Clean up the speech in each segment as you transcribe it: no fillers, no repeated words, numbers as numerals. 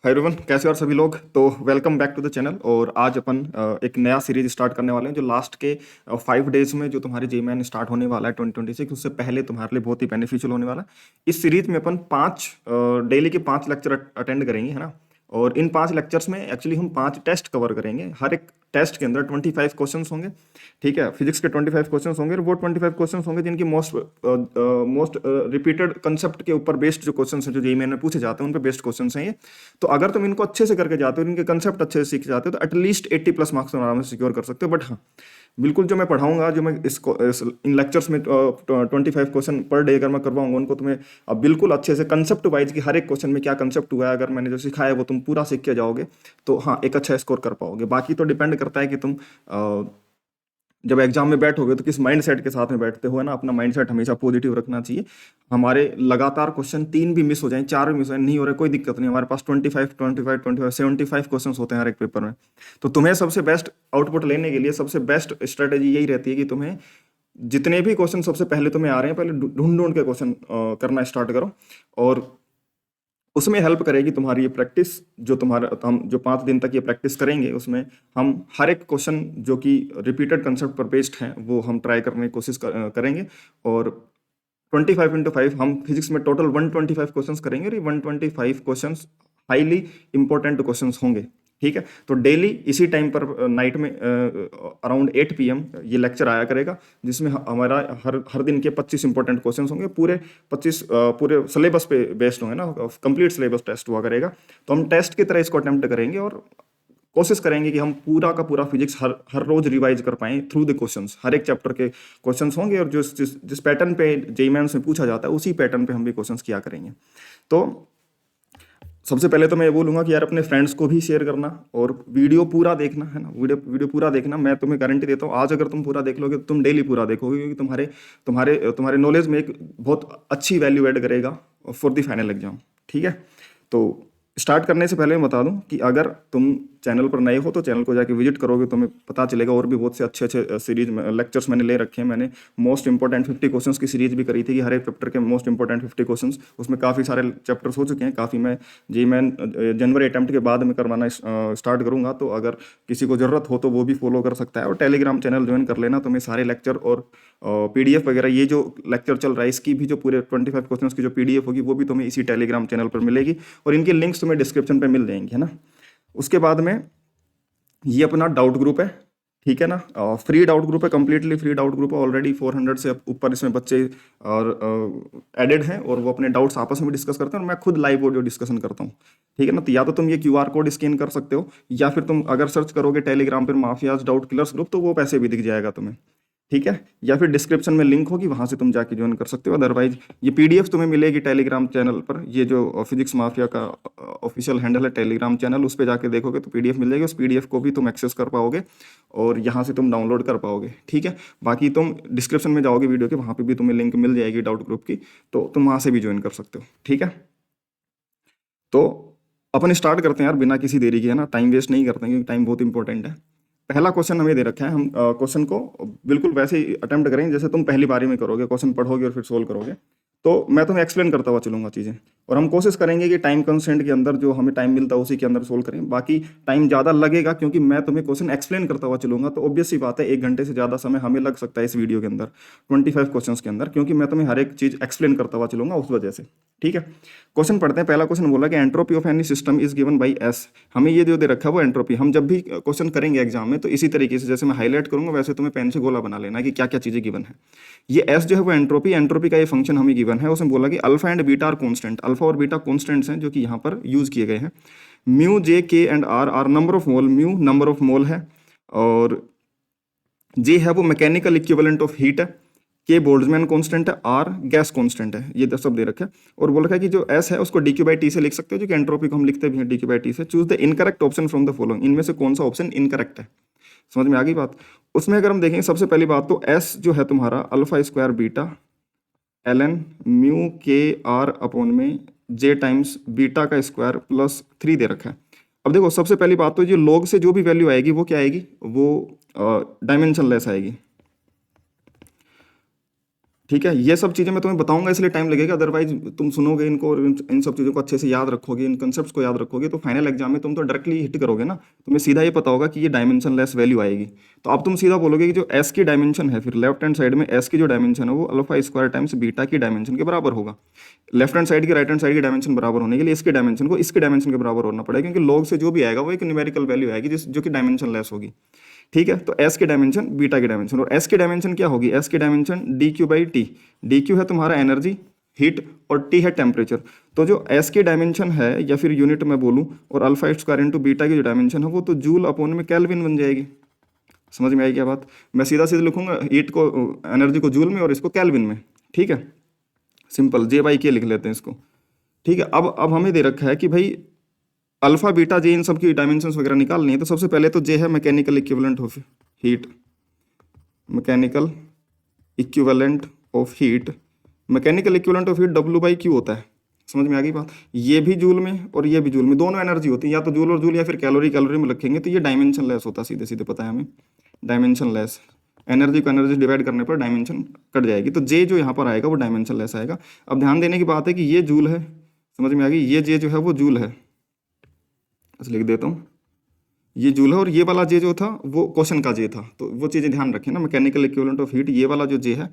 Hi everyone, कैसे हो आप सभी लोग। तो welcome back to the channel. और आज अपन एक नया सीरीज स्टार्ट करने वाले हैं जो लास्ट के 5 डेज में जो तुम्हारी जेईई स्टार्ट होने वाला है 2026, उससे पहले तुम्हारे लिए बहुत ही बेनिफिशियल होने वाला है। इस सीरीज में अपन 5 डेली के 5 लेक्चर अटेंड करेंगे, है ना। और इन 5 लेक्चर्स में एक्चुअली हम 5 टेस्ट कवर करेंगे। हर एक टेस्ट के अंदर 25 क्वेश्चन होंगे, ठीक है। फिजिक्स के 25 क्वेश्चन होंगे और वो 25 क्वेश्चन होंगे जिनकी मोस्ट रिपीटेड कंसेप्ट के ऊपर बेस्ड जो क्वेश्चन हैं, जो जेईई में पूछे जाते हैं, उन पे बेस्ड क्वेश्चन हैं ये। तो अगर तुम इनको अच्छे से करके जाते हो, इनके कंसेप्ट अच्छे से सीख जाते हो, तो एटलीस्ट 80+ मार्क्स तुम आराम से सिक्योर कर सकते हो। बट हाँ, बिल्कुल जो मैं पढ़ाऊंगा, जो मैं इन लेक्चर्स में 25 क्वेश्चन पर डे अगर मैं करवाऊंगा उनको, तुम्हें अब बिल्कुल अच्छे से कंसेप्ट वाइज कि हर एक क्वेश्चन में क्या कंसेप्ट हुआ है, अगर मैंने जो सिखाया है वो तुम पूरा सीख के जाओगे तो हाँ, एक अच्छा स्कोर कर पाओगे। बाकी तो डिपेंड करता है कि तुम जब एग्जाम में बैठोगे तो किस माइंडसेट के साथ में बैठते हो, है ना। अपना माइंडसेट हमेशा पॉजिटिव रखना चाहिए। हमारे लगातार क्वेश्चन 3 भी मिस हो जाए, 4 भी मिस हो जाए, नहीं हो रहा, कोई दिक्कत नहीं। हमारे पास 75 क्वेश्चन होते हैं हर एक पेपर में। तो तुम्हें सबसे बेस्ट आउटपुट लेने के लिए सबसे बेस्ट स्ट्रेटेजी यही रहती है कि तुम्हें जितने भी क्वेश्चन सबसे पहले तुम्हें आ रहे हैं, पहले ढूंढ ढूंढ के क्वेश्चन करना स्टार्ट करो। और उसमें हेल्प करेगी तुम्हारी ये प्रैक्टिस। जो तुम्हारा हम जो 5 दिन तक ये प्रैक्टिस करेंगे, उसमें हम हर एक क्वेश्चन जो कि रिपीटेड कंसेप्ट पर बेस्ड हैं वो हम ट्राई करने की कोशिश करेंगे। और 25 × 5 हम फिजिक्स में टोटल 125 क्वेश्चंस करेंगे और ये 125 क्वेश्चंस हाईली इंपॉर्टेंट क्वेश्चंस होंगे, ठीक है। तो डेली इसी टाइम पर नाइट में अराउंड 8 PM ये लेक्चर आया करेगा, जिसमें हमारा हर हर दिन के 25 इंपॉर्टेंट क्वेश्चंस होंगे। पूरे 25 पूरे सिलेबस पे बेस्ड होंगे ना, कंप्लीट सिलेबस टेस्ट हुआ करेगा। तो हम टेस्ट की तरह इसको अटेम्प्ट करेंगे और कोशिश करेंगे कि हम पूरा का पूरा फिजिक्स हर रोज रिवाइज कर पाएं थ्रू द क्वेश्चंस। हर एक चैप्टर के क्वेश्चंस होंगे और जिस पैटर्न पे जेईई मेंस में पूछा जाता है उसी पैटर्न पे हम भी क्वेश्चंस किया करेंगे। तो सबसे पहले तो मैं ये बोलूंगा कि यार अपने फ्रेंड्स को भी शेयर करना और वीडियो पूरा देखना, है ना। वीडियो वीडियो पूरा देखना। मैं तुम्हें गारंटी देता हूँ, आज अगर तुम पूरा देख लोगे तो तुम डेली पूरा देखोगे, क्योंकि तुम्हारे तुम्हारे तुम्हारे नॉलेज में एक बहुत अच्छी वैल्यू ऐड करेगा फॉर द फाइनल एग्जाम, ठीक है। तो स्टार्ट करने से पहले मैं बता दूं कि अगर तुम चैनल पर नए हो तो चैनल को जाके विजिट करोगे तो तुम्हें पता चलेगा और भी बहुत से अच्छे अच्छे सीरीज लेक्चर्स मैंने ले रखे हैं। मैंने मोस्ट इंपॉर्टेंट 50 क्वेश्चंस की सीरीज भी करी थी कि हर एक चैप्टर के मोस्ट इंपॉर्टेंट 50 क्वेश्चंस, उसमें काफ़ी सारे चैप्टर्स हो चुके हैं। काफ़ी मैं जनवरी अटेम्प्ट के बाद में करवाना स्टार्ट करूंगा। तो अगर किसी को ज़रूरत हो तो वो भी फॉलो कर सकता है और टेलीग्राम चैनल ज्वाइन कर लेना। तो मैं सारे लेक्चर और PDF वगैरह, ये जो लेक्चर चल रहा है इसकी भी जो पूरे 25 क्वेश्चंस की जो PDF होगी वो भी तुम्हें इसी टेलीग्राम चैनल पर मिलेगी और इनके लिंक्स तुम्हें डिस्क्रिप्शन पे मिल जाएंगे, है ना। उसके बाद में ये अपना डाउट ग्रुप है, ठीक है ना। फ्री डाउट ग्रुप है, कंप्लीटली फ्री डाउट ग्रुप है। ऑलरेडी 400 से ऊपर इसमें बच्चे और एडेड हैं और वो अपने डाउट्स आपस में डिस्कस करते हैं और मैं खुद लाइव ऑडियो डिस्कशन करता हूँ, ठीक है ना। तो या तो तुम ये QR कोड स्कैन कर सकते हो या फिर तुम अगर सर्च करोगे टेलीग्राम पर माफियाज डाउट किलर्स ग्रुप तो वो पैसे भी दिख जाएगा तुम्हें, ठीक है। या फिर डिस्क्रिप्शन में लिंक होगी, वहां से तुम जाके ज्वाइन कर सकते हो। अदरवाइज ये PDF तुम्हें मिलेगी टेलीग्राम चैनल पर। ये जो फिजिक्स माफिया का ऑफिशियल हैंडल है टेलीग्राम चैनल, उस पर जाके देखोगे तो PDF मिल जाएगी। उस PDF को भी तुम एक्सेस कर पाओगे और यहाँ से तुम डाउनलोड कर पाओगे, ठीक है। बाकी तुम डिस्क्रिप्शन में जाओगे वीडियो के, वहाँ पे भी तुम्हें लिंक मिल जाएगी डाउट ग्रुप की, तो तुम वहाँ से भी ज्वाइन कर सकते हो, ठीक है। तो अपन स्टार्ट करते हैं यार बिना किसी देरी के, है ना। टाइम वेस्ट नहीं करते हैं क्योंकि टाइम बहुत इंपॉर्टेंट है। पहला क्वेश्चन हमें दे रखा है, हम क्वेश्चन को बिल्कुल वैसे ही अटेम्प्ट करेंगे जैसे तुम पहली बारी में करोगे, क्वेश्चन पढ़ोगे और फिर सोल्व करोगे। तो मैं तुम्हें एक्सप्लेन करता हुआ चलूंगा चीज़ें और हम कोशिश करेंगे कि टाइम कंस्टेंट के अंदर जो हमें टाइम मिलता है उसी के अंदर सोल्व करें। बाकी टाइम ज़्यादा लगेगा क्योंकि मैं तुम्हें क्वेश्चन एक्सप्लेन करता हुआ चलूंगा, तो ऑब्वियस सी बात है 1 घंटे से ज़्यादा समय हमें लग सकता है इस वीडियो के अंदर 25 क्वेश्चन के अंदर, क्योंकि मैं तुम्हें हर एक चीज़ एक्सप्लेन करता हुआ चलूंगा उस वजह से, ठीक है। क्वेश्चन पढ़ते हैं। पहला क्वेश्चन बोला कि entropy of any system is given by S। हमें ये जो दे रखा है वो एंट्रोपी, हम जब भी क्वेश्चन करेंगे एग्जाम में तो इसी तरीके से जैसे मैं हाईलाइट करूंगा वैसे तुम्हें पेन से गोला बना लेना है कि क्या क्या चीज़ें गिवन है। ये S जो है वो एंट्रोपी का ये फंक्शन हमें गिवन है। उसमें बोला कि alpha and beta are constant, alpha और बीटा कॉन्स्टेंट्स हैं जो कि यहाँ पर यूज किए गए हैं। Mu J K and R are number of mole, mu number of mole है और J है वो मैकेनिकल इक्विवेलेंट ऑफ हीट है, के बोल्ट्जमैन कांस्टेंट है, आर गैस कांस्टेंट है। ये सब दे रखे हैं और बोल रखा है कि जो S है उसको dQ/T से लिख सकते हो, जो कि एंट्रोपी को हम लिखते भी हैं dQ/T से। Choose the incorrect option from the following, इनमें से कौन सा ऑप्शन इनकरेक्ट है। समझ में आ गई बात। उसमें अगर हम देखेंगे सबसे पहली बात तो S जो है तुम्हारा alpha square beta ln mu के R अपॉन में J टाइम्स बीटा का स्क्वायर प्लस 3 दे रखा है। अब देखो सबसे पहली बात तो जो लॉग से जो भी वैल्यू आएगी वो क्या आएगी, वो डायमेंशन लेस आएगी। ठीक है, ये सब चीज़ें मैं तुम्हें बताऊंगा इसलिए टाइम लगेगा, अदरवाइज तुम सुनोगे इनको और इन सब चीज़ों को अच्छे से याद रखोगे, इन कंसेप्ट्स को याद रखोगे, तो फाइनल एग्जाम में तुम तो डायरेक्टली हिट करोगे ना, तुम्हें सीधा ये पता होगा कि ये डायमेंशन लेस वैल्यू आएगी। तो अब तुम सीधा बोलोगे कि जो एस की डायमेंशन है, फिर लेफ्ट हैंड साइड में एस की जो डायमेंशन है वो अल्फा स्क्वायर टाइम्स बीटा की डायमेंशन के बराबर होगा। लेफ्ट हैंड साइड की राइट हैंड साइड की डायमेंशन बराबर होने के लिए इसकी डायमेंशन को इसकी डायमेंशन के बराबर होना पड़ेगा, क्योंकि लॉग से जो भी आएगा वो एक न्यूमेरिकल वैल्यू आएगी जो कि डायमेंशन लेस होगी। ठीक है, तो एस की डायमेंशन बीटा की डायमेंशन, और एस की डायमेंशन क्या होगी, एस की dimension D Q by T. D Q है तुम्हारा एनर्जी हीट और टी है टेम्परेचर। तो जो एस की डायमेंशन है या फिर यूनिट में बोलूँ, और अल्फा स्क्वायर इंटू बीटा की जो डायमेंशन है वो तो जूल अपॉन में केल्विन बन जाएगी। समझ में आई क्या बात? मैं सीधा सीधा लिखूंगा हीट को, एनर्जी को जूल में और इसको केल्विन में। ठीक है, सिंपल जे बाई के लिख लेते हैं इसको। ठीक है, अब हमें दे रखा है कि भाई अल्फा बीटा जे इन सब की डायमेंशंस वगैरह निकालनी है। तो सबसे पहले तो जे है mechanical equivalent of heat, mechanical equivalent of heat, mechanical equivalent of heat W by Q होता है। समझ में आ गई बात? ये भी जूल में और ये भी जूल में, दोनों एनर्जी होती है, या तो जूल और जूल या फिर कैलोरी कैलोरी में रखेंगे तो ये डायमेंशन लेस होता है, सीधे सीधे पता है हमें, डायमेंशन लेस। एनर्जी को एनर्जी डिवाइड करने पर डायमेंशन कट जाएगी, तो जे जो यहाँ पर आएगा वो डायमेंशन लेस आएगा। अब ध्यान देने की बात है कि ये जूल है, समझ में आ गई, ये जे जो है वो जूल है, बस लिख देता हूँ, ये जूल है, और ये वाला जे जो था वो क्वेश्चन का जे था, तो वो चीज़ें ध्यान रखें ना। मैकेनिकल इक्विवेलेंट ऑफ हीट, ये वाला जो जे है,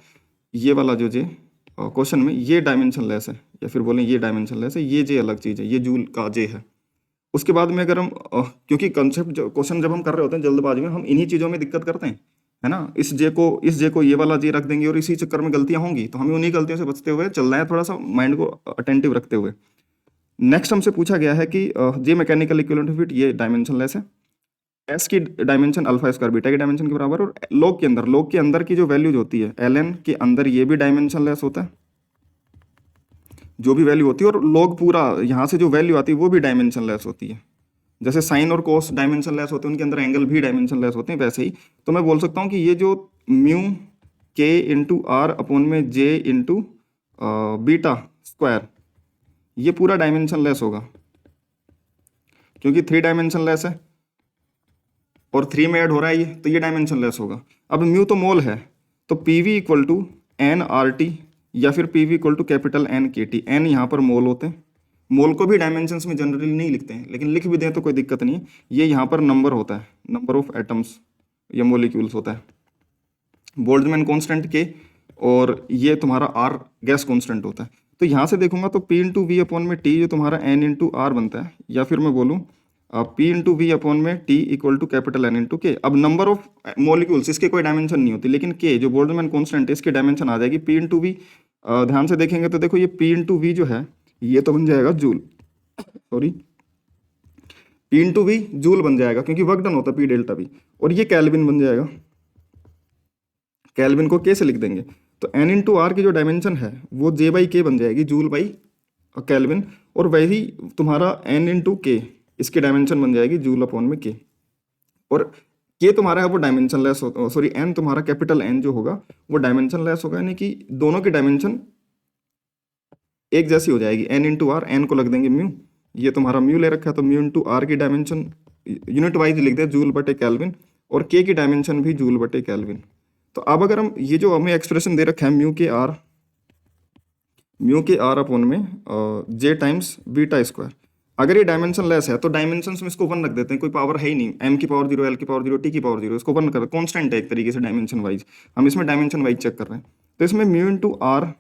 ये वाला जो जे क्वेश्चन में, ये डायमेंशन लेस है, या फिर बोलें ये डायमेंशन लेस है, ये जे अलग चीज़ है, ये जूल का जे है। उसके बाद में अगर हम क्योंकि कंसेप्ट क्वेश्चन जब हम कर रहे होते हैं जल्दबाजी में, हम इन्हीं चीज़ों में दिक्कत करते हैं, है ना। इस जे को ये वाला जे रख देंगे और इसी चक्कर में गलतियां होंगी, तो हमें उन्हीं गलतियों से बचते हुए चलना है, थोड़ा सा माइंड को अटेंटिव रखते हुए। नेक्स्ट हमसे पूछा गया है कि जे मैकेनिकल इक्विवेलेंट ऑफ हीट ये डायमेंशन लेस है, एस की डायमेंशन अल्फा स्क्वायर बीटा की डायमेंशन के बराबर, और लॉग के अंदर की जो वैल्यूज होती है एल एन के अंदर, ये भी डायमेंशन लेस होता है, जो भी वैल्यू होती है, और लॉग पूरा यहाँ से जो वैल्यू आती है वो भी डायमेंशन लेस होती है। जैसे साइन और कोस डायमेंशन लेस होते हैं, उनके अंदर एंगल भी डायमेंशन लेस होते हैं, वैसे ही तो मैं बोल सकता हूँ कि ये जो म्यू के इंटू आर अपॉन में जे इंटू बीटा स्क्वायर, ये पूरा डायमेंशन लेस होगा, क्योंकि 3 डायमेंशन लेस है और 3 में ऐड हो रहा है ये, तो ये डायमेंशन लेस होगा। अब म्यू तो मोल है, तो P V equal to N R T, या फिर P V equal to capital N K T. N यहाँ पर मोल होते हैं, मोल को भी डायमेंशंस में जनरली नहीं लिखते हैं, लेकिन लिख भी दें तो कोई दिक्कत नहीं है। ये यहाँ पर नंबर होता है, नंबर ऑफ एटम्स या मोलिक्यूल्स होता है, बोल्ट्जमैन कांस्टेंट के, और ये तुम्हारा आर गैस कांस्टेंट होता है। तो यहाँ से देखूंगा तो पी इंटू वी अपॉन में टी जो तुम्हारा एन इंटू आर बनता है, या फिर मैं बोलूँ पी इंटू वी अपॉन में T equal to capital N into K. अब नंबर ऑफ मोलिक्यूल्स, इसके कोई डायमेंशन नहीं होती, लेकिन के जो बोल्ट्जमैन कांस्टेंट है इसकी डायमेंशन आ जाएगी पी इंटू वी। ध्यान से देखेंगे तो देखो ये पी इंटू वी जो है ये तो बन जाएगा joule, sorry P into V joule बन जाएगा, क्योंकि वर्क डन होता है पी डेल्टा वी, और ये केल्विन बन जाएगा। केल्विन को के से लिख देंगे, तो एन इंटू आर की जो डायमेंशन है वो जे बाई के बन जाएगी, जूल बाई केल्विन, और वही तुम्हारा एन इंटू के, इसकी डायमेंशन बन जाएगी जूल अपॉन में के, और के तुम्हारा है वो डायमेंशन लेस, सॉरी एन तुम्हारा कैपिटल एन जो होगा वो डायमेंशन लेस होगा, यानी कि दोनों की डायमेंशन एक जैसी हो जाएगी। एन इंटू आर, एन को लग देंगे म्यू, ये तुम्हारा म्यू ले रखा है तो म्यू इंटू आर की डायमेंशन यूनिट वाइज लिख दे जूल बटे केल्विन, और के की डायमेंशन भी जूल बटे केल्विन। तो अब अगर हम ये जो हमें एक्सप्रेशन दे रखा है म्यू के आर अपॉन में जे टाइम्स बीटा स्क्वायर, अगर ये डायमेंशन लेस है तो डायमेंशन में इसको 1 रख देते हैं, कोई पावर है ही नहीं, m की पावर 0, l की पावर 0, t की पावर 0, इसको 1 कर, कॉन्स्टेंट है एक तरीके से डायमेंशन वाइज, हम इसमें डायमेंशन वाइज चेक कर रहे हैं। तो इसमें म्यू इंटू आर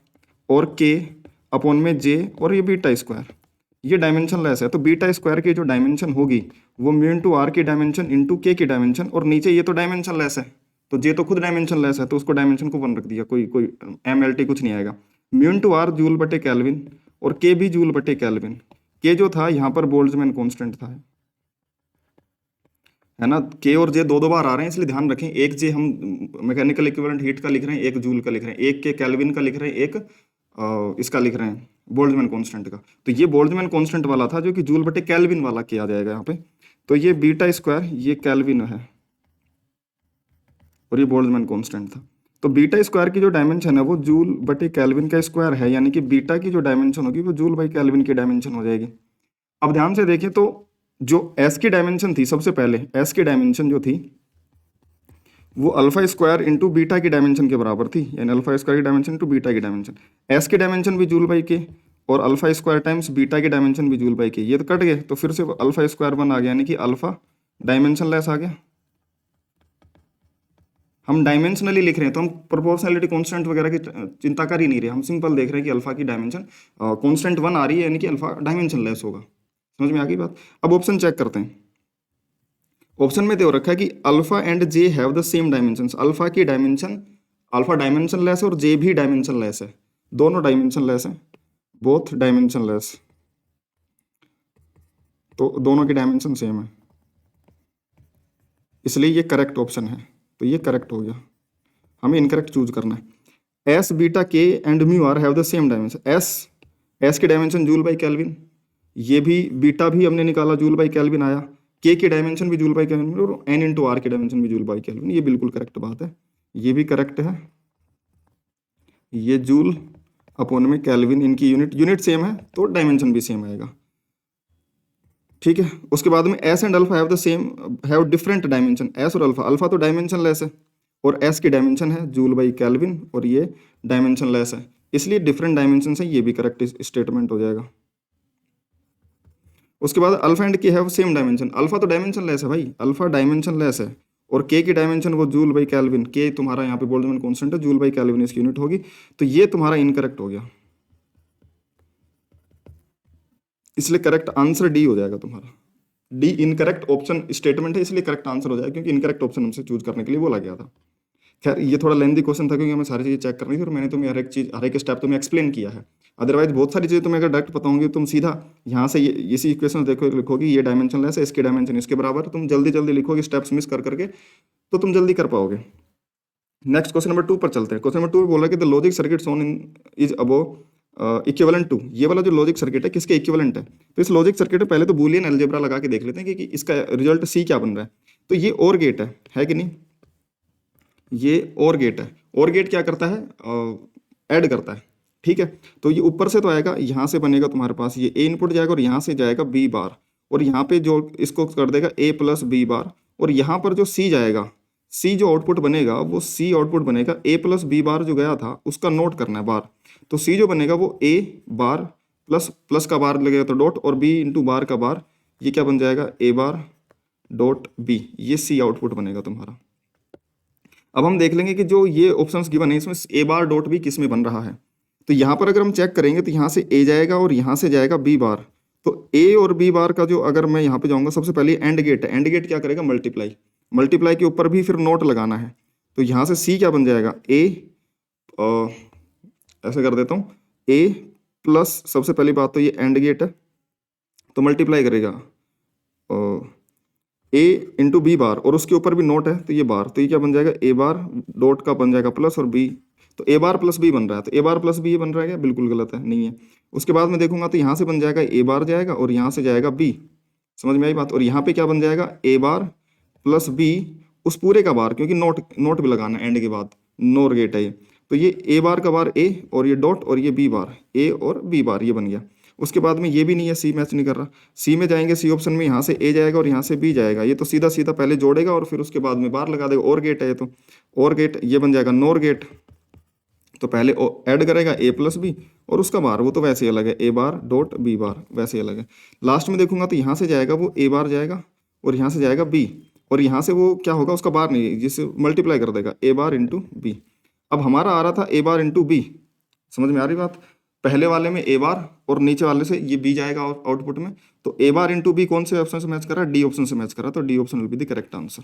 और के अपॉन में जे और ये बीटा स्क्वायर, ये डायमेंशन लेस है, तो बीटा स्क्वायर की जो डायमेंशन होगी वो म्यू इंटू आर की डायमेंशन इंटू के की डायमेंशन, और नीचे ये तो डायमेंशन लेस है, तो जे तो खुद डायमेंशन लेस है, तो उसको डायमेंशन को 1 रख दिया, कोई एम एल टी कुछ नहीं आएगा। म्यू इंटू आर जूल बटे केल्विन, और के भी जूल बटे केल्विन, के जो था यहाँ पर बोल्ट्जमैन कांस्टेंट था, है ना। के और जे दो बार आ रहे हैं, इसलिए ध्यान रखें, एक जे हम मैकेनिकल इक्विवेलेंट हीट का लिख रहे हैं, एक जूल का लिख रहे हैं, एक के केल्विन का लिख रहे हैं, एक इसका लिख रहे हैं बोल्ट्जमैन कांस्टेंट का। तो ये बोल्ट्जमैन कांस्टेंट वाला था जो कि जूल बटे केल्विन वाला किया जाएगा यहाँ पे। तो ये बीटा स्क्वायर ये केल्विन है और ये बोल्ट्जमैन कांस्टेंट था। तो बीटा स्क्वायर की जो डायमेंशन है वो जूल बटे केल्विन का स्क्वायर है, यानी कि बीटा की जो डायमेंशन होगी वो जूल बाई केल्विन की डायमेंशन हो जाएगी। अब ध्यान से देखें तो जो एस की डायमेंशन थी, सबसे पहले एस की डायमेंशन जो थी वो अल्फा स्क्वायर इंटू बीटा की डायमेंशन के बराबर थी, यानी अल्फा स्क्वायर की डायमेंशन इंटू बीटा की डायमेंशन। एस की डायमेंशन भी जूल बाई के और अल्फा स्क्वायर टाइम्स बीटा की डायमेंशन भी जूल बाई के, ये तो कट गए, तो फिर से अल्फा स्क्वायर 1 आ गया, यानी कि अल्फा डायमेंशन लेस आ गया। हम डायमेंशनली लिख रहे हैं तो हम प्रोपोर्शनलिटी कांस्टेंट वगैरह की चिंता कर ही नहीं रहे, हम सिंपल देख रहे हैं कि अल्फा की डायमेंशन कांस्टेंट 1 आ रही है, यानी कि अल्फा डायमेंशन लेस होगा। समझ में आ गई बात। अब ऑप्शन चेक करते हैं। ऑप्शन में दे रखा है कि alpha and J have the same dimension. Alpha की डायमेंशन, अल्फा डायमेंशन लेस है और जे भी डायमेंशन लेस है, दोनों डायमेंशन लेस है, बोथ डायमेंशन लेस, तो दोनों की डायमेंशन सेम है, इसलिए ये करेक्ट ऑप्शन है। तो ये करेक्ट हो गया, हमें इनकरेक्ट चूज करना है। S beta K and mu R have the same dimension. S की डायमेंशन जूल बाई केल्विन, ये भी बीटा भी हमने निकाला जूल बाई केल्विन आया, के की डायमेंशन भी जूल बाई केल्विन और एन इंटू आर की डायमेंशन भी जूल बाई केल्विन, ये बिल्कुल करेक्ट बात है, ये भी करेक्ट है। ये जूल अपॉन में केल्विन, इनकी यूनिट सेम है तो डायमेंशन भी सेम आएगा। ठीक है, उसके बाद में S and alpha have the same, have different dimension. S और अल्फा, अल्फा तो डायमेंशन लेस है और एस की डायमेंशन है जूल बाई केल्विन और ये डायमेंशन लेस है, इसलिए डिफरेंट डायमेंशन है, ये भी करेक्ट स्टेटमेंट हो जाएगा। उसके बाद अल्फा एंड के हैव सेम डायमेंशन। अल्फा तो डायमेंशन लेस है भाई, अल्फा डायमेंशन लेस है और के की डायमेंशन वो जूल बाई केल्विन, के तुम्हारा यहाँ पे बोल्ट्जमैन कांस्टेंट है, जूल बाई केल्विन इसकी यूनिट होगी, तो ये तुम्हारा इनकरेक्ट हो गया, इसलिए करेक्ट आंसर डी हो जाएगा तुम्हारा। डी इनकरेक्ट ऑप्शन स्टेटमेंट है, इसलिए करेक्ट आंसर हो जाएगा, क्योंकि इनकरेक्ट ऑप्शन हमसे चूज करने के लिए बोला गया था। खैर ये थोड़ा लेंदी क्वेश्चन था, क्योंकि हमें सारी चीज़ें चेक करनी थी और मैंने तुम्हें हर एक चीज़, हर एक स्टेप तुम्हें एक्सप्लेन किया है। अदरवाइज बहुत सारी चीज़ें तुम्हें अगर डायरेक्ट पता होंगी, तुम सीधा यहाँ से इसी इक्वेशन देखो लिखोगे, ये डायमेंशन लेस है, इसकी डायमेंशन इसके बराबर, तुम जल्दी जल्दी लिखोगे स्टेप्स मिस कर करके, तो तुम जल्दी कर पाओगे। नेक्स्ट क्वेश्चन नंबर 2 पर चलते हैं। क्वेश्चन नंबर 2 में बोल रहा है कि the logic circuit shown in is above equivalent to, ये वाला जो लॉजिक सर्किट है किसके इक्विवेलेंट है। तो इस लॉजिक सर्किट में पहले तो बूलियन अलजेब्रा लगा के देख लेते हैं कि इसका रिजल्ट सी क्या बन रहा है। तो ये और गेट है कि नहीं, ये और गेट है, और गेट क्या करता है, ऐड करता है। ठीक है, तो ये ऊपर से तो आएगा, यहाँ से बनेगा तुम्हारे पास ये ए इनपुट जाएगा और यहाँ से जाएगा बी बार, और यहाँ पे जो इसको कर देगा ए प्लस बी बार, और यहाँ पर जो सी जाएगा, सी जो आउटपुट बनेगा वो सी आउटपुट बनेगा, ए प्लस बी बार जो गया था उसका नोट करना है बार, तो सी जो बनेगा वो ए बार प्लस प्लस का बार लगेगा तो डॉट, और बी इंटू बार का बार, ये क्या बन जाएगा ए बार डॉट बी, ये सी आउटपुट बनेगा तुम्हारा। अब हम देख लेंगे कि जो ये ऑप्शंस गिवन है इसमें ए बार डॉट बी किस में बन रहा है। तो यहाँ पर अगर हम चेक करेंगे तो यहाँ से ए जाएगा और यहाँ से जाएगा बी बार, तो ए और बी बार का जो, अगर मैं यहाँ पे जाऊँगा, सबसे पहले एंड गेट है, एंड गेट क्या करेगा, मल्टीप्लाई, मल्टीप्लाई के ऊपर भी फिर नोट लगाना है, तो यहाँ से सी क्या बन जाएगा, ए ऐसे कर देता हूँ, ए प्लस, सबसे पहली बात तो ये एंड गेट है तो मल्टीप्लाई करेगा ए इंटू बी बार, और उसके ऊपर भी नोट है तो ये बार, तो ये क्या बन जाएगा, ए बार डॉट का बन जाएगा प्लस और बी, तो ए बार प्लस बी बन रहा है, तो ए बार प्लस बी ये बन रहा है क्या, बिल्कुल गलत है, नहीं है। उसके बाद में देखूंगा तो यहाँ से बन जाएगा ए बार जाएगा और यहाँ से जाएगा बी, समझ में आई बात, और यहाँ पे क्या बन जाएगा ए बार प्लस बी उस पूरे का बार, क्योंकि नोट भी लगाना है एंड के बाद, नोर गेट है ये, तो ये ए बार का बार ए और ये डॉट और ये बी बार, ए और बी बार, ये बन गया। उसके बाद में ये भी नहीं है, सी मैच नहीं कर रहा, सी में जाएंगे, सी ऑप्शन में यहाँ से ए जाएगा और यहाँ से बी जाएगा, ये तो सीधा सीधा पहले जोड़ेगा और फिर उसके बाद में बार लगा देगा, और गेट है ये, तो और गेट ये बन जाएगा नोर गेट, तो पहले ऐड करेगा ए प्लस बी और उसका बार वो तो वैसे ही अलग है, ए बार डॉट बी बार वैसे ही अलग है। लास्ट में देखूंगा तो यहाँ से जाएगा वो ए बार जाएगा और यहाँ से जाएगा बी, और यहाँ से वो क्या होगा, उसका बार नहीं, जिससे मल्टीप्लाई कर देगा ए बार इंटू बी। अब हमारा आ रहा था ए बार इंटू बी, समझ में आ रही बात, पहले वाले में ए बार और नीचे वाले से ये बी जाएगा आउटपुट में, तो ए बार इंटू बी कौन से ऑप्शन से मैच कर रहा है, डी ऑप्शन से मैच कर रहा है, तो D option will be the correct answer,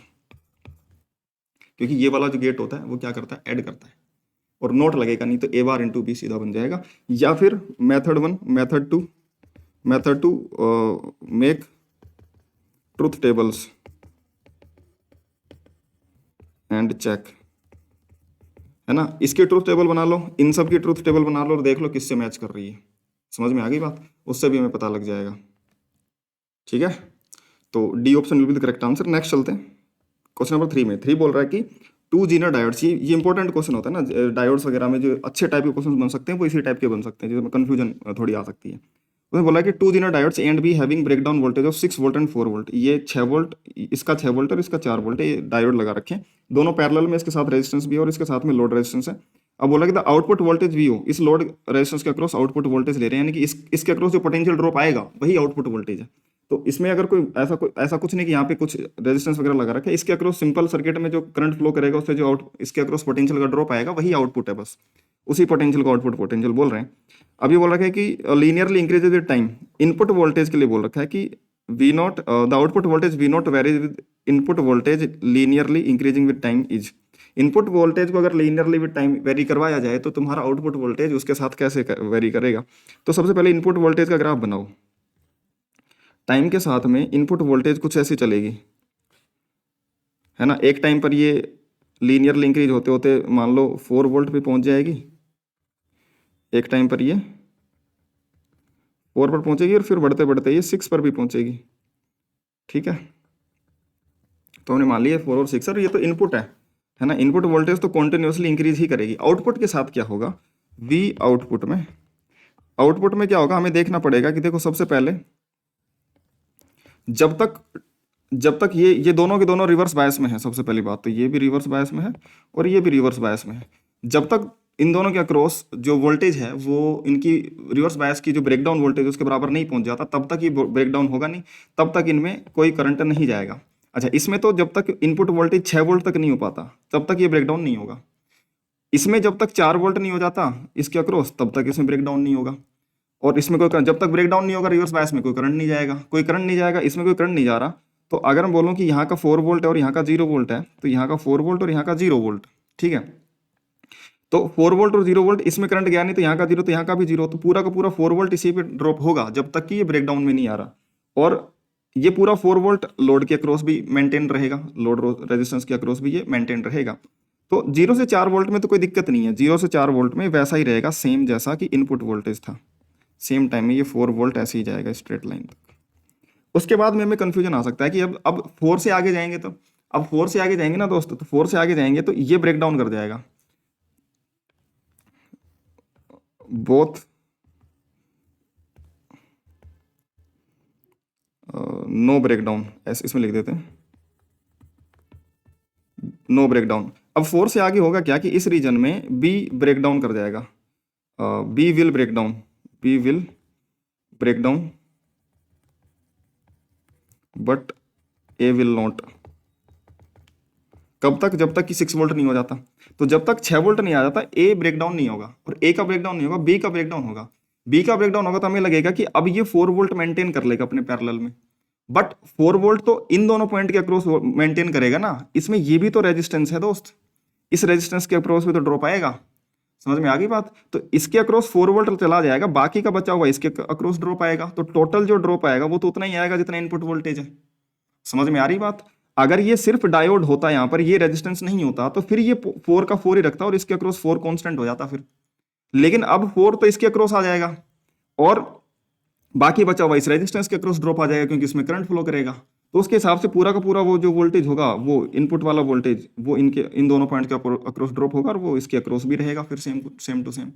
क्योंकि ये वाला जो गेट होता है वो क्या करता है, ऐड करता है और नोट लगेगा नहीं, तो ए बार इंटू बी सीधा बन जाएगा। या फिर method 1, method two make truth tables and check, है ना, इसके ट्रूथ टेबल बना लो, इन सब की ट्रूथ टेबल बना लो और देख लो किससे मैच कर रही है, समझ में आ गई बात, उससे भी हमें पता लग जाएगा। ठीक है, तो D option will be the correct answer. Next चलते हैं क्वेश्चन नंबर 3 में। 3 बोल रहा है कि 2 जीनर डायोड्स, ये इंपॉर्टेंट क्वेश्चन होता है ना, डायोड्स वगैरह में जो अच्छे टाइप के क्वेश्चन बन सकते हैं वो इसी टाइप के बन सकते हैं, जिसमें कन्फ्यूजन थोड़ी आ सकती है। उसने बोला कि two zero diodes A and B having breakdown voltage of 6 volt and 4 volt, ये 6 वोल्ट, इसका 6 वोल्ट और इसका 4 वोल्ट है, ये डायोड लगा रखे हैं दोनों पैरेलल में, इसके साथ रेजिस्टेंस भी है और इसके साथ में लोड रेजिस्टेंस है। अब बोला कि द आउटपुट वोल्टेज वी हो, इस लोड रेजिस्टेंस के अक्रॉस आउटपुट वोल्टेज ले रहे हैं, यानी कि इसके अक्रॉस जो पोटेंशियल ड्रॉप आएगा वही आउटपुट वोल्टेज है। तो इसमें अगर कोई ऐसा कुछ नहीं कि यहाँ पे कुछ रेजिस्टेंस वगैरह लगा रखा है, इसके अक्रॉस सिंपल सर्किट में जो करंट फ्लो करेगा उससे जो इसके अक्रॉस पोटेंशियल का ड्रॉप आएगा वही आउटपुट है, बस उसी पोटेंशियल को आउटपुट पोटेंशियल बोल रहे हैं। अब ये बोल रखा है कि linearly increases with time, input voltage के लिए बोल रखा है कि V naught the output voltage V naught varies with input voltage linearly increasing with time is, input voltage को अगर लीनियरली विद टाइम वेरी करवाया जाए तो तुम्हारा आउटपुट वोल्टेज उसके साथ कैसे वेरी करेगा। तो सबसे पहले इनपुट वोल्टेज का ग्राफ बनाओ, टाइम के साथ में इनपुट वोल्टेज कुछ ऐसी चलेगी, है ना। एक टाइम पर ये लीनियरली इंक्रीज होते होते मान लो 4 वोल्ट पे पहुंच जाएगी, एक टाइम पर ये 4 पर पहुंचेगी और फिर बढ़ते बढ़ते ये 6 पर भी पहुंचेगी, ठीक है। तो हमने मान लिया 4 और 6, और ये तो इनपुट है ना। इनपुट वोल्टेज तो कॉन्टिन्यूसली इंक्रीज ही करेगी। आउटपुट के साथ क्या होगा, वी आउटपुट में क्या होगा हमें देखना पड़ेगा कि देखो सबसे पहले जब तक ये दोनों के दोनों रिवर्स बायस में है, सबसे पहली बात तो ये भी रिवर्स बायस में है और ये भी रिवर्स बायस में है। जब तक इन दोनों के अक्रॉस जो वोल्टेज है वो इनकी रिवर्स बायस की जो ब्रेकडाउन वोल्टेज उसके बराबर नहीं पहुंच जाता, तब तक ये ब्रेकडाउन होगा नहीं, तब तक इनमें कोई करंट नहीं जाएगा। अच्छा, इसमें तो जब तक इनपुट वोल्टेज 6 वोल्ट तक नहीं हो पाता तब तक ये ब्रेकडाउन नहीं होगा। इसमें जब तक 4 वोल्ट नहीं हो जाता इसके अक्रॉस तब तक इसमें ब्रेकडाउन नहीं होगा। और इसमें कोई जब तक ब्रेकडाउन नहीं होगा रिवर्स बायस में कोई करंट नहीं जाएगा, इसमें कोई करंट नहीं जा रहा। तो अगर मैं बोलूँ कि यहाँ का 4 वोल्ट है और यहाँ का 0 वोल्ट है, तो यहाँ का 4 वोल्ट और यहाँ का 0 वोल्ट, ठीक है। तो 4 वोल्ट और 0 वोल्ट, इसमें करंट गया नहीं तो यहाँ का 0 तो यहाँ का भी 0, तो पूरा का पूरा 4 वोल्ट इसी पे ड्रॉप होगा जब तक कि ये ब्रेकडाउन में नहीं आ रहा। और ये पूरा 4 वोल्ट लोड के अक्रॉस भी मेंटेन रहेगा, लोड रेजिस्टेंस के अक्रॉस भी ये मेंटेन रहेगा। तो 0 से 4 वोल्ट में तो कोई दिक्कत नहीं है, 0 से 4 वोल्ट में वैसा ही रहेगा सेम जैसा कि इनपुट वोल्टेज था, सेम टाइम में ये 4 वोल्ट ऐसे ही जाएगा स्ट्रेट लाइन तक। उसके बाद में हमें कंफ्यूजन आ सकता है कि अब 4 से आगे जाएंगे तो, अब 4 से आगे जाएंगे ना दोस्तों, तो 4 से आगे जाएंगे तो ये ब्रेक डाउन कर जाएगा, बोथ नो ब्रेक डाउन, ऐसे इसमें लिख देते हैं नो ब्रेक डाउन। अब 4 से आगे होगा क्या कि इस रीजन में बी ब्रेक डाउन कर जाएगा, B will break down but A will not. कब तक, जब तक कि 6 वोल्ट नहीं हो जाता। तो जब तक 6 वोल्ट नहीं आ जाता ए ब्रेकडाउन नहीं होगा, और ए का ब्रेकडाउन नहीं होगा, बी का ब्रेकडाउन होगा। बी का ब्रेकडाउन होगा तो हमें लगेगा कि अब ये 4 वोल्ट मेंटेन कर लेगा अपने पैरेलल में, बट 4 वोल्ट तो इन दोनों पॉइंट के अक्रॉस मेंटेन करेगा ना, इसमें ये भी तो रेजिस्टेंस है दोस्त, इस रेजिस्टेंस के अक्रॉस भी तो ड्रॉप आएगा, समझ में आ गई बात। तो इसके अक्रॉस 4 वोल्ट चला जाएगा, बाकी का बचा हुआ इसके अक्रॉस ड्रॉप आएगा, तो टोटल जो ड्रॉप आएगा वो तो उतना ही आएगा जितना इनपुट वोल्टेज है। समझ में आ रही बात। अगर ये सिर्फ डायोड होता यहाँ पर, ये रेजिस्टेंस नहीं होता, तो फिर ये 4 का 4 ही रखता और इसके अक्रॉस 4 कांस्टेंट हो जाता फिर। लेकिन अब 4 तो इसके अक्रॉस आ जाएगा और बाकी बचा हुआ इस रेजिस्टेंस के अक्रॉस ड्रॉप आ जाएगा, क्योंकि इसमें करंट फ्लो करेगा। तो उसके हिसाब से पूरा का पूरा वो जो वोल्टेज होगा, वो इनपुट वाला वोल्टेज, वो इन दोनों पॉइंट के अक्रॉस ड्रॉप होगा और वो इसके अक्रॉस भी रहेगा फिर सेम टू सेम।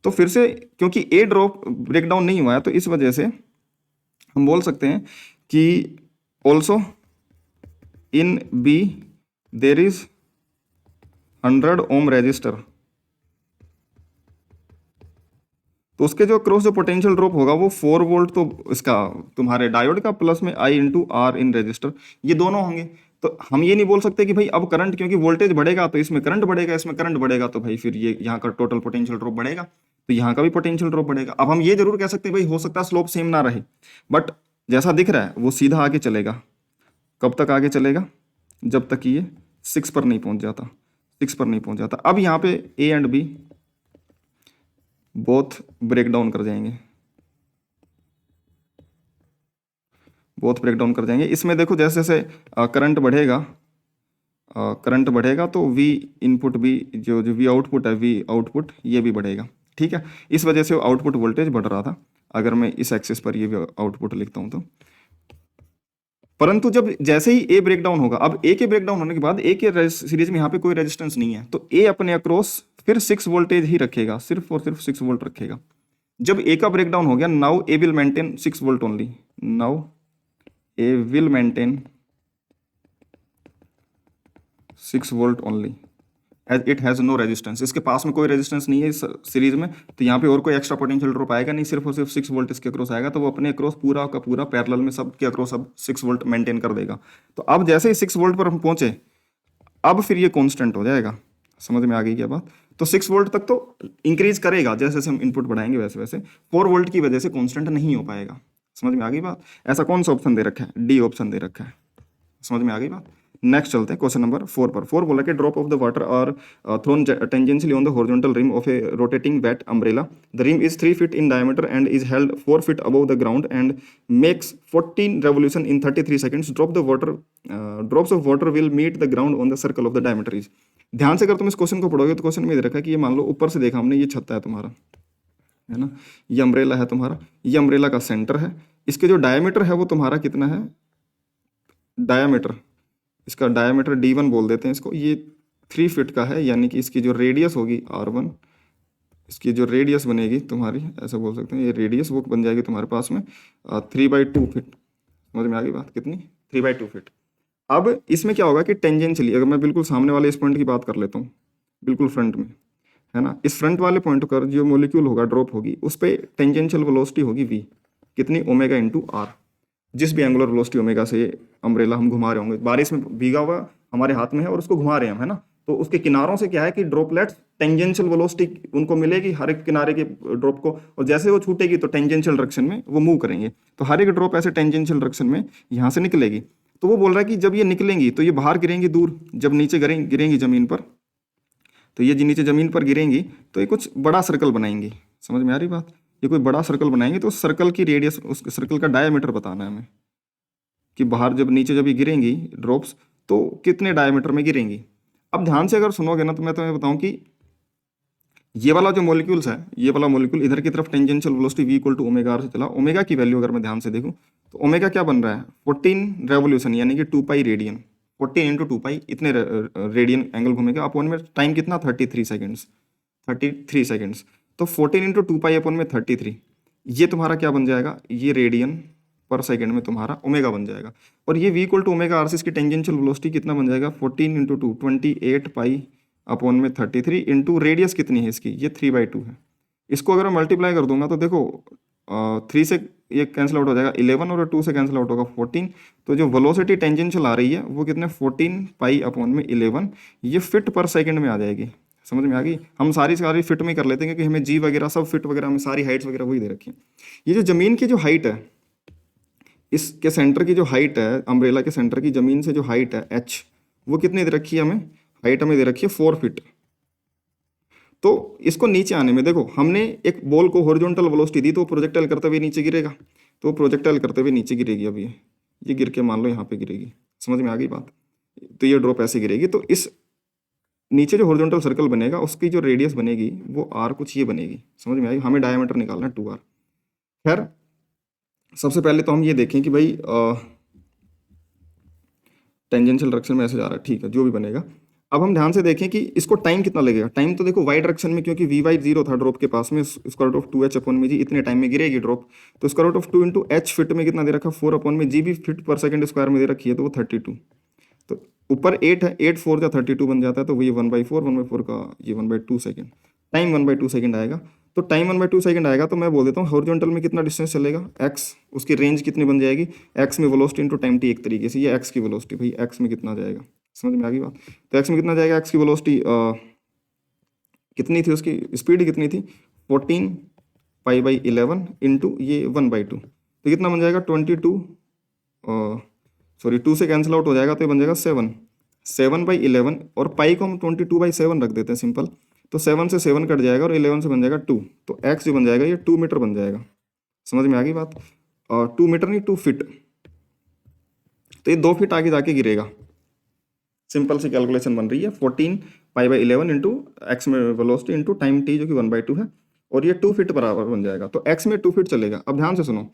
तो फिर से क्योंकि ए ड्रॉप ब्रेकडाउन नहीं हुआ है, तो इस वजह से हम बोल सकते हैं कि also in B there is 100 ohm resistor. तो उसके जो क्रॉस जो पोटेंशियल ड्रॉप होगा वो 4 वोल्ट तो इसका तुम्हारे डायोड का प्लस में I into R in resistor, ये दोनों होंगे। तो हम ये नहीं बोल सकते कि भाई अब करंट, क्योंकि वोल्टेज बढ़ेगा तो इसमें करंट बढ़ेगा, इसमें करंट बढ़ेगा तो भाई फिर ये यहाँ का टोटल पोटेंशियल ड्रॉप बढ़ेगा, तो यहाँ का भी पोटेंशियल ड्रॉप बढ़ेगा। अब हम ये जरूर कह सकते हैं भाई हो सकता है स्लोप सेम ना रहे, बट जैसा दिख रहा है वो सीधा आगे चलेगा। कब तक आगे चलेगा, जब तक कि ये 6 पर नहीं पहुंच जाता, 6 पर नहीं पहुंच जाता। अब यहाँ पे A and B both break down कर जाएंगे, बोथ ब्रेक डाउन कर जाएंगे। इसमें देखो जैसे जैसे करंट बढ़ेगा तो वी इनपुट भी जो वी आउटपुट है, वी आउटपुट ये भी बढ़ेगा, ठीक है। इस वजह से आउटपुट वोल्टेज बढ़ रहा था, अगर मैं इस एक्सिस पर ये आउटपुट लिखता हूं तो। परंतु जब जैसे ही ए ब्रेक डाउन होगा, अब ए के ब्रेक डाउन होने के बाद ए के सीरीज में यहाँ पे कोई रेजिस्टेंस नहीं है, तो ए अपने अक्रॉस फिर 6 वोल्टेज ही रखेगा, सिर्फ और सिर्फ 6 वोल्ट रखेगा। जब ए का ब्रेकडाउन हो गया, now A will maintain 6 volt only, now A will maintain 6 volt only as it has no resistance. इसके पास में कोई रेजिस्टेंस नहीं है इस सीरीज में, तो यहाँ पे और कोई एक्स्ट्रा पोटेंशियल ड्रॉप आएगा नहीं, सिर्फ और सिर्फ 6 वोल्ट इसके अक्रॉस आएगा, तो वो अपने अक्रॉस पूरा का पूरा पैरेलल में सब के अक्रॉस अब 6 वोल्ट मेंटेन कर देगा। तो अब जैसे ही 6 वोल्ट पर हम पहुंचे, अब फिर ये कांस्टेंट हो जाएगा। समझ में आ गई क्या बात? तो 6 वोल्ट तक तो इंक्रीज करेगा, जैसे जैसे हम इनपुट बढ़ाएंगे वैसे वैसे। 4 वोल्ट की वजह से कांस्टेंट नहीं हो पाएगा। समझ में आ गई बात? ऐसा कौन सा ऑप्शन दे रखा है? डी ऑप्शन दे रखा है। समझ में आ गई बात? नेक्स्ट चलते हैं क्वेश्चन नंबर 4 पर। 4 बोला कि ड्रॉप ऑफ द वाटर और thrown tangentially on the horizontal rim of a rotating wet umbrella. The rim is 3 feet in diameter and is held 4 feet above the ground and makes 14 revolution in 33 seconds. Drops of water will meet the ground on the circle of the diameter is. ध्यान से अगर तुम इस question को पढ़ोगे तो question में दे रखा है कि ये मान लो ऊपर से देखा हमने, ये छत्ता है तुम्हारा, है ना, ये अम्ब्रेला है तुम्हारा, ये अम्ब्रेला का सेंटर है, इसके जो डायमीटर है वो तुम्हारा कितना है, डायमीटर, इसका डायमीटर D1 बोल देते हैं इसको, ये 3 feet का है, यानी कि इसकी जो रेडियस होगी R1, इसकी जो रेडियस बनेगी तुम्हारी, ऐसा बोल सकते हैं, ये रेडियस वो बन जाएगी तुम्हारे पास में 3/2 feet। समझ में आ गई बात? कितनी? 3/2 feet। अब इसमें क्या होगा कि टेंजेंशियली, अगर मैं बिल्कुल सामने वाले इस पॉइंट की बात कर लेता हूँ, बिल्कुल फ्रंट में, है ना, इस फ्रंट वाले पॉइंट पर जो मोलिक्यूल होगा ड्रॉप होगी, उस पर टेंजेंशियल वेलोसिटी होगी v, कितनी? Omega into R. जिस भी एंगुलर वेलोसिटी ओमेगा से अम्ब्रेला हम घुमा रहे होंगे, बारिश में भीगा हुआ हमारे हाथ में है और उसको घुमा रहे हैं हम, है ना, तो उसके किनारों से क्या है कि ड्रॉपलेट्स टेंजेंशियल वेलोसिटी उनको मिलेगी हर एक किनारे के ड्रॉप को, और जैसे वो छूटेगी तो टेंजेंशियल डायरेक्शन में वो मूव करेंगे, तो हर एक ड्रॉप ऐसे टेंजेंशियल डायरेक्शन में यहाँ से निकलेगी। तो वो बोल रहा है कि जब ये निकलेंगी तो ये बाहर गिरेंगी दूर, जब नीचे गिरेंगी जमीन पर, तो ये नीचे जमीन पर गिरेंगी तो ये कुछ बड़ा सर्कल बनाएंगी। समझ में आ रही बात? ये कोई बड़ा सर्कल बनाएंगे, तो उस सर्कल की रेडियस, उस सर्कल का डायमीटर बताना है हमें, कि बाहर जब नीचे जब ये गिरेंगी ड्रॉप्स तो कितने डायमीटर में गिरेंगी। अब ध्यान से अगर सुनोगे ना, तो मैं तुम्हें बताऊं कि ये वाला जो मॉलिक्यूल्स है, ये वाला मॉलिक्यूल इधर की तरफ tangential velocity v equal to omega R से चला, ओमेगा की वैल्यू अगर मैं ध्यान से देखूं तो ओमेगा क्या बन रहा है, 14 रेवोल्यूशन, यानी कि 2 पाई रेडियन, 14 इंटू 2 पाई, इतने रेडियन एंगल घूमेगा। अपॉन में टाइम कितना? 33 सेकेंड्स, 33 सेकेंड्स। तो 14 इंटू 2 पाई अपॉन में 33, ये तुम्हारा क्या बन जाएगा, ये रेडियन पर सेकेंड में तुम्हारा ओमेगा बन जाएगा। और ये v equal to omega R से इसकी टेंजेंशियल वेलोसिटी कितना बन जाएगा, 14 इंटू 2 28 पाई अपॉन में 33 इंटू रेडियस कितनी है इसकी, ये 3/2 है। इसको अगर मैं मल्टीप्लाई कर दूंगा तो देखो 3 से ये कैंसिल आउट हो जाएगा 11 और 2 से कैंसिल आउट होगा 14, तो जो वेलोसिटी टेंजेंशियल आ रही है वो कितने, 14 पाई अपॉन में 11, ये फिट पर सेकंड में आ जाएगी। समझ में आ गई? हम सारी फिट में कर लेते हैं, क्योंकि हमें जी वगैरह सब फिट वगैरह में सारी हाइट्स वगैरह वही दे रखी है। ये जो जमीन की जो हाइट है, इसके सेंटर की जो हाइट है, अम्ब्रेला के सेंटर की जमीन से जो हाइट है h, वो कितनी दे रखी है हमें, हाइट हमें दे रखी है 4 feet। तो इसको नीचे आने में देखो, हमने एक बॉल को हॉरिजॉन्टल वेलोसिटी दी तो प्रोजेक्टाइल करते हुए नीचे गिरेगा, तो प्रोजेक्टाइल करते हुए नीचे गिरेगी। अब ये गिर के मान लो यहाँ पे गिरेगी। समझ में आ गई बात? तो ये ड्रॉप ऐसे गिरेगी, तो इस नीचे जो हॉरिजॉन्टल सर्कल बनेगा उसकी जो रेडियस बनेगी वो आर कुछ ये बनेगी। समझ में आई? हमें डायमीटर निकालना है 2r। खैर सबसे पहले तो हम ये देखें कि भाई टेंजेंशियल डायरेक्शन में ऐसे जा रहा है, ठीक है, जो भी बनेगा। अब हम ध्यान से देखें कि इसको टाइम कितना लगेगा। टाइम तो देखो वाई डायरेक्शन में, क्योंकि वी वाई 0 था ड्रॉप के पास में, square root of 2h upon में जी, इतने टाइम में गिरेगी ड्रॉप, तो square root of 2 into h fit में कितना दे रखा, 4 अपॉन में जी भी फिट पर सेकंड स्क्वायर में दे रखी है, तो वो 32। तो ऊपर 8 है, 8 4 का 32 बन जाता है, तो वही 1/4 का ये 1/2 सेकेंड, टाइम 1/2 सेकेंड आएगा। तो टाइम 1/2 सेकंड आएगा, तो मैं बोल देता हूँ हॉरिजॉन्टल में कितना डिस्टेंस चलेगा, x, उसकी रेंज कितनी बन जाएगी, x में वेलोसिटी इंटू टाइम t, एक तरीके से ये x की वेलोसिटी, भाई x में कितना जाएगा। समझ में आ गई बात? तो x में कितना जाएगा, x की वेलोसिटी कितनी थी, उसकी स्पीड कितनी थी, 14 पाई/11 इंटू ये 1/2, तो कितना बन जाएगा 22, सॉरी 2 से कैंसिल आउट हो जाएगा, तो ये बन जाएगा 7/11, और पाई को हम 22/7 रख देते हैं सिंपल, तो 7 से 7 कट जाएगा और 11 से बन जाएगा 2, तो x जो बन जाएगा ये 2 मीटर बन जाएगा। समझ में आ गई बात? 2 मीटर नहीं 2 फीट, तो ये 2 फीट आगे जाके गिरेगा। सिंपल सी कैलकुलेशन बन रही है, 14 पाई/11 इंटू एक्स में वेलोसिटी इंटू टाइम t जो कि 1/2 है, और ये 2 फीट बराबर बन जाएगा, तो x में 2 फीट चलेगा। अब ध्यान से सुनो,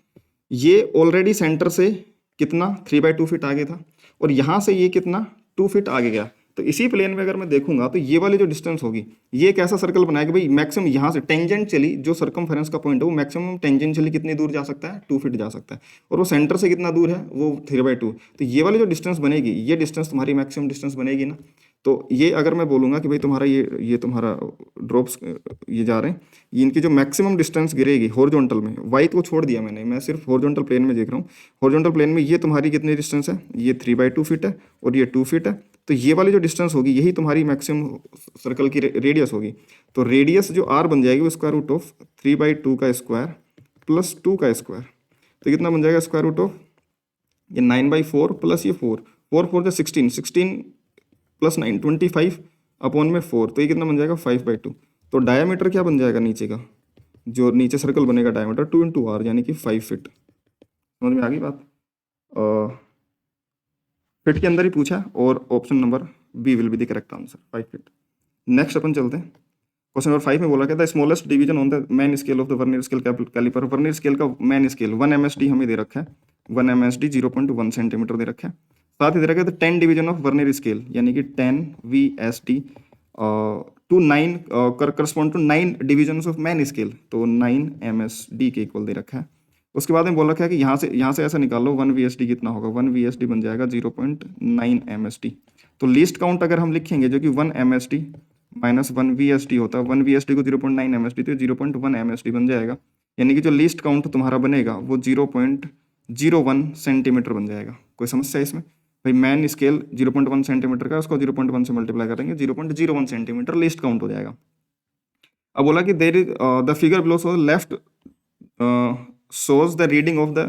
ये ऑलरेडी सेंटर से कितना 3/2 फीट आगे था, और यहाँ से ये कितना 2 फीट आगे गया, तो इसी प्लेन में अगर मैं देखूंगा तो ये वाली जो डिस्टेंस होगी, ये एक ऐसा सर्कल बनाया कि भाई मैक्सिमम यहाँ से टेंजेंशियली जो सर्कमफेरेंस का पॉइंट है वो मैक्सिमम टेंजेंशियली कितनी दूर जा सकता है, 2 फीट जा सकता है, और वो सेंटर से कितना दूर है, वो 3/2। तो ये वाली जो डिस्टेंस बनेगी, ये डिस्टेंस तुम्हारी मैक्सिमम डिस्टेंस बनेगी ना। तो ये अगर मैं बोलूँगा कि भाई तुम्हारा ये तुम्हारा ड्रॉप्स ये जा रहे हैं, ये इनकी जो मैक्सिमम डिस्टेंस गिरेगी हॉरिजॉन्टल में, वाई को छोड़ दिया मैंने, मैं सिर्फ हॉरिजॉन्टल प्लेन में देख रहा हूँ। हॉरिजॉन्टल प्लेन में ये तुम्हारी कितनी डिस्टेंस है, ये 3/2 फीट है और ये 2 फीट है। तो ये वाली जो डिस्टेंस होगी यही तुम्हारी मैक्सिमम सर्कल की रेडियस होगी। तो रेडियस जो आर बन जाएगी वो स्क्वायर रूट ऑफ 3/2 का स्क्वायर प्लस 2 का स्क्वायर। तो कितना बन जाएगा स्क्वायर रूट ऑफ ये 9/4 प्लस ये 4, 4 जो 16, 16 प्लस 9 25 अपॉन में 4, तो ये कितना बन जाएगा 5/2। तो डायामीटर क्या बन जाएगा नीचे का, जो नीचे सर्कल बनेगा डायामीटर 2 × r यानी कि 5 फीट। समझ में आ गई बात। फिट के अंदर ही पूछा और option number B will be the correct answer, 5 feet. Next अपन चलते हैं। क्वेश्चन नंबर 5 में बोला क्या था, smallest division on the main scale of the vernier scale calliper. Vernier scale का मैन स्केल 1 MSD हमें दे रखा है, 1 MSD 0.1 सेंटीमीटर दे रखा है। साथ ही दे रखा है 10 डिवीजन ऑफ वर्नियर स्केल यानी कि 10 VSD to 9 correspond to 9 division of main scale, तो 9 MSD के इक्वल दे रखा है। उसके बाद में बोल रखा है कि यहाँ से ऐसा निकाल लो 1 VSD कितना होगा, 1 VSD बन जाएगा 0.9 MSD। तो लीस्ट काउंट अगर हम लिखेंगे जो कि 1 MSD माइनस 1 VSD होता है, 1 VSD को 0.9 MSD तो 0.1 MSD बन जाएगा, यानी कि जो लीस्ट काउंट तुम्हारा बनेगा वो 0.01 सेंटीमीटर बन जाएगा। कोई समस्या है इसमें? भाई मैन स्केल 0.1 सेंटीमीटर का, उसको 0.1 से मल्टीप्लाई करेंगे 0.01 सेंटीमीटर लीस्ट काउंट हो जाएगा। अब बोला कि there is the figure below so left shows the reading of the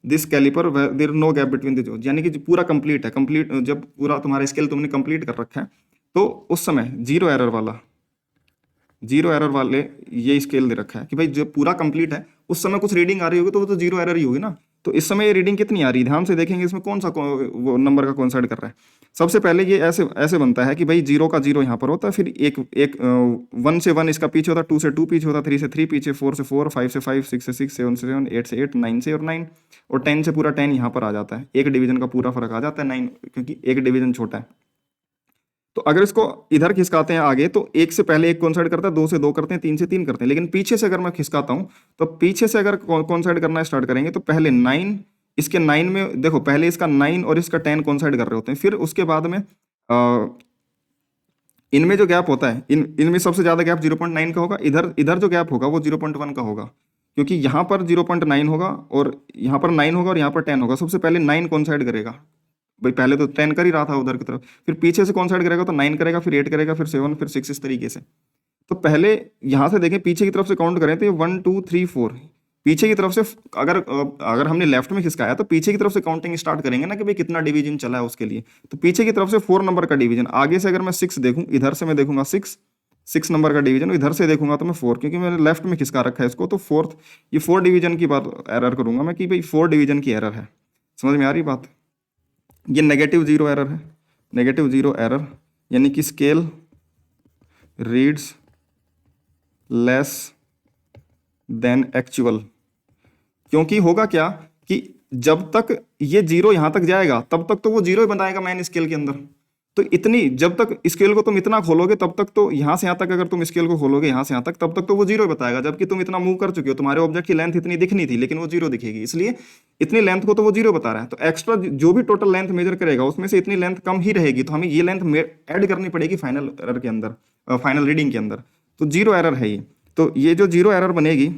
this caliper where there is no gap between the jaws, यानी कि पूरा कंप्लीट है, कंप्लीट जब पूरा तुम्हारा स्केल तुमने कंप्लीट कर रखा है तो उस समय जीरो एरर वाले ये स्केल दे रखा है कि भाई जब पूरा कंप्लीट है उस समय कुछ रीडिंग आ रही होगी तो वो तो जीरो एरर ही होगी ना। तो इस समय ये रीडिंग कितनी आ रही है, ध्यान से देखेंगे इसमें कौन सा वो नंबर का कोइंसाइड कर रहा है। सबसे पहले ये ऐसे बनता है कि भाई 0 का 0 यहाँ पर होता है, फिर एक 1 से 1 इसका पीछे होता है, 2 से 2 पीछे होता है, 3 से 3 पीछे, 4 से 4, 5 से 5, 6 से 6, 7 से 7, 8 से 8, 9 से और 9, और 10 से पूरा 10 यहाँ पर आ जाता है। एक डिवीजन का पूरा फर्क आ जाता है 9, क्योंकि एक डिवीजन छोटा है। तो अगर इसको इधर खिसकाते हैं आगे तो 1 से पहले 1 कोइंसाइड करता है, 2 से 2 करते हैं, 3 से 3 करते हैं, लेकिन पीछे से अगर मैं खिसकाता हूं तो पीछे से अगर कोइंसाइड करना स्टार्ट करेंगे तो पहले 9, इसके 9 में देखो पहले इसका 9 और इसका 10 कोइंसाइड कर रहे होते हैं, फिर उसके बाद में इनमें जो गैप होता है इनमें सबसे ज्यादा गैप 0.9 का होगा, इधर जो गैप होगा वो 0.1 का होगा, क्योंकि यहाँ पर 0.9 होगा और यहाँ पर 9 होगा और यहाँ पर 10 होगा। सबसे पहले 9 कोइंसाइड करेगा, भाई पहले तो 10 कर ही रहा था उधर की तरफ, फिर पीछे से कौन साइड करेगा तो 9 करेगा, फिर 8 करेगा, फिर 7, फिर 6, इस तरीके से। तो पहले यहाँ से देखें पीछे की तरफ से काउंट करें तो ये 1 2 3 4 पीछे की तरफ से, अगर हमने लेफ्ट में खिसकाया तो पीछे की तरफ से काउंटिंग स्टार्ट करेंगे ना कि भाई कितना डिवीजन चला है उसके लिए। तो पीछे की तरफ से 4 नंबर का डिवीजन, आगे से अगर मैं 6 देखूँ, इधर से मैं देखूंगा 6 नंबर का डिवीजन, इधर से देखूंगा तो मैं 4, क्योंकि मैंने लेफ्ट में खिसका रखा है इसको, तो ये 4 डिवीजन की बात एरर करूंगा मैं कि भाई 4 डिवीजन की एरर है। समझ में आ रही बात? ये नेगेटिव 0 एरर है, नेगेटिव 0 एरर, यानी कि scale reads less than actual. क्योंकि होगा क्या कि जब तक ये 0 यहां तक जाएगा तब तक तो वो 0 ही बनाएगा मैन स्केल के अंदर। तो इतनी जब तक स्केल को तुम इतना खोलोगे तब तक तो यहां से यहां तक अगर तुम स्केल को खोलोगे यहां से यहां तक तब तक तो वो 0 बताएगा, जबकि तुम इतना मूव कर चुके हो, तुम्हारे ऑब्जेक्ट की लेंथ इतनी दिखनी थी लेकिन वो 0 दिखेगी, इसलिए इतनी लेंथ को तो वो 0 बता रहा है। तो एक्स्ट्रा जो भी टोटल लेंथ मेजर करेगा उसमें से इतनी लेंथ कम ही रहेगी, तो हमें ये लेंथ ऐड करनी पड़ेगी फाइनल एरर के अंदर, फाइनल रीडिंग के अंदर। तो 0 एरर है ये। तो ये जो 0 एरर बनेगी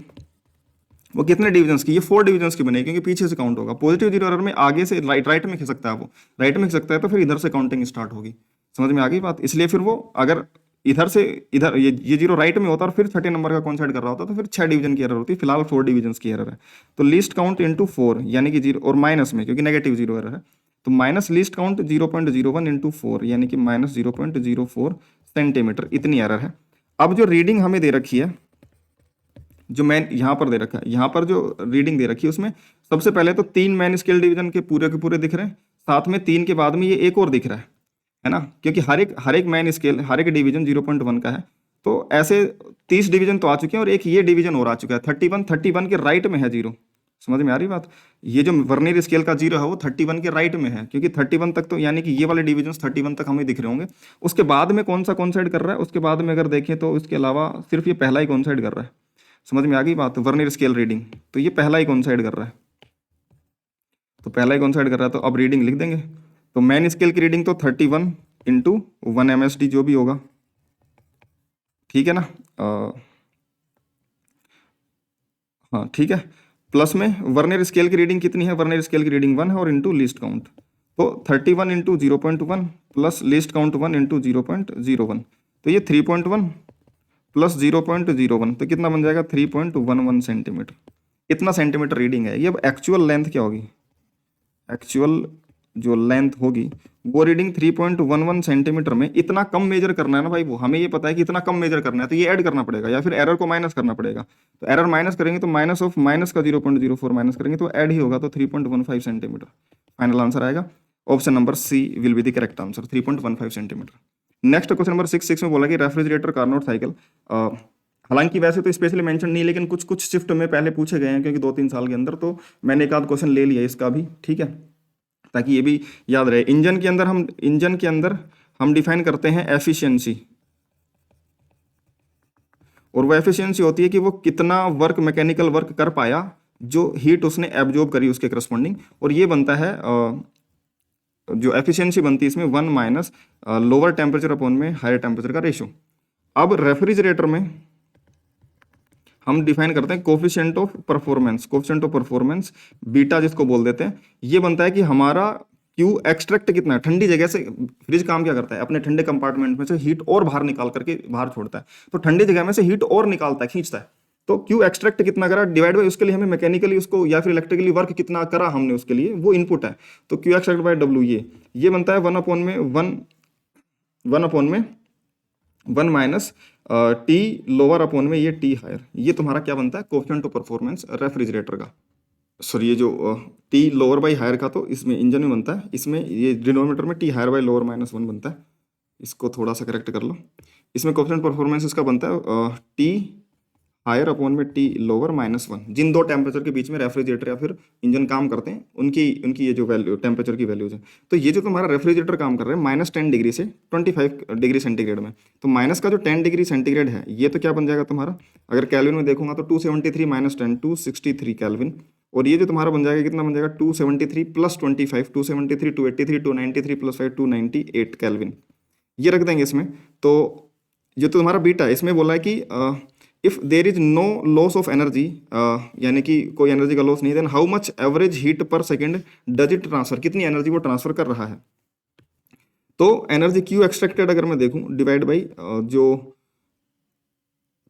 वो कितने डिवीजन्स की, ये 4 डिवीजन्स की बनेगी, क्योंकि पीछे से काउंट होगा। पॉजिटिव 0 एरर में आगे से राइट में खिसकता है, वो राइट में खिसकता है तो फिर इधर से काउंटिंग स्टार्ट होगी। समझ में आ गई बात? इसलिए फिर वो अगर इधर से इधर ये 0 राइट में होता और फिर 30 नंबर का कॉन्साइड कर रहा होता तो फिर 6 डिवीजन की एरर होती है। फिलहाल 4 डिवीजन्स की एरर है। तो लीस्ट काउंट इंटू 4 यानी कि 0, और माइनस में क्योंकि नेगेटिव 0 एरर है तो माइनस लीस्ट काउंट 0.01 इंटू 4 यानी कि माइनस 0.04 सेंटीमीटर, इतनी एरर है। अब जो रीडिंग हमें दे रखी है, जो मैन यहाँ पर दे रखा है, यहाँ पर जो रीडिंग दे रखी है उसमें सबसे पहले तो 3 मैन स्केल डिवीजन के पूरे दिख रहे हैं, साथ में 3 के बाद में ये एक और दिख रहा है ना, क्योंकि हर एक मैन स्केल हर एक डिवीजन 0.1 का है। तो ऐसे 30 डिवीजन तो आ चुके हैं और एक ये डिवीजन और आ चुका है 31 के राइट में है 0, समझ में आ रही बात? ये जो वर्नियर स्केल का जीरो है वो 31 के राइट में है, क्योंकि 31 तक तो यानी कि ये वाले डिविजन्स 31 तक हमें दिख रहे होंगे। उसके बाद में कौन सा कोइंसाइड कर रहा है, उसके बाद में अगर देखें तो इसके अलावा सिर्फ ये पहला ही कोइंसाइड कर रहा है। समझ में आ गई बात? वर्नियर स्केल रीडिंग, तो ये पहला ही कोइंसाइड कर रहा है, तो पहला ही कोइंसाइड कर रहा है, तो अब रीडिंग लिख देंगे। तो मेन स्केल की रीडिंग तो 31 इंटू 1 MSD जो भी होगा, ठीक है ना। हाँ ठीक है, प्लस में वर्नियर स्केल की रीडिंग कितनी है, वर्नियर स्केल की रीडिंग 1 है और इंटू लीस्ट काउंट, तो 31 into 0.1 plus least count 1 into 0.01, तो ये 3.1 प्लस 0.01, तो कितना बन जाएगा 3.11 सेंटीमीटर। इतना सेंटीमीटर रीडिंग है ये। अब एक्चुअल लेंथ क्या होगी, एक्चुअल जो लेंथ होगी वो रीडिंग 3.11 सेंटीमीटर में इतना कम मेजर करना है ना भाई, वो हमें ये पता है कि इतना कम मेजर करना है, तो ये ऐड करना पड़ेगा या फिर एरर को माइनस करना पड़ेगा। तो एरर माइनस करेंगे तो माइनस ऑफ माइनस का 0.04 माइनस करेंगे तो ऐड ही होगा, तो 3.15 सेंटीमीटर फाइनल आंसर आएगा। Option number C will be the correct answer, 3.15 centimetre. Next question number 6 में बोला कि रेफ्रिजरेटर कार्नोट साइकिल, हालांकि वैसे तो स्पेशली मेंशन नहीं, लेकिन कुछ कुछ शिफ्ट में पहले पूछे गए हैं क्योंकि 2-3 साल के अंदर, तो मैंने एक आध क्वेश्चन ले लिया इसका भी, ठीक है, ताकि ये भी याद रहे। इंजन के अंदर हम डिफाइन करते हैं एफिशिएंसी, और वो एफिशिएंसी होती है कि वो कितना वर्क, मैकेनिकल वर्क कर पाया जो हीट उसने एब्जॉर्ब करी उसके करस्पॉन्डिंग, और ये बनता है जो एफिशिएंसी बनती है इसमें 1 माइनस लोअर टेम्परेचर अपॉन में हायर टेम्परेचर का रेशियो। अब रेफ्रिजरेटर में हम डिफाइन करते हैं coefficient of performance, coefficient of performance beta जिसको बोल देते हैं। ये बनता है कि हमारा क्यू एक्सट्रैक्ट कितना है, ठंडी जगह से फ्रिज काम क्या करता है, अपने ठंडे कंपार्टमेंट में से हीट और बाहर निकाल करके बाहर छोड़ता है, तो ठंडी जगह में से हीट और निकालता है, खींचता है। तो क्यू एक्सट्रैक्ट कितना करा डिवाइड बाई उसके लिए हमें मैकेनिकली उसको या फिर इलेक्ट्रिकली वर्क कितना करा हमने उसके लिए, वो इनपुट है। तो क्यू एक्सट्रैक्ट बाई डब्ल्यू ये बनता है 1 माइनस टी लोअर अपॉन में ये टी हायर। ये तुम्हारा क्या बनता है, कोएफिशिएंट ऑफ परफॉर्मेंस रेफ्रिजरेटर का। सॉरी, ये जो टी लोअर बाई हायर का तो इसमें इंजन में बनता है, इसमें ये डिनोमिनेटर में टी हायर बाई लोअर -1 बनता है। इसको थोड़ा सा करेक्ट कर लो, इसमें कोएफिशिएंट परफॉर्मेंस इसका बनता है टी हायर अपॉन में टी लोअर -1। जिन दो टेम्परेचर के बीच में रेफ्रिजरेटर या फिर इंजन काम करते हैं उनकी ये जो वैल्यू टेम्परेचर की वैल्यूज है। तो ये जो तुम्हारा रेफ्रिजरेटर काम कर रहा है -10 डिग्री से 25 डिग्री सेंटीग्रेड में, तो माइनस का जो 10 डिग्री सेंटीग्रेड है ये तो क्या बन जाएगा तुम्हारा, अगर कैल्विन में देखूंगा तो 273 - 10 263 कैल्विन। और ये जो तुम्हारा बन जाएगा कितना बन जाएगा 273 + 25 273 283 293 + 5 298 कैल्विन। ये रख देंगे इसमें। तो ये तो तुम्हारा बीटा है, इसमें बोला है कि if there is no loss of energy, यानी कि कोई एनर्जी का लॉस नहीं, then how much average heat per second does it transfer, कितनी एनर्जी वो ट्रांसफर कर रहा है। तो एनर्जी क्यू एक्सट्रैक्टेड अगर मैं देखूं डिवाइड बाई जो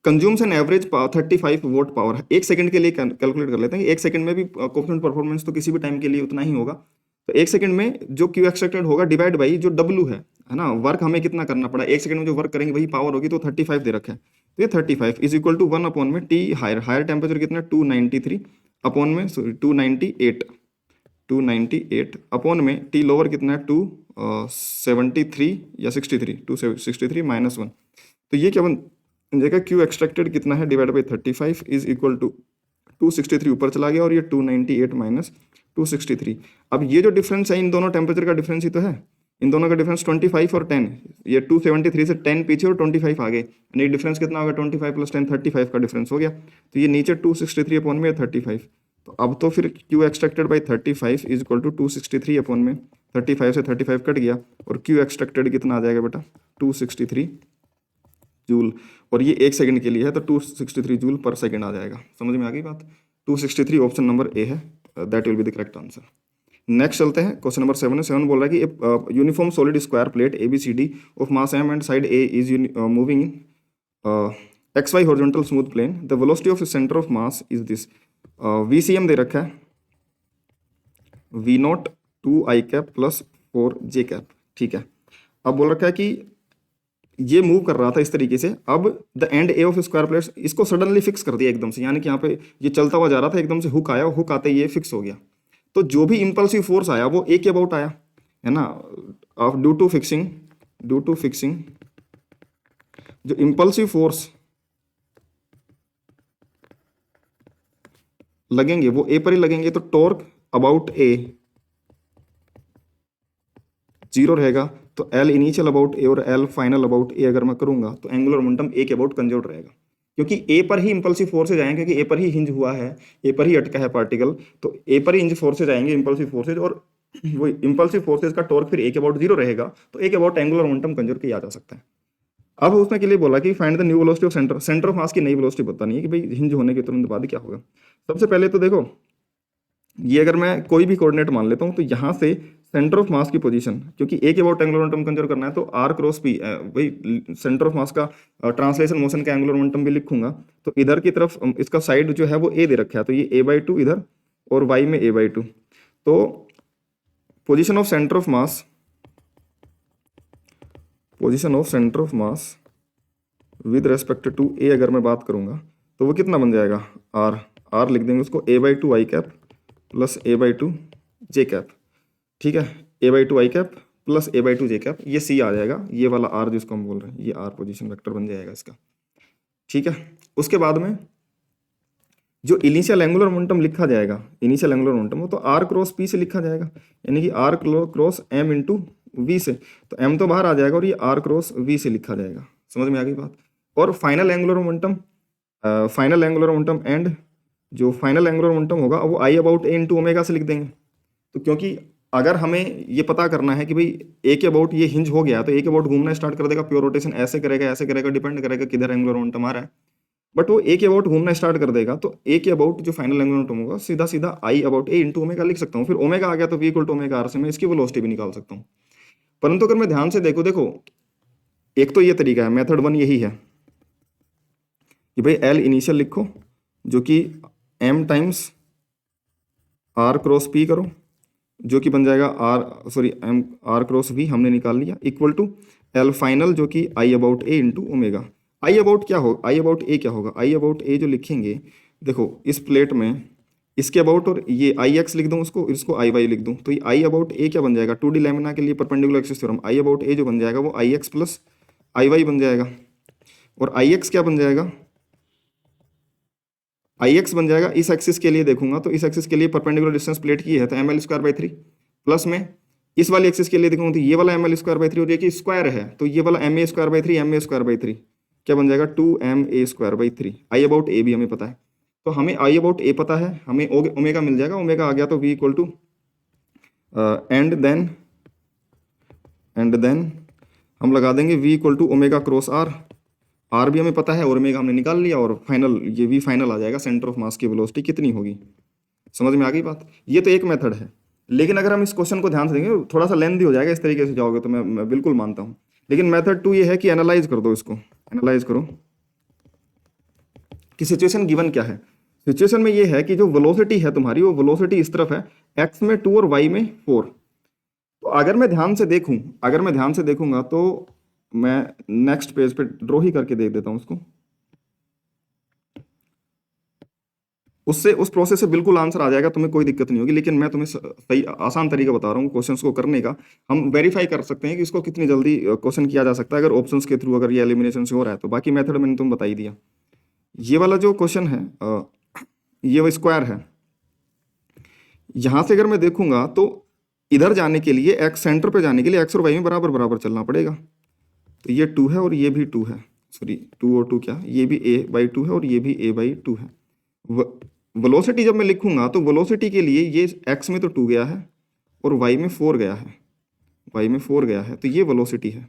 consumes an average 35 vote power, एक सेकंड के लिए कैलकुलेट कर लेते हैं। एक सेकंड में भी कोएफिशिएंट परफॉर्मेंस तो किसी भी टाइम के लिए उतना ही होगा, तो एक सेकंड में जो क्यू एक्सट्रैक्टेड होगा डिवाइड बाई जो डब्ल्यू है ना, वर्क हमें कितना करना पड़ा, एक सेकंड में जो वर्क करेंगे वही पावर होगी, तो 35 दे रखा है, तो ये 35 इज इक्वल टू 1 अपॉन में टी हायर टेम्परेचर कितना 293 अपॉन में 298 अपॉन में टी लोअर कितना है 273 या 63 263 -1। तो ये क्या बन जाएगा, क्यू एक्सट्रैक्टेड कितना है divide by 35 is equal to 263 ऊपर चला गया और ये 298 - 263। अब ये जो डिफरेंस है इन दोनों टेम्परेचर का डिफरेंस ही तो है, इन दोनों का डिफरेंस 25 और 10, ये 273 से 10 पीछे और 25 आगे, यानी डिफरेंस कितना होगा 25 + 10 35 का डिफरेंस हो गया। तो ये नीचे 263 अपॉन में 35, तो अब तो फिर Q extracted by 35 is equal to 263 upon में 35 से 35 कट गया, और क्यू एक्सट्रैक्टेड कितना आ जाएगा बेटा 263 जूल, और ये एक सेकंड के लिए है तो 263 जूल पर सेकंड आ जाएगा। समझ में आ गई बात, 263 ऑप्शन नंबर ए है, that will be the correct answer. Next चलते हैं क्वेश्चन नंबर 7 बोल रहा है कि uniform solid square plate ABCD of mass m and side A is moving in XY horizontal smooth plane, the velocity of centre of mass is this. VCM दे रखा है V0 2i cap plus 4j cap, ठीक है। अब बोल रखा है कि ये मूव कर रहा था इस तरीके से, अब the end A of square plates, इसको सडनली फिक्स कर दिया एकदम से, यानी कि यहाँ पे ये चलता हुआ जा रहा था, एकदम से हुक आया, हुक आते ही ये फिक्स हो गया। तो जो भी इंपल्सिव फोर्स आया वो ए के अबाउट आया है ना, ड्यू टू फिक्सिंग जो इंपल्सिव फोर्स लगेंगे वो ए पर ही लगेंगे, तो टॉर्क अबाउट ए 0 रहेगा। तो एल इनिशियल अबाउट ए और एल फाइनल अबाउट ए अगर मैं करूंगा तो एंगुलर मोमेंटम ए के अबाउट कंजर्व रहेगा, क्योंकि ए पर ही इंपल्सिव फोर्सेज आएंगे, क्योंकि ए पर ही हिंज हुआ है, ए पर ही अटका है पार्टिकल, तो ए पर ही हिंज फोर्सेज आएंगे, इंपल्सिव फोर्सेज, और वो इंपल्सिव फोर्सेज का टॉर्क फिर ए के अबाउट 0 रहेगा, तो ए के अबाउट एंगुलर मोमेंटम कंजर्व किया जा सकता है। अब उसने के लिए बोला कि find the new velocity of centre, centre of मास की नई वेलोसिटी पता नहीं है कि भाई हिंज होने के तुरंत बाद क्या होगा। सबसे पहले तो देखो, ये अगर मैं कोई भी कोऑर्डिनेट मान लेता हूँ तो यहाँ से सेंटर ऑफ मास की पोजीशन, क्योंकि ए के अबाउट एंगुलर मोमेंटम कंसिडर करना है, तो आर क्रॉस पी, वही सेंटर ऑफ मास का ट्रांसलेशन मोशन का एंगुलर मोमेंटम भी लिखूंगा। तो इधर की तरफ इसका साइड जो है वो ए दे रखा है, तो ये a/2 इधर और y में a/2। तो position of centre of mass, position of centre of mass with respect to A अगर मैं बात करूंगा तो वो कितना बन जाएगा, आर लिख देंगे उसको, a/2 आई कैप प्लस a/2 जे कैप। ठीक है, a/2 आई कैप प्लस a/2 जे कैप, ये सी आ जाएगा, ये वाला आर जिसको हम बोल रहे हैं, ये आर पोजीशन वेक्टर बन जाएगा इसका। ठीक है, उसके बाद में जो इनिशियल एंगुलर मोमेंटम लिखा जाएगा, इनिशियल एंगुलर मोमेंटम, वो तो आर क्रॉस पी से लिखा जाएगा, यानी कि R cross M into V से, तो एम तो बाहर आ जाएगा और ये आर क्रॉस वी से लिखा जाएगा। समझ में आ गई बात। और final angular momentum, final angular momentum and जो फाइनल एंगुलर मोमेंटम होगा वो आई अबाउट ए इंटू ओमेगा से लिख देंगे। तो क्योंकि अगर हमें ये पता करना है कि भाई ए के अबाउट ये हिंज हो गया, तो ए के अबाउट घूमना स्टार्ट कर देगा, प्योर रोटेशन ऐसे करेगा, डिपेंड करेगा किधर एंगुलर मोमेंटम आ रहा है, बट वो ए के अबाउट घूमना स्टार्ट कर देगा, तो ए के अबाउट जो फाइनल एंगुलर मोमेंटम होगा सीधा सीधा I about A into omega लिख सकता हूँ। फिर ओमेगा आ गया तो V equal to omega R से मैं इसकी वेलोसिटी भी निकाल सकता हूँ। परंतु अगर मैं ध्यान से देखो एक तो ये तरीका है, मेथड 1 यही है कि भाई एल इनिशियल लिखो जो कि M times R cross P करो, जो कि बन जाएगा एम आर क्रॉस वी हमने निकाल लिया, इक्वल टू एल फाइनल जो कि आई about A into omega. I about क्या होगा, आई अबाउट ए क्या होगा, आई अबाउट ए जो लिखेंगे, देखो इस प्लेट में इसके अबाउट और ये आई एक्स लिख दूँ उसको, इसको आई वाई लिख दूँ, तो ये आई अबाउट ए क्या बन जाएगा, 2D लैमिना के लिए perpendicular axis theorem, I about A जो बन जाएगा वो I X plus I Y बन जाएगा। और आई एक्स क्या बन जाएगा, आई एक्स बन जाएगा, इस एक्सिस के लिए देखूंगा तो इस एक्सिस के लिए परपेंडिकुलर डिस्टेंस प्लेट की है तो M L square by 3, plus में इस वाली एक्सिस के लिए देखूंगा तो ये वाला एम एल स्क्वायर बाई 3 और ये कि स्क्वायर है तो ये वाला M A square by 3, M A square by 3 क्या बन जाएगा, 2ma square by 3। I about A भी हमें पता है, तो हमें आई अबाउट ए पता है, हमें ओमेगा मिल जाएगा, ओमेगा आ गया तो V equal to and then हम लगा देंगे V equal to omega cross R भी हमें पता है और ओमेगा हमने निकाल लिया, और फाइनल ये वी फाइनल आ जाएगा, सेंटर ऑफ मास की वेलोसिटी कितनी होगी। समझ में आ गई बात। ये तो एक मेथड है, लेकिन अगर हम इस क्वेश्चन को ध्यान से देंगे थोड़ा सा लेंथी हो जाएगा, इस तरीके से जाओगे तो मैं बिल्कुल मानता हूँ। लेकिन मेथड 2 ये है कि एनालाइज कर दो इसको, एनालाइज करो कि सिचुएशन गिवन क्या है। सिचुएशन में ये है कि जो वेलोसिटी है तुम्हारी वो वेलोसिटी इस तरफ है, एक्स में 2 और वाई में 4। तो अगर मैं ध्यान से देखूंगा तो मैं नेक्स्ट पेज पे ड्रॉ ही करके देख देता हूं उसको, उससे उस प्रोसेस से बिल्कुल आंसर आ जाएगा, तुम्हें कोई दिक्कत नहीं होगी। लेकिन मैं तुम्हें सही आसान तरीका बता रहा हूँ क्वेश्चंस को करने का। हम वेरीफाई कर सकते हैं कि इसको कितनी जल्दी क्वेश्चन किया जा सकता है अगर ऑप्शंस के थ्रू, अगर ये एलिमिनेशन से हो रहा है तो। बाकी मेथड मैंने तुम बता ही दिया। ये वाला जो क्वेश्चन है ये वो स्क्वायर है, यहां से अगर मैं देखूंगा तो इधर जाने के लिए एक्स सेंटर पे जाने के लिए एक्स और वाई में बराबर बराबर चलना पड़ेगा। तो ये 2 है और ये भी 2 है, सॉरी 2 और 2 क्या, ये भी a/2 है और ये भी a/2 है। वेलोसिटी जब मैं लिखूंगा तो वेलोसिटी के लिए ये x में तो 2 गया है और y में 4 गया है, y में 4 गया है, तो ये वेलोसिटी है।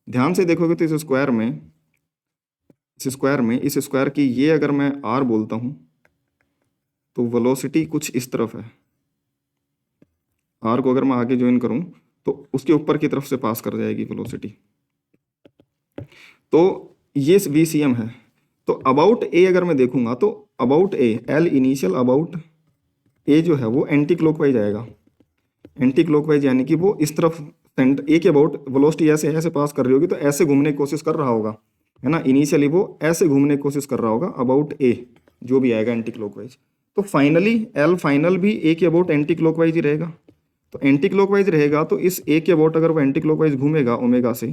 ध्यान से देखोगे तो इस स्क्वायर की ये अगर मैं r बोलता हूं तो वेलोसिटी कुछ इस तरफ है, r को अगर मैं आगे ज्वाइन करूं तो उसके ऊपर की तरफ से पास कर जाएगी वेलोसिटी। तो ये VCM है। तो अबाउट ए अगर मैं देखूंगा तो about A, L initial about A जो है वो एंटी क्लॉकवाइज आएगा, एंटी क्लॉकवाइज यानी कि वो इस तरफ ए के अबाउट वेलोसिटी ऐसे पास कर रही होगी तो ऐसे घूमने की कोशिश कर रहा होगा, है ना। इनिशियली वो ऐसे घूमने की कोशिश कर रहा होगा अबाउट ए, जो भी आएगा एंटी क्लॉकवाइज। तो फाइनली एल फाइनल भी ए के अबाउट एंटी क्लॉकवाइज ही रहेगा। तो एंटी क्लॉकवाइज रहेगा तो इस ए के अबाउट अगर वो एंटी क्लॉकवाइज घूमेगा ओमेगा से,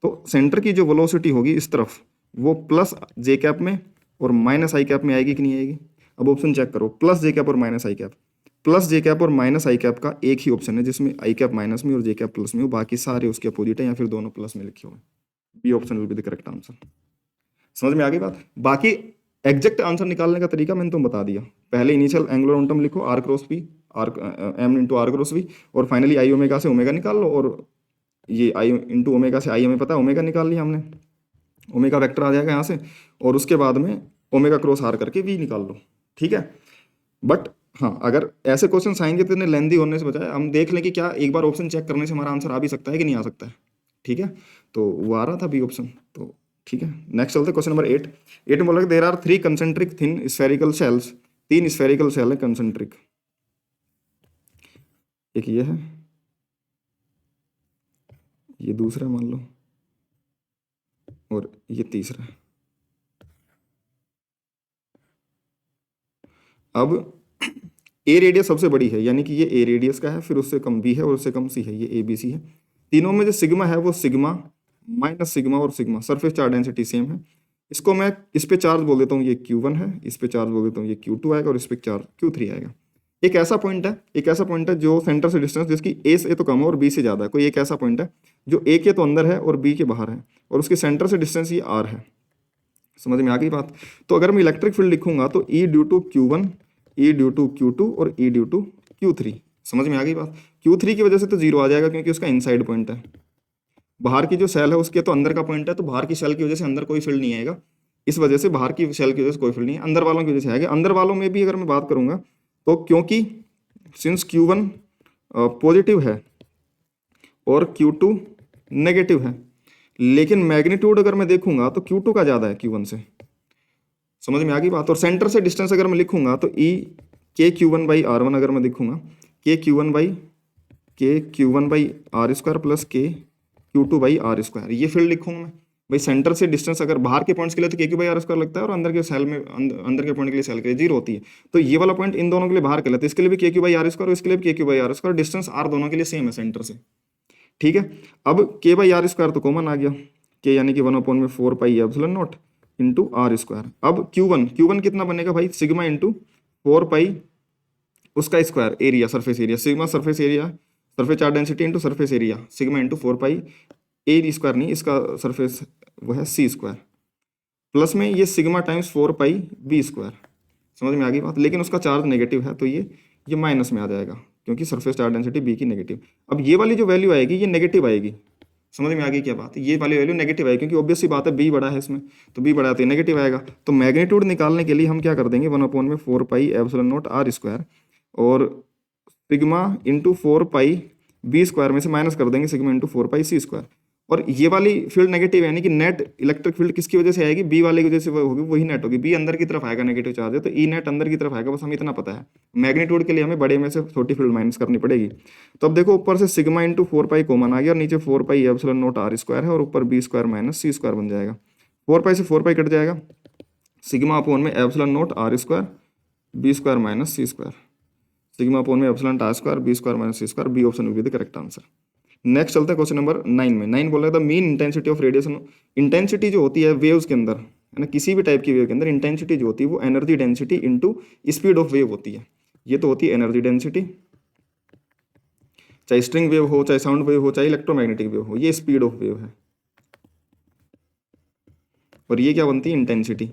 तो सेंटर की जो वेलोसिटी होगी इस तरफ वो प्लस जे कैप में और माइनस आई कैप में आएगी कि नहीं आएगी। अब ऑप्शन चेक करो, प्लस जे कैप और माइनस आई कैप। प्लस जे कैप और माइनस आई कैप का एक ही ऑप्शन है जिसमें आई कैप माइनस में और जे कैप प्लस में हो, बाकी सारे उसके अपोजिट है या फिर दोनों प्लस में लिखे हुए। B option will be the correct answer. समझ में आ गई बात। बाकी एग्जैक्ट आंसर निकालने का तरीका मैंने तुम बता दिया। पहले इनिशियल एंगुलर मोमेंटम लिखो R cross P, R M into R cross V, और फाइनली आई ओमेगा से ओमेगा निकाल लो, और ये आई इंटू ओमेगा से आई हमें पता है ओमेगा निकाल लिया हमने, ओमेगा वेक्टर आ जाएगा यहाँ से, और उसके बाद में ओमेगा क्रॉस आर करके वी निकाल लो। ठीक है, बट हाँ अगर ऐसे क्वेश्चन आएंगे तो इन्हें लेंदी होने से बजाय हम देख लें कि क्या एक बार ऑप्शन चेक करने से हमारा आंसर आ भी सकता है कि नहीं आ सकता है। ठीक है, तो वो आ रहा था बी ऑप्शन, तो ठीक है। नेक्स्ट चलते क्वेश्चन नंबर 8। 8 में बोला there are 3 concentric thin spherical shells, 3 spherical shell है कंसेंट्रिक। एक ये है, ये दूसरा मान लो, और ये तीसरा। अब ए रेडियस सबसे बड़ी है, यानी कि ये ए रेडियस का है, फिर उससे कम बी है और उससे कम सी है, ये ए बी सी है। तीनों में जो सिग्मा है वो सिग्मा माइनस सिग्मा और sigma, surface charge density same है। इसको मैं इस पे चार्ज बोल देता हूँ ये Q1 है, इस पे चार्ज बोल देता हूँ ये Q2 आएगा, और इस पे चार्ज Q3 आएगा। एक ऐसा पॉइंट है जो सेंटर से डिस्टेंस जिसकी ए से तो कम है और बी से ज़्यादा है। कोई एक ऐसा पॉइंट है जो ए के तो अंदर है और बी के बाहर है, और उसके सेंटर से डिस्टेंस ये आर है। समझ में आ गई बात। तो अगर मैं इलेक्ट्रिक फील्ड लिखूंगा तो E due to Q1, E due to Q2 और ई ड्यू टू Q3। समझ में आ गई बात। Q3 की वजह से तो जीरो आ जाएगा क्योंकि उसका इनसाइड पॉइंट है, बाहर की जो सेल है उसके तो अंदर का पॉइंट है, तो बाहर की सेल की वजह से अंदर कोई फील्ड नहीं आएगा, इस वजह से बाहर की सेल की वजह से कोई फील्ड नहीं है, अंदर वालों की वजह से आएगा। अंदर वालों में भी अगर मैं बात करूंगा तो क्योंकि सिंस Q1 पॉजिटिव है और Q2 नेगेटिव है, लेकिन मैग्नीट्यूड अगर मैं देखूंगा तो Q2 का ज़्यादा है Q1 से। समझ में आ गई बात। और सेंटर से डिस्टेंस अगर मैं लिखूंगा तो ई के Q1 बाई R1 अगर मैं लिखूंगा, के Q1 by R square plus के Q2 बाई आर स्क्वायर, ये फील्ड लिखूंगा मैं भाई। सेंटर से डिस्टेंस अगर बाहर के पॉइंट्स के लिए तो KQ बाई आर स्क्वायर लगता है, और अंदर के सेल में अंदर के पॉइंट के लिए सेल के लिए जीरो होती है। तो ये वाला पॉइंट इन दोनों के लिए बाहर के लिए, तो इसके लिए भी KQ बाई आर स्क्वायर और इसके लिए भी KQ by R square, distance R दोनों के लिए सेम है सेंटर से। ठीक है, अब के बाई आर स्क्वायर तो कॉमन आ गया, के यानी कि 1/4 pi epsilon naught into R square. अब Q1 कितना बनेगा भाई, सिग्मा इंटू 4 पाई उसका square area, surface area, sigma surface area, surface charge density into surface area, sigma into 4 पाई ए स्क्वायर नहीं, इसका सरफेस वो है सी स्क्वायर, प्लस में ये sigma times 4 pi B square. समझ में आ गई बात। लेकिन उसका चार्ज नेगेटिव है तो ये माइनस में आ जाएगा क्योंकि सरफेस चार्ज डेंसिटी बी की नेगेटिव। अब ये वाली जो वैल्यू आएगी ये नेगेटिव आएगी। समझ में आ गई क्या बात। ये वाली वैल्यू नेगेटिव आएगी क्योंकि ऑब्वियस सी बात है बी बड़ा है इसमें, तो बी बड़ा है तो नेगेटिव आएगा। तो मैग्नीट्यूड निकालने के लिए हम क्या कर देंगे, 1/4 pi epsilon naught R square और sigma into 4 pi B square में से माइनस कर देंगे sigma into 4 pi C square. और ये वाली फील्ड नेगेटिव है, यानी कि नेट इलेक्ट्रिक फील्ड किसकी वजह से आएगी, बी वाले की वजह से होगी, वही नेट होगी। बी अंदर की तरफ आएगा, नेगेटिव चार्ज है तो ई नेट अंदर की तरफ आएगा, बस हमें इतना पता है। मैग्नीट्यूड के लिए हमें बड़े में से छोटी फील्ड माइनस करनी पड़ेगी। तो अब देखो ऊपर से सिग्मा इंटू 4 पाई कॉमन आ गया और नीचे 4 pi epsilon naught R square है और ऊपर B square minus C square बन जाएगा। 4 पाई से 4 पाई कट जाएगा, सिग्मा अपॉन में epsilon naught R square B square minus C square, sigma upon में epsilon R square B square minus C square. B option will be the correct answer. Next चलता है question number 9 में। 9 बोल रहा था mean intensity of radiation. Intensity जो होती है वेव्स के अंदर, है ना, किसी भी टाइप की वेव के अंदर इंटेंसिटी जो होती है वो energy density into speed of wave होती है। ये तो होती है एनर्जी डेंसिटी, चाहे स्ट्रिंग वेव हो, चाहे साउंड वेव हो, चाहे इलेक्ट्रोमैग्नेटिक वेव हो, ये स्पीड ऑफ वेव है। और ये क्या बनती है, इंटेंसिटी।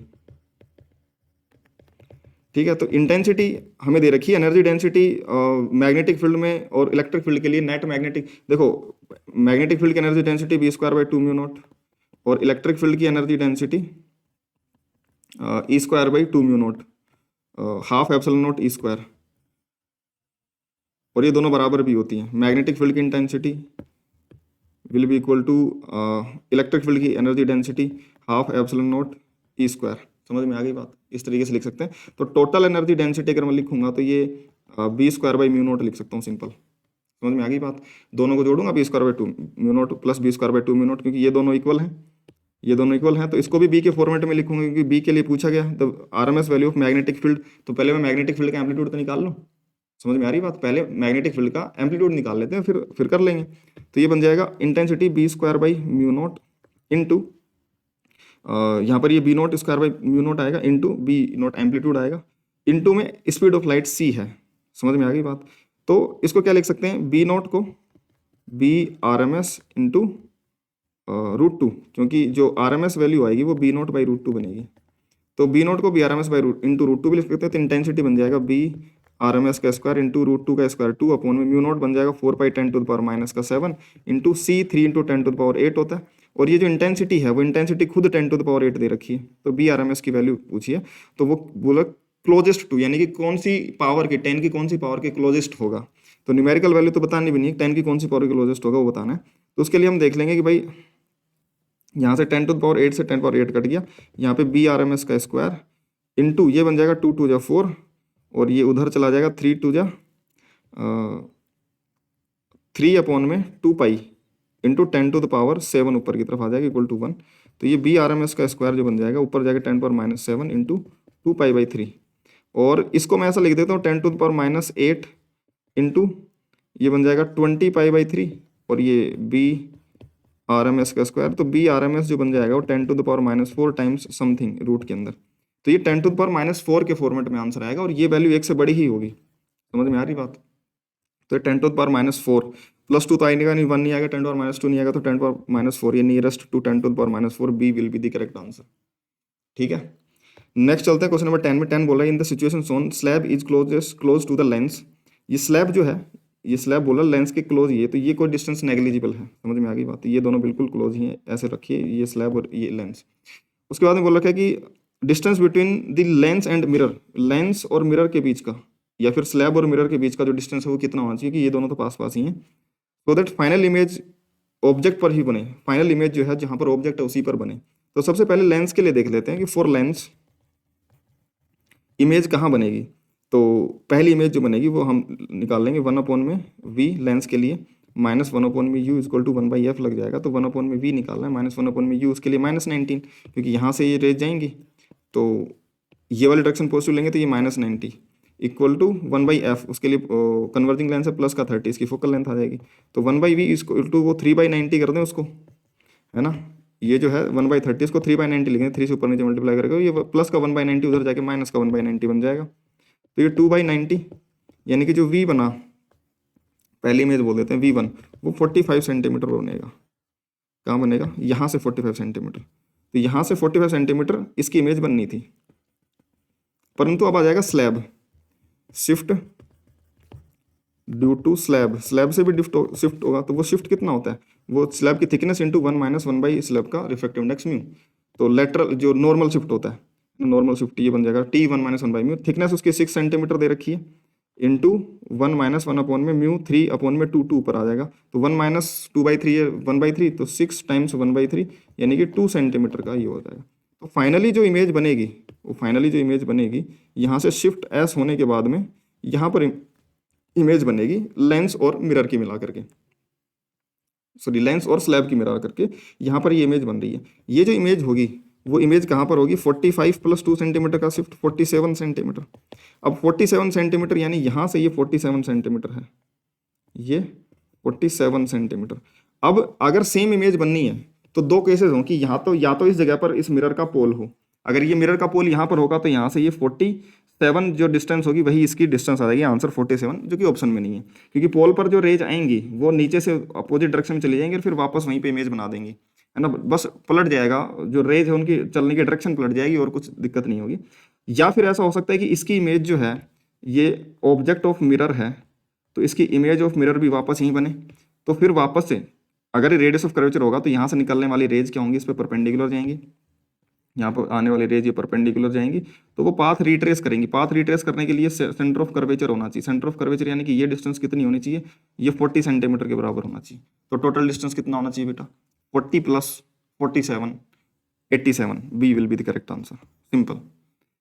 ठीक है, तो इंटेंसिटी हमें दे रखी है, एनर्जी डेंसिटी मैग्नेटिक फील्ड में और इलेक्ट्रिक फील्ड के लिए नेट मैग्नेटिक। देखो मैग्नेटिक फील्ड की energy density B square by 2 mu naught और इलेक्ट्रिक फील्ड की energy density E square by 2 mu naught, half epsilon naught E square. और ये दोनों बराबर भी होती हैं। मैग्नेटिक फील्ड की intensity will be equal to electric field की energy density half epsilon naught E square. समझ में आ गई बात। इस तरीके से लिख सकते हैं। तो टोटल एनर्जी डेंसिटी अगर मैं लिखूंगा तो ये B square by mu naught लिख सकता हूँ, सिंपल। समझ में आ गई बात। दोनों को जोड़ूंगा, B square by 2 mu naught plus B square by 2 mu naught, क्योंकि ये दोनों इक्वल हैं, ये दोनों इक्वल हैं। तो इसको भी बी के फॉर्मेट में लिखूंगा क्योंकि बी के लिए पूछा गया the RMS value of magnetic field. तो पहले मैं मैग्नेटिक फील्ड का एम्पलीट्यूड तो निकाल लो। समझ में आ रही बात। पहले मैग्नेटिक फील्ड का एम्पलीट्यूड निकाल लेते हैं, फिर कर लेंगे। तो ये बन जाएगा intensity B square by mu naught into यहाँ पर ये B naught square by mu naught आएगा इंटू बी नॉट एम्पलीट्यूड आएगा इनटू में स्पीड ऑफ लाइट c है। समझ में आ गई बात? तो इसको क्या लिख सकते हैं, बी नॉट को B R M S into √2, क्योंकि जो आर एम एस वैल्यू आएगी वो बी नॉट बाई √2 बनेगी। तो बी नॉट को B R M S by into √2 भी लिख सकते हैं। तो इंटेंसिटी बन जाएगा बी आर एम एस का स्क्वायर इंटू √2 का स्क्वायर 2 अपॉन में म्यू नॉट बन जाएगा 4/10⁻⁻⁷ इंटू सी 3 इंटू 10⁸ होता है। और ये जो इंटेंसिटी है वो इंटेंसिटी खुद 10⁸ दे रखी है। तो बी आर एम एस की वैल्यू पूछी है, तो वो बोला क्लोजेस्ट टू, यानी कि कौन सी पावर के 10 की कौन सी पावर के क्लोजेस्ट होगा। तो न्यूमेरिकल वैल्यू तो बतानी भी नहीं है, 10 की कौन सी पावर के क्लोजेस्ट होगा वो बताना है। तो उसके लिए हम देख लेंगे कि भाई यहाँ से 10⁸ से 10⁸ कट गया, यहाँ पे बी आर एम एस का स्क्वायर इंटू ये बन जाएगा 2 2 जा 4 और ये उधर चला जाएगा 3 2 जा 3 अपॉन में 2 पाई इंटू 10⁻7 ऊपर की तरफ आ जाएगा इक्वल टू 1। तो ये बी आर एम एस का स्क्वायर जो बन जाएगा ऊपर जाएगा 10⁻7 इंटू 2 पाई बाई 3। और इसको मैं ऐसा लिख देता हूँ 10⁻8 इंटू ये बन जाएगा 20 पाई बाई 3 और ये बी आर एम एस का स्क्वायर। तो बी आर एम एस जो बन जाएगा वो 10⁻4 टाइम्स समथिंग रूट के अंदर। तो ये 10⁻4 के फॉर्मेट में आंसर आएगा और ये वैल्यू 1 से बड़ी ही होगी। समझ में आ रही बात? तो 10⁻4 +2 तो आएगा नहीं, 1 नहीं आएगा, 10⁻2 नहीं आएगा, तो 10⁻4 ये nearest to 10⁻4 B will be the correct answer. ठीक है, नेक्स्ट चलते हैं क्वेश्चन नंबर 10 में। 10 बोला in the situation shown slab is close to the lens. ये स्लैब जो है, ये स्लैब बोला लेंस के क्लोज ही है, तो ये कोई डिस्टेंस नेग्लिजिबल है। समझ में आ गई बात? ये दोनों बिल्कुल क्लोज ही हैं, ऐसे रखिए ये स्लैब और ये लेंस। उसके बाद में बोल रखा है कि distance between the lens and mirror, lens और मिरर के बीच का या फिर स्लैब और मिरर के बीच का जो डिस्टेंस है वो कितना होना चाहिए, कि ये दोनों तो पास पास ही हैं, so that final image object पर ही बने। फाइनल इमेज जो है जहाँ पर ऑब्जेक्ट है उसी पर बने। तो सबसे पहले लेंस के लिए देख लेते हैं कि फॉर लेंस इमेज कहाँ बनेगी। तो पहली इमेज जो बनेगी वो हम निकाल लेंगे 1/v लेंस के लिए, -1/u इक्वल टू 1/f लग जाएगा। तो 1/v निकालना है, -1/u उसके लिए -19, क्योंकि यहाँ से ये रेज जाएंगी तो ये वाली डायरेक्शन पॉजिटिव लेंगे तो ये -90 इक्वल टू 1/f, उसके लिए कन्वर्जिंग लेंस है प्लस का 30, इसकी फोकल लेंथ आ जाएगी। तो 1/v इक्वल टू वो 3/90 कर दें उसको, है ना। ये जो है 1/30 इसको 3/90 लिखेंगे, 3 से ऊपर नीचे मल्टीप्लाई करेगा, ये प्लस का 1/90 उधर जाके माइनस का 1/90 बन जाएगा। तो ये 2/90 यानी कि जो v बना, पहली इमेज बोल देते हैं v1, वो 45 सेंटीमीटर बनेगा। कहाँ बनेगा? यहाँ से 45 सेंटीमीटर। तो यहाँ से 45 सेंटीमीटर इसकी इमेज बननी थी, परंतु अब आ जाएगा slab, shift due to slab, slab से भी शिफ्ट होगा। तो वो शिफ्ट कितना होता है, वो स्लैब की थिकनेस इंटू 1 - 1 बाई स्लैब का रिफ्रैक्टिव इंडेक्स म्यू। तो लेटरल जो नॉर्मल शिफ्ट होता है, नॉर्मल शिफ्ट ये बन जाएगा T1 - 1 बाई म्यू। थिकनेस उसकी 6 सेंटीमीटर दे रखी है इंटू 1 - 1 अपॉन में म्यू 3 अपॉन में 2 ऊपर आ जाएगा। तो 1 - 2/3 है 1/3, तो 6 टाइम्स 1/3 यानी कि 2 सेंटीमीटर का ये हो जाएगा। तो फाइनली जो इमेज बनेगी, वो फाइनली जो इमेज बनेगी यहाँ से शिफ्ट एस होने के बाद में यहाँ पर इमेज बनेगी लेंस और मिरर की मिला करके, सॉरी लेंस और स्लैब की मिला करके यहाँ पर ये इमेज बन रही है। ये जो इमेज होगी वो इमेज कहाँ पर होगी, 45 + 2 सेंटीमीटर का शिफ्ट 47 सेंटीमीटर। अब 47 सेंटीमीटर यानी यहाँ से ये 47 सेंटीमीटर है, ये 47 सेंटीमीटर। अब अगर सेम इमेज बननी है तो दो केसेस हों कि यहाँ तो या तो इस जगह पर इस मिरर का पोल हो, अगर ये मिरर का पोल यहाँ पर होगा तो यहाँ से ये 47 जो डिस्टेंस होगी वही इसकी डिस्टेंस आ जाएगी, आंसर 47, जो कि ऑप्शन में नहीं है, क्योंकि पोल पर जो रेज आएंगी वो नीचे से अपोजिट डायरेक्शन में चली जाएंगी और फिर वापस वहीं पे इमेज बना देंगी, है ना। बस पलट जाएगा, जो रेज है उनकी चलने की डायरेक्शन पलट जाएगी और कुछ दिक्कत नहीं होगी। या फिर ऐसा हो सकता है कि इसकी इमेज जो है ये ऑब्जेक्ट ऑफ मिरर है, तो इसकी इमेज ऑफ मिरर भी वापस यहीं बने। तो फिर वापस से अगर ये रेडियस ऑफ कर्वेचर होगा तो यहाँ से निकलने वाली रेज क्या होंगी, इस पर परपेंडिकुलर जाएंगी, यहाँ पर आने वाली रेज ये परपेंडिकुलर जाएंगी, तो वो पाथ रिट्रेस करेंगी। पाथ रिट्रेस करने के लिए सेंटर ऑफ कर्वेचर होना चाहिए। सेंटर ऑफ कर्वेचर यानी कि ये डिस्टेंस कितनी होनी चाहिए, ये 40 सेंटीमीटर के बराबर होना चाहिए। तो टोटल डिस्टेंस कितना होना चाहिए बेटा, 40 + 47 87, B will be the correct answer, simple,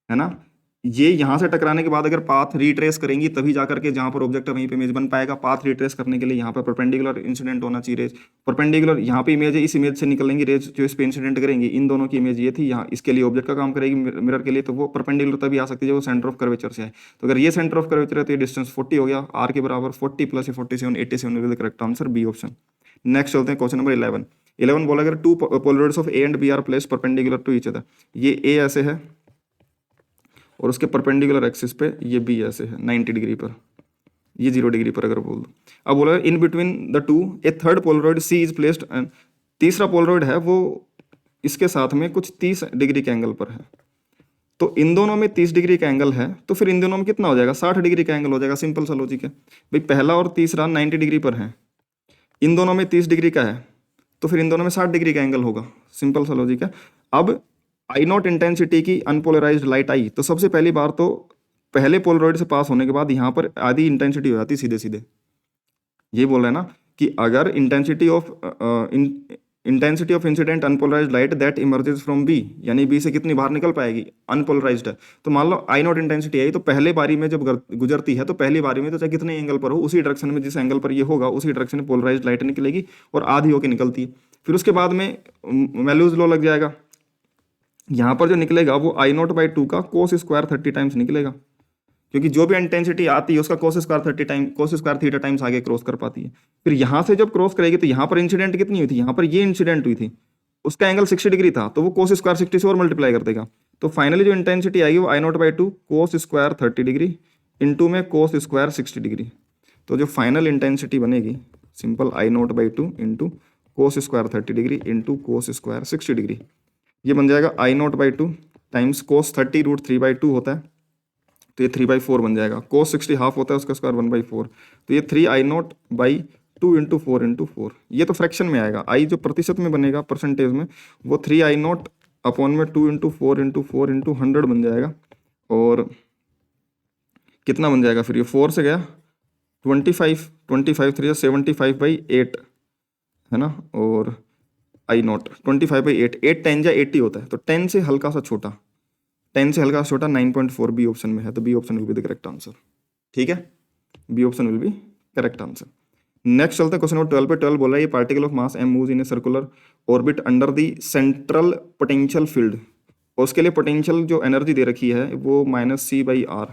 है ना। ये यहाँ से टकराने के बाद अगर पाथ रिट्रेस करेंगी तभी जाकर के जहाँ पर ऑब्जेक्ट है वहीं पे इमेज बन पाएगा। पाथ रिट्रेस करने के लिए यहाँ पर परपेंडिकुलर इंसिडेंट होना चाहिए रेज, परपेंडिकुलर यहाँ पे इमेज है, इस इमेज से निकलेंगी रेज जो इस पे इंसिडेंट करेंगी। इन दोनों की इमेज ये थी, यहाँ इसके लिए ऑब्जेक्ट का काम करेगी मिरर के लिए, तो वो परपेंडिकुलर तभी आ सकती है जब वो सेंटर ऑफ कर्वेचर से है। तो अगर ये सेंटर ऑफ कर्वेचर है तो ये डिस्टेंस 40 हो गया, आर के बराबर 40 + 47 87 will the correct answer, B option. Next चलते हैं क्वेश्चन नंबर 11 बोला अगर two polaroids of A and B are placed perpendicular to each other, ये ए ऐसे है और उसके परपेंडिकुलर एक्सिस पे ये बी ऐसे है 90 डिग्री पर, ये 0 डिग्री पर अगर बोल दो। अब बोला in between the two a third polaroid C is placed, तीसरा पोलरॉइड है वो इसके साथ में कुछ 30 डिग्री के एंगल पर है। तो इन दोनों में 30 डिग्री का एंगल है, तो फिर इन दोनों में कितना हो जाएगा, 60 डिग्री का एंगल हो जाएगा। सिंपल सा लॉजिक है भाई, पहला और तीसरा 90 डिग्री पर है, इन दोनों में 30 डिग्री का है, तो फिर इन दोनों में 60 डिग्री का एंगल होगा। सिंपल सा लॉजिक है। अब आई नॉट इंटेंसिटी की अनपोलराइज्ड लाइट आई, तो सबसे पहली बार तो पहले पोलरॉइड से पास होने के बाद यहाँ पर आधी इंटेंसिटी हो जाती है सीधे सीधे। ये बोल रहे हैं ना कि अगर intensity of incident unpolarized light that emerges from B, यानी बी से कितनी बाहर निकल पाएगी, अनपोलराइज्ड है। तो मान लो आई नॉट इंटेंसिटी आई, तो पहले बारी में जब गुजरती है तो पहली बारी में तो चाहे कितने एंगल पर हो, उसी डायरेक्शन में जिस एंगल पर ये होगा उसी डायरेक्शन में पोलराइज्ड लाइट निकलेगी और आधी होकर निकलती है। फिर उसके बाद में मैल्यूज लॉ लग जाएगा, यहाँ पर जो निकलेगा वो आई नॉट बाई 2 का कोस स्क्वायर 30 टाइम्स निकलेगा, क्योंकि जो भी इंटेंसिटी आती है उसका कोस square 30 time cos square theta times आगे क्रॉस कर पाती है। फिर यहाँ से जब क्रॉस करेगी तो यहाँ पर इंसिडेंट कितनी हुई थी, यहाँ पर ये इंसिडेंट हुई थी, उसका एंगल 60 डिग्री था, तो वो कोस स्क्वायर 60 से और मल्टीप्लाई कर देगा। तो फाइनली जो इंटेंसिटी आएगी वो I naught by 2 cos square 30 degree into में कोस स्क्वायर 60 डिग्री। तो जो फाइनल इंटेंसिटी बनेगी simple I naught by 2 into cos square 30 degree into cos square 60 degree, ये बन जाएगा I naught by 2 times cos 30 root 3/2 होता है, तो ये 3/4 बन जाएगा। कोस 60 हाफ होता है, उसका स्क्वायर 1/4, तो ये 3 आई नॉट बाई 2 इंटू 4 इंटू 4, ये तो फ्रैक्शन में आएगा। आई जो प्रतिशत में बनेगा परसेंटेज में, वो 3 आई नॉट अपॉन में 2 इंटू 4 इंटू 4 इंटू 100 बन जाएगा। और कितना बन जाएगा फिर, ये 4 से गया 25 3 75/8 है ना, और आई नॉट 25/8, 8 10 या 80 होता है, तो 10 से हल्का सा छोटा, 10 से हल्का सा छोटा 9.4 बी ऑप्शन में है, तो B option will be the correct answer. ठीक है, B option will be correct answer. Next चलते हैं क्वेश्चन नंबर 12 पे। 12 बोल रहा है ये particle of mass M moves in a circular orbit under the central potential field, और उसके लिए पोटेंशियल जो एनर्जी दे रखी है वो -c/r,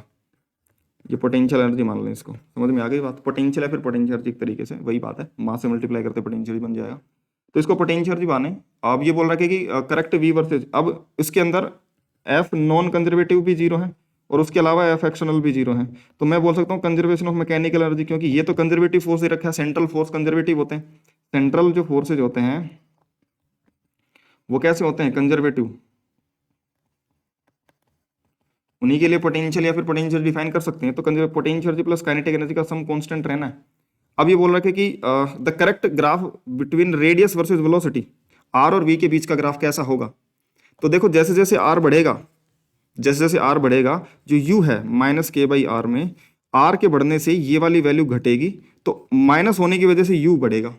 ये पोटेंशियल एनर्जी मान लें, इसको समझ में आ गई बात। पोटेंशियल है फिर पोटेंशियल एनर्जी एक तरीके से वही बात है, मास से मल्टीप्लाई करते पोटेंशियल बन जाएगा, तो इसको पोटेंशियल एनर्जी माने। अब ये बोल रहा है कि करेक्ट वी वर्सेज, अब इसके अंदर एफ नॉन कंजर्वेटिव भी 0 है और उसके अलावा एफ एक्शनल भी 0 है, तो मैं बोल सकता हूँ कंजर्वेशन ऑफ मैकेनिकल एनर्जी, क्योंकि ये तो कंजर्वेटिव फोर्स दे रखा है, सेंट्रल फोर्स कंजर्वेटिव होते हैं। सेंट्रल जो फोर्सेज होते हैं वो कैसे होते हैं, कंजर्वेटिव, उन्हीं के लिए पोटेंशियल या फिर पोटेंशियल डिफाइन कर सकते हैं। तो potential energy plus kinetic energy का सम कांस्टेंट रहना है। अब ये बोल रहा है कि the correct graph between radius versus velocity, R और वी के बीच का ग्राफ कैसा होगा। तो देखो जैसे जैसे आर बढ़ेगा, जैसे जैसे आर बढ़ेगा, जो यू है -k/r में आर के बढ़ने से ये वाली वैल्यू घटेगी, तो माइनस होने की वजह से यू बढ़ेगा।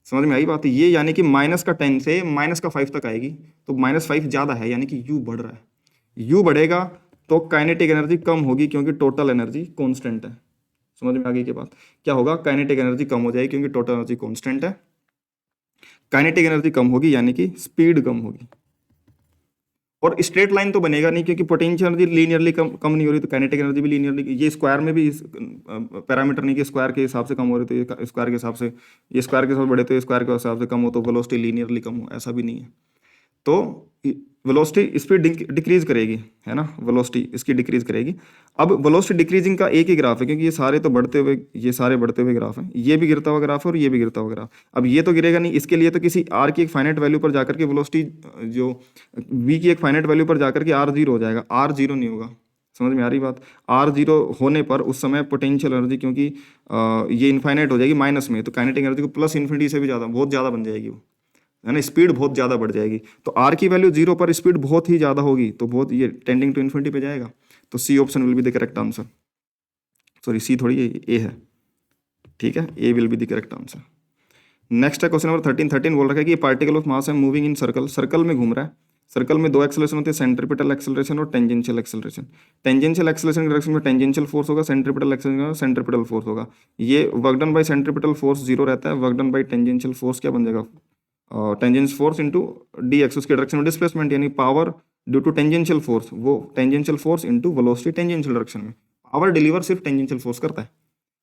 समझ में आई बात, ये यानी कि -10 से -5 तक आएगी, तो -5 ज़्यादा है, यानी कि यू बढ़ रहा है। यू बढ़ेगा तो काइनेटिक एनर्जी कम होगी, क्योंकि टोटल एनर्जी कांस्टेंट है। समझ में आ गई की बात, क्या होगा, काइनेटिक एनर्जी कम हो जाएगी क्योंकि टोटल एनर्जी कांस्टेंट है। काइनेटिक एनर्जी कम होगी यानी कि स्पीड कम होगी, और स्ट्रेट लाइन तो बनेगा नहीं, क्योंकि पोटेंशियल एनर्जी लीनियरली कम नहीं हो रही, तो काइनेटिक एनर्जी भी लीनियरली, ये स्क्वायर में भी पैरामीटर नहीं कि स्क्वायर के हिसाब से कम हो रही, तो ये स्क्वायर के हिसाब से, ये स्क्वायर के साथ बढ़े तो स्क्वायर के हिसाब से कम हो, तो वेलोसिटी लीनियरली कम हो, ऐसा भी नहीं है। तो वेलोसिटी स्पीड डिक्रीज करेगी, है ना, वेलोसिटी इसकी डिक्रीज करेगी। अब वेलोसिटी डिक्रीजिंग का एक ही ग्राफ है, क्योंकि ये सारे तो बढ़ते हुए, ये सारे बढ़ते हुए ग्राफ हैं, ये भी गिरता हुआ ग्राफ है और ये भी गिरता हुआ ग्राफ। अब ये तो गिरेगा नहीं, इसके लिए तो किसी आर की एक फाइनाइट वैल्यू पर जाकर के वेलोसिटी, जो वी की एक फाइनाइट वैल्यू पर जाकर के आर 0 हो जाएगा, आर 0 नहीं होगा। समझ में आ रही बात, आर 0 होने पर उस समय पोटेंशियल एनर्जी, क्योंकि ये इनफाइनाइट हो जाएगी माइनस में, तो काइनेटिक एनर्जी को प्लस इन्फिनिटी से भी ज़्यादा, बहुत ज़्यादा बन जाएगी वो, है ना, स्पीड बहुत ज़्यादा बढ़ जाएगी। तो आर की वैल्यू 0 पर स्पीड बहुत ही ज़्यादा होगी, तो बहुत ये टेंडिंग टू इन्फिनिटी पे जाएगा, तो C option will be the correct answer. Sorry C थोड़ी ए है, ठीक है, A will be the correct answer. Next है क्वेश्चन नंबर 13 बोल रखा है कि पार्टिकल ऑफ मास है मूविंग इन सर्कल, सर्कल में घूम रहा है। सर्कल में 2 एक्सेलरेशन होते हैं, सेंट्रीपिटल एक्सेलरेशन और टेंजेंशियल एक्सेलरेशन। टेंजेंशियल एक्सेलरेशन के डायरेक्शन में टेंजेंशियल फोर्स होगा, सेंट्रीपिटल एक्सेलरेशन में सेंट्रीपिटल फोर्स होगा। ये work done by centripetal force 0 रहता है, work done by tangential force क्या बन जाएगा, टेंजेंस फोर्स इंटू dx, उसके डायरेक्शन में डिस्प्लेसमेंट यानी power due to tangential force, वो tangential force into velocity tangential direction में। पावर डिलीवर सिर्फ टेंजेंशियल फोर्स करता है,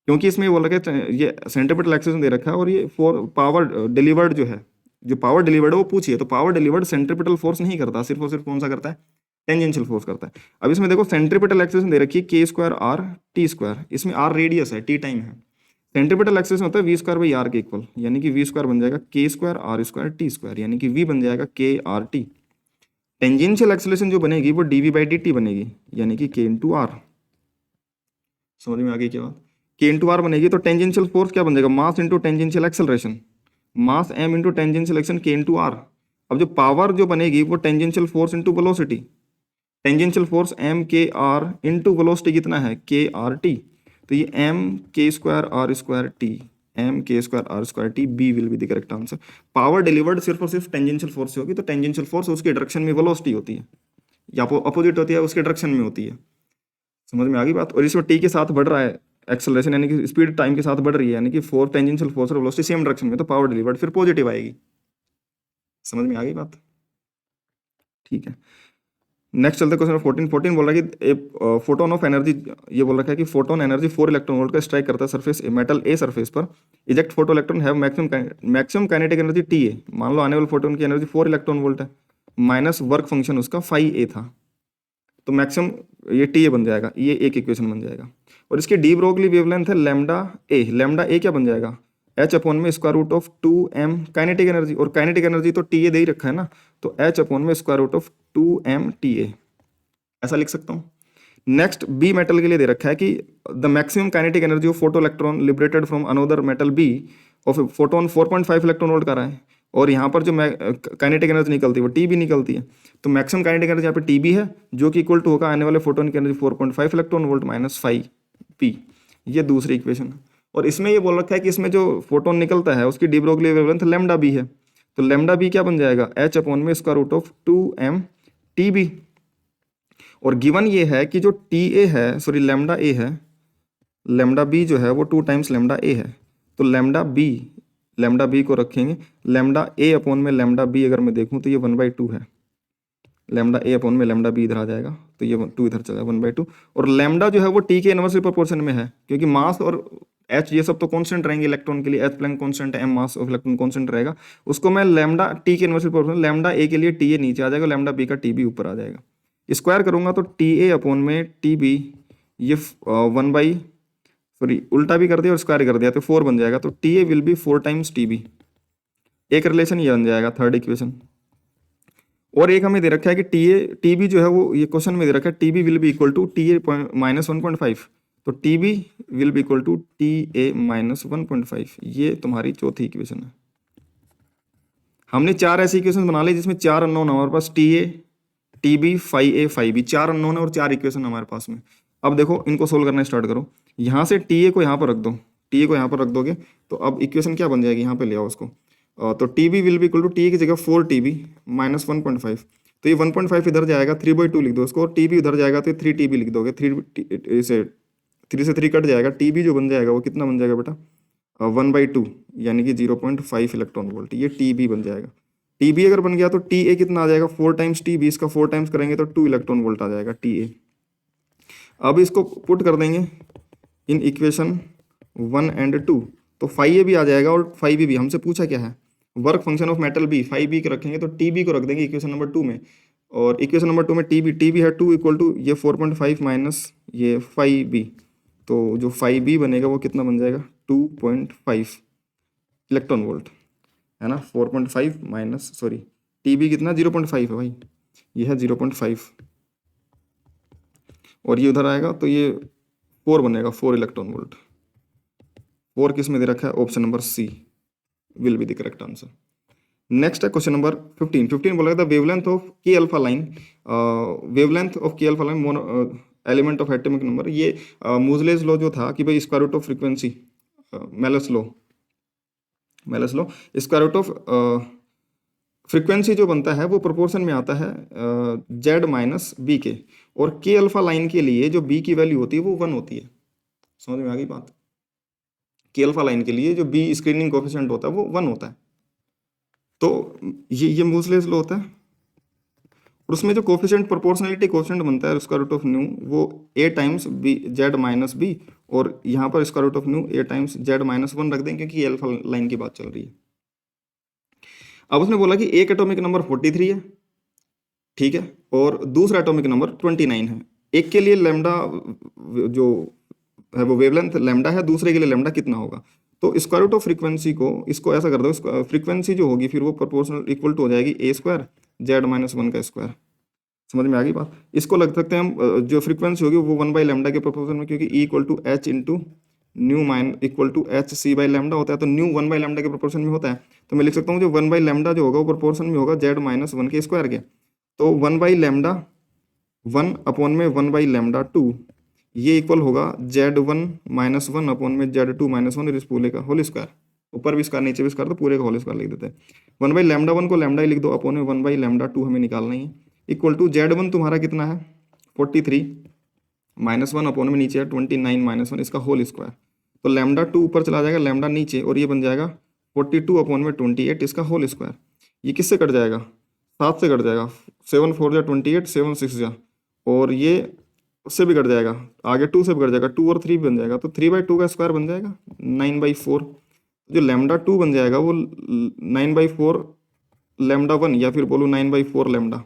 क्योंकि इसमें बोला कि ये सेंट्रीपिटल एक्सेलरेशन दे रखा है, और ये पावर डिलीवर्ड जो है, जो पावर डिलीवर्ड है वो पूछिए, तो पावर डिलीवर्ड सेंट्रीपिटल फोर्स नहीं करता, सिर्फ और सिर्फ कौन सा करता है, टेंजेंशियल फोर्स करता है। अब इसमें देखो सेंट्रीपिटल एक्सेलरेशन दे रखी है K square R T square, इसमें आर रेडियस है, टी टाइम है। सेंट्रीपिटल एक्सेलरेशन होता है वी स्क्वायर बाई आर के इक्वल, यानी कि वी स्क्वायर बन जाएगा K square R square T square, यानी कि वी बन जाएगा के आर टी। टेंजेंशियल एक्सेलरेशन जो बनेगी वो D V by D T बनेगी, यानी कि के इंटू आर। समझ में आ गई क्या बात? के इंटू आर बनेगी तो टेंजेंशियल फोर्स क्या बन जाएगा, mass into tangential acceleration, mass M into tangential action के इंटू आर। अब जो पावर जो बनेगी वो tangential force into velocity, tangential force M K R into velocity कितना है के आर टी, तो ये M K square R square T, M K square R square T, B will be the correct answer. Power delivered सिर्फ और सिर्फ tangential force से होगी, तो टेंजेंशियल फोर्स उसके डायरेक्शन में वेलोसिटी होती है, या अपोजिट होती है उसके डायरेक्शन में होती है। समझ में आ गई बात? और इसमें टी के साथ बढ़ रहा है एक्सेलरेशन, यानी कि स्पीड टाइम के साथ बढ़ रही है, यानी कि फोर्स टेंजेंशियल फोर्स और वेलोसिटी सेम डायरेक्शन में, तो पावर डिलीवर्ड फिर पॉजिटिव आएगी। समझ में आ गई बात? ठीक है, नेक्स्ट चलते क्वेश्चन 14। 14 बोल रहा है कि ए फोटोन ऑफ एनर्जी, ये बोल रखा है कि फोटोन एनर्जी 4 इलेक्ट्रॉन वोल्ट का स्ट्राइक करता है सरफेस मेटल ए सरफेस पर, eject photo electron have maximum kinetic energy T A. मान लो आने वाले फोटोन की एनर्जी 4 इलेक्ट्रॉन वोल्ट है, माइनस वर्क फंक्शन उसका फाई ए था, तो मैक्सिमम ये टी ए बन जाएगा, ये एक इक्वेशन बन जाएगा। और इसकी डी ब्रोगली वेवलेंथ है लैम्डा ए, लैम्डा ए क्या बन जाएगा एच अपॉन में square root of 2m kinetic energy, और काइनेटिक एनर्जी तो टी ए दे ही रखा है ना, तो एच अपॉन में square root of 2m T A, ऐसा लिख सकता हूँ। नेक्स्ट बी मेटल के लिए दे रखा है कि the maximum kinetic energy of photo electron liberated from another metal B of photon 4.5 electron volt का रहा है, और यहाँ पर जो काइनेटिक एनर्जी निकलती है वो टी बी निकलती है, तो मैक्सिमम काइनेटिक एनर्जी यहाँ पे टी बी है, जो कि इक्वल टू होगा आने वाले फोटोन की energy 4.5 electron volt minus 5 P, ये दूसरी इक्वेशन। और इसमें ये बोल रखा है कि इसमें जो फोटोन निकलता है उसकी de Broglie wavelength lambda B है, तो लैम्डा बी क्या बन जाएगा एच अपॉन में square root of 2m T B. और गिवन ये है कि जो टी ए है, सॉरी लैम्डा ए है, लैम्डा बी जो है वो 2 टाइम्स लैम्डा ए है, तो लैम्डा बी को रखेंगे, लैम्डा ए अपॉन में लैम्डा बी अगर मैं देखूं तो ये 1/2 है, लैम्डा ए अपॉन में लैम्डा बी इधर आ जाएगा, तो ये 2 इधर चला 1/2। और लैम्डा जो है वो टी के इनवर्सली प्रोपोर्शन में है, क्योंकि मास और एच ये सब तो कांस्टेंट रहेंगे इलेक्ट्रॉन के लिए, एच प्लैंक कांस्टेंट है, M mass of electron constant रहेगा, उसको मैं लैम्डा टी के इनवर्सली प्रोपोर्शन, लैम्डा ए के लिए टी ए नीचे आ जाएगा, लैम्डा बी का टी बी ऊपर आ जाएगा, स्क्वायर करूंगा तो टी ए अपॉन में टी बी, ये 1 सॉरी उल्टा भी कर दिया और स्क्वायर कर दिया तो 4 बन जाएगा, तो T A will be 4 times T B, एक रिलेशन ये बन जाएगा थर्ड इक्वेशन। और एक हमें दे रखा है कि टी बी जो है वो ये क्वेश्चन में दे रखा है T B will be equal to T A minus 1.5, तो T B will be equal to T A minus 1.5, ये तुम्हारी चौथी इक्वेशन है। हमने 4 ऐसी इक्वेशन बना ली जिसमें 4 अननोन हमारे पास, T A T B phi A phi B, 4 unknown है और 4 इक्वेशन हमारे पास में। अब देखो इनको सोल्व करना स्टार्ट करो, यहाँ से टी ए को यहाँ पर रख दो, टी ए को यहाँ पर रख दोगे तो अब इक्वेशन क्या बन जाएगी, यहाँ पे ले आओ उसको, तो T B will be equal to T A की जगह 4 टी बी माइनस 1.5, तो ये 1.5 इधर जाएगा, 3/2 लिख दो उसको, और टी बी उधर जाएगा तो 3 टी बी लिख दोगे, 3 से 3 कट जाएगा, टी बी जो बन जाएगा वो कितना बन जाएगा बेटा 1/2, यानी कि 0.5 इलेक्ट्रॉन वोल्ट, ये टी बी बन जाएगा। टी बी अगर बन गया तो टी ए कितना आ जाएगा 4 टाइम्स टी बी, इसका 4 टाइम्स करेंगे तो 2 इलेक्ट्रॉन वोल्ट आ जाएगा टी ए। अब इसको पुट कर देंगे इन इक्वेशन 1 एंड 2, तो फाई ए भी आ जाएगा और फाई बी भी। हमसे पूछा क्या है work function of metal B, phi B को रखेंगे तो टी बी को रख देंगे इक्वेशन नंबर 2 में, और इक्वेशन नंबर 2 में टी बी है 2 इक्वल टू ये 4.5 माइनस ये फाई बी, तो जो फाई बी बनेगा वो कितना बन जाएगा 2.5 इलेक्ट्रॉन वोल्ट, है ना, 4.5 माइनस सॉरी टी बी कितना 0.5 है भाई, ये है 0.5, और ये उधर आएगा तो ये 4 बनेगा 4 इलेक्ट्रॉन वोल्ट। 4 किस में दे रखा है, option number C will be the correct answer. Next है क्वेश्चन नंबर 15। 15 बोला था wavelength of K alpha line, wavelength of K alpha line element of atomic number, ये मूजलेज लॉ जो था कि भाई square root of frequency, Moseley's law square root of frequency जो बनता है वो प्रोपोर्शन में आता है जेड माइनस बी के, और के अल्फा लाइन के लिए जो बी की वैल्यू होती है वो 1 होती है। समझ में आ गई बात? के अल्फा लाइन के लिए जो बी स्क्रीनिंग कोफिशिएंट होता है वो 1 होता है, तो ये मूजलेज लॉ होता है, और उसमें जो कोफिशिएंट प्रोपोर्शनलिटी कोफिशिएंट बनता है स्क्वायर रूट ऑफ न्यू वो A times B Z minus B, और यहाँ पर square root of nu A times Z minus 1 रख देंगे क्योंकि अल्फा लाइन की बात चल रही है। अब उसने बोला कि एक एटॉमिक नंबर 43 है, ठीक है, और दूसरा एटॉमिक नंबर 29 है। एक के लिए लैम्डा जो है वो वेवलेंथ लैम्डा है, दूसरे के लिए लैम्डा कितना होगा। तो स्क्वायर रूट ऑफ फ्रीक्वेंसी को इसको ऐसा कर दो, फ्रीक्वेंसी जो होगी फिर वो प्रोपोर्शनल इक्वल टू हो जाएगी ए स्क्वायर जेड माइनस वन का स्क्वायर। समझ में आ गई बात। इसको लग सकते हैं हम जो फ्रीक्वेंसी होगी वो 1/λ के प्रोपोर्शन में, क्योंकि E equal to H into nu माइन equal to H C by lambda होता है, तो न्यू 1/λ के प्रोपोर्शन में होता है। तो मैं लिख सकता हूँ जो 1/λ जो होगा वो प्रोपोर्शन में होगा जेड माइनस वन के स्क्वायर के। तो 1/λ 1/(1/λ2) ये इक्वल होगा Z1-1/(Z2-1) और इस पूरे का होल स्क्वायर। ऊपर भी स्क्वायर नीचे भी स्क्वायर, तो पूरे का होल स्क्वायर लिख देते हैं। 1/λ1 को लैम्डा ही लिख दो, अपॉन में 1/λ2 हमें निकालना ही है। इक्वल टू Z1 तुम्हारा कितना है 43 -1 अपॉन में नीचे है 29 -1 इसका होल स्क्वायर। तो λ2 ऊपर चला जाएगा, लैम्डा नीचे, और ये बन जाएगा 42 अपॉन में 28 इसका होल स्क्वायर। ये किससे कट जाएगा, 7 से कट जाएगा, 7 4 जा 28, 7 6 जा, और ये उससे भी कट जाएगा, आगे 2 से भी कट जाएगा, 2 और 3 बन जाएगा, तो 3/2 का स्क्वायर बन जाएगा 9/4। जो λ2 बन जाएगा वो 9/4 λ1, या फिर बोलो 9/4 लैम्डा।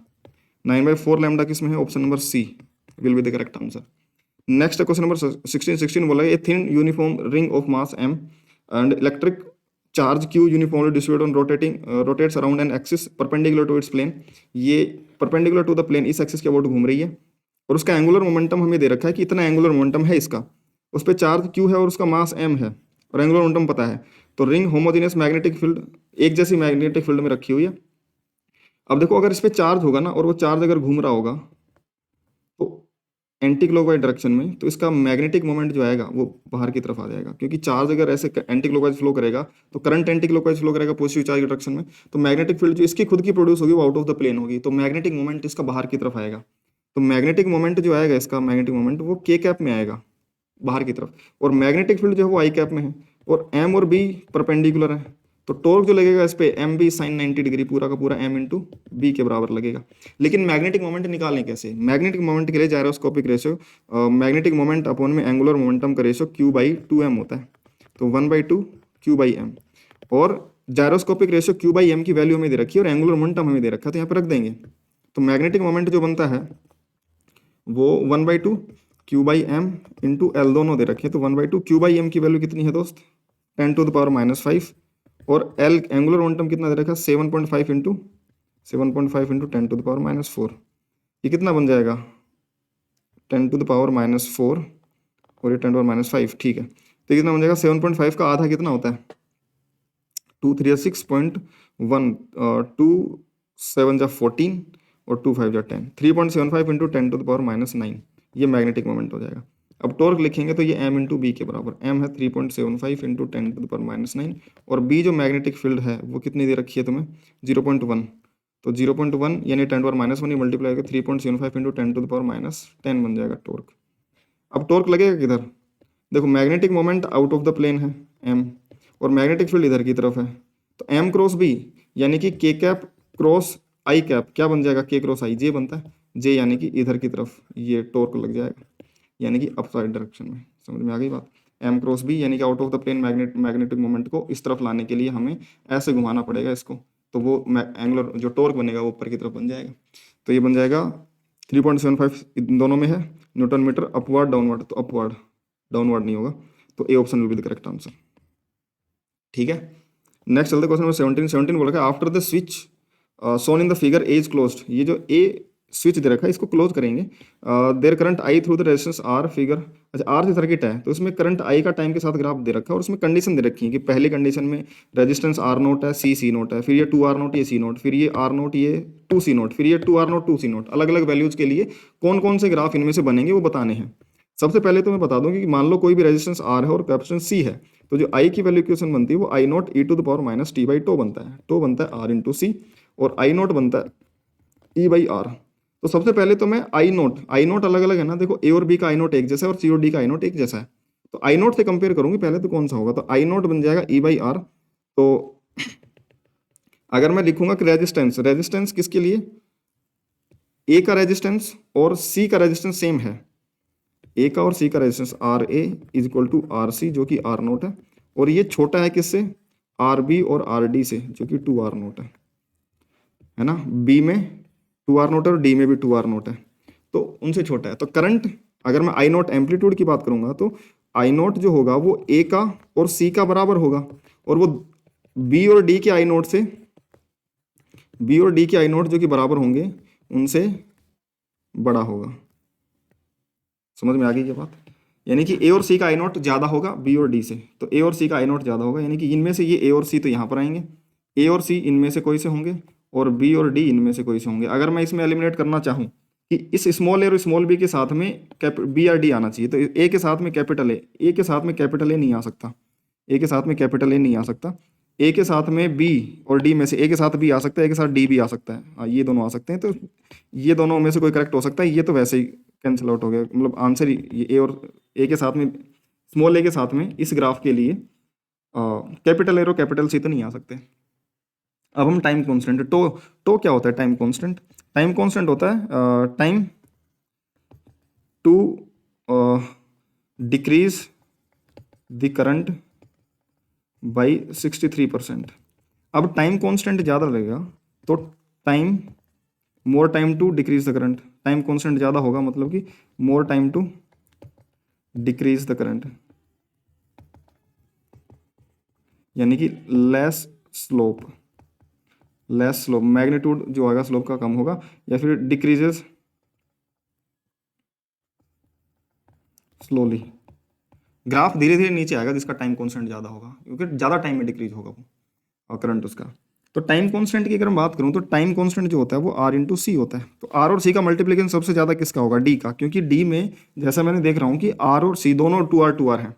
9/4 लैम्डा किसमें है, option number C will be the correct answer. Next question number 16 बोला a thin uniform ring of mass m and electric charge q uniformly distributed on rotates around an axis perpendicular to its plane. ये perpendicular to the plane इस axis के about घूम रही है, और उसका angular momentum हमें दे रखा है कि इतना एंगुलर मोमेंटम है इसका, उस पर चार्ज q है और उसका मास m है, और एंगुलर मोमेंटम पता है। तो रिंग होमोजेनियस मैग्नेटिक फील्ड, एक जैसी मैग्नेटिक फील्ड में रखी हुई है। अब देखो अगर इस पर चार्ज होगा ना, और वो चार्ज अगर घूम रहा होगा तो एंटी क्लॉकवाइज डायरेक्शन में, तो इसका मैग्नेटिक मोमेंट जो आएगा वो बाहर की तरफ आ जाएगा, क्योंकि चार्ज अगर ऐसे एंटी क्लॉकवाइज फ्लो करेगा तो करंट एंटी क्लॉकवाइज फ्लो करेगा पॉजिटिव चार्ज की डायरेक्शन में, तो मैग्नेटिक फील्ड जो इसकी खुद की प्रोड्यूस होगी वो आउट ऑफ द प्लेन होगी, तो मैग्नेटिक मोमेंट इसका बाहर की तरफ आएगा। तो मैग्नेटिक मोमेंट जो आएगा इसका, मैग्नेटिक मोमेंट वो के कैप में आएगा बाहर की तरफ, और मैग्नेटिक फील्ड जो है वो आई कैप में है, और एम और बी परपेंडिकुलर है, तो टॉर्क जो लगेगा इस पे एम बी साइन 90 डिग्री पूरा का पूरा एम इंटू बी के बराबर लगेगा। लेकिन मैग्नेटिक मोमेंट निकालें कैसे, मैग्नेटिक मोमेंट के लिए gyroscopic ratio magnetic moment upon में एंगुलर मोमेंटम का रेशियो Q/2m होता है, तो 1/2 Q/m, और जायरोस्कोपिक रेशियो Q/m की वैल्यू हमें दे रखी है और एंगुलर मोमेंटम हमें दे रखा है, तो यहाँ पर रख देंगे। तो मैग्नेटिक मोमेंट जो बनता है वो 1/2 Q/m इंटू एल दोनों दे रखे हैं, तो 1/2 Q/m की वैल्यू कितनी है दोस्त 10⁻⁻5, और एल एंगुलर मोमेंटम कितना दे रखा है 7.5 इंटू 10⁻⁻4। ये कितना बन जाएगा 10⁻⁻4 और ये 10⁻�5, ठीक है। तो ये कितना बन जाएगा 7.5 का आधा कितना होता है 2 3 6.1, 2 7 जा 14 और 2 5 जा 10, 3.75 इंटू 10⁻⁻9 ये मैग्नेटिक मोमेंट हो जाएगा। अब टॉर्क लिखेंगे तो ये m इंटू बी के बराबर, m है 3.75 इंटू 10⁻⁹, और b जो मैग्नेटिक फील्ड है वो कितनी दे रखी है तुम्हें 0.1, तो 0.1 यानी 10⁻⁻1 ही मल्टीप्लाई करके 3.75 इंटू 10⁻⁻10 बन जाएगा टॉर्क। अब टॉर्क लगेगा किधर, देखो magnetic moment out of the plane है m, और मैग्नेटिक फील्ड इधर की तरफ है, तो m क्रॉस b यानी कि k cap cross i cap क्या बन जाएगा k क्रॉस i, j बनता है, j यानी कि इधर की तरफ ये टॉर्क लग जाएगा, यानी कि अपसाइड डायरेक्शन में। समझ में आ गई बात। m क्रॉस b यानी कि out of the plane magnetic moment को इस तरफ लाने के लिए हमें ऐसे घुमाना पड़ेगा इसको, तो वो एंगुलर जो टॉर्क बनेगा वो ऊपर की तरफ बन जाएगा। तो ये बन जाएगा 3.75 इन दोनों में है न्यूटन मीटर, अपवर्ड डाउनवर्ड, तो अपवर्ड डाउनवर्ड नहीं होगा, तो A option will be the correct answer. ठीक है, नेक्स्ट चलते क्वेश्चन नंबर 17 बोला है आफ्टर द स्विच सोन in the figure A is closed, ये जो ए स्विच दे रखा है इसको क्लोज करेंगे, their current I through the resistance R figure, अच्छा आर जो सर्किट है तो इसमें करंट आई का टाइम के साथ ग्राफ दे रखा है, और उसमें कंडीशन दे रखी है कि पहली कंडीशन में रेजिस्टेंस आर नोट है, सी नोट है, फिर ये 2R नोट, ये सी नोट, फिर ये आर नोट, ये 2C नोट, फिर ये 2R नोट 2C नोट, अलग अलग वैल्यूज के लिए कौन कौन से ग्राफ इनमें से बनेंगे वो बताने हैं। सबसे पहले तो मैं बता दूं कि मान लो कोई भी रेजिस्टेंस आर है और कैपेसिटेंस सी है, तो जो आई की वैल्यू इक्वेशन बनती है वो I naught E to the power minus T by tau बनता है, टो बनता है आर इंटू सी, और आई नॉट बनता है ई बाई आर। तो सबसे पहले तो मैं आई नोट अलग अलग है ना, देखो ए और बी का आई नोट एक जैसा है और सी और डी का आई नोट एक जैसा है, तो आई नोट से कंपेयर करूंगी पहले तो कौन सा होगा, तो आई नोट बन जाएगा ई बाई आर। तो अगर मैं लिखूंगा कि रेजिस्टेंस किसके लिए, ए का रेजिस्टेंस और सी का रेजिस्टेंस सेम है, ए का और सी का resistance R A is equal to R C जो कि आर नोट है, और ये छोटा है किससे आर बी और आर डी से जो कि 2R नोट है ना, बी में 2r0 है और डी में भी 2r0 है, तो उनसे छोटा है। तो करंट, अगर मैं आई नोट एम्पलीट्यूड की बात करूंगा तो आई नोट जो होगा वो ए का और सी का बराबर होगा, और वो बी और डी के आई नोट से, बी और डी के आई नोट जो कि बराबर होंगे उनसे बड़ा होगा। समझ में आ गई ये बात? यानी कि ए और सी का आई नोट ज़्यादा होगा बी और डी से, तो ए और सी का आई नोट ज़्यादा होगा, यानी कि इनमें से ये ए और सी तो यहाँ पर आएंगे, ए और सी इनमें से कोई से होंगे, और बी और डी इनमें से कोई से होंगे। अगर मैं इसमें एलिमिनेट करना चाहूँ कि इस स्मॉल ए और स्मॉल बी के साथ में बी और डी आना चाहिए, तो ए के साथ में कैपिटल ए के साथ में कैपिटल ए नहीं आ सकता, ए के साथ में कैपिटल ए नहीं आ सकता, ए के साथ में बी और डी में से ए के साथ बी आ सकता है, ए के साथ डी भी आ सकता है, हाँ ये दोनों आ सकते हैं, तो ये दोनों में से कोई करेक्ट हो सकता है। ये तो वैसे ही कैंसिल आउट हो गया, मतलब आंसर ये ए और ए के साथ में, स्मॉल ए के साथ में इस ग्राफ के लिए कैपिटल ए और कैपिटल सी तो नहीं आ सकते। अब हम टाइम कांस्टेंट, तो क्या होता है टाइम कांस्टेंट? टाइम कांस्टेंट होता है time to decrease the current by 63%। अब टाइम कांस्टेंट ज़्यादा लगेगा तो time, more time to decrease the current, time constant ज़्यादा होगा मतलब कि more time to decrease the current, यानी कि less slope, less slope, magnitude जो आएगा स्लोप का कम होगा, या फिर डिक्रीजेस स्लोली, ग्राफ धीरे धीरे नीचे आएगा जिसका टाइम कांस्टेंट ज़्यादा होगा, क्योंकि ज़्यादा टाइम में डिक्रीज होगा वो और करंट उसका। तो टाइम कांस्टेंट की अगर मैं बात करूं तो टाइम कांस्टेंट जो होता है वो आर इंटू सी होता है। तो आर और सी का मल्टीप्लिकेशन सबसे ज़्यादा किसका होगा? डी का, क्योंकि डी में जैसा मैंने देख रहा हूँ कि आर और सी दोनों 2r है,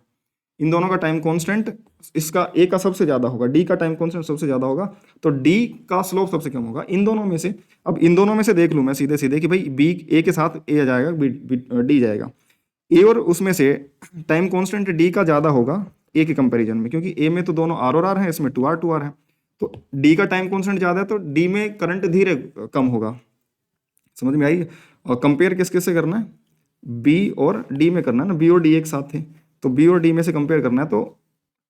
इन दोनों का टाइम कांस्टेंट इसका ए का सबसे ज़्यादा होगा, डी का टाइम कांस्टेंट सबसे ज़्यादा होगा, तो डी का स्लोप सबसे कम होगा इन दोनों में से। अब इन दोनों में से देख लूँ मैं सीधे सीधे कि भाई बी, ए के साथ ए जाएगा, डी जाएगा, ए और उसमें से टाइम कांस्टेंट डी का ज़्यादा होगा ए के कंपैरिजन में, क्योंकि ए में तो दोनों आर और आर हैं, इसमें 2r है, तो डी का टाइम कांस्टेंट ज़्यादा है, तो डी में करंट धीरे कम होगा। समझ में आई? और कंपेयर किस किस से करना है? बी और डी में करना है ना, बी और डी एक साथ थे, तो बी और डी में से कंपेयर करना है, तो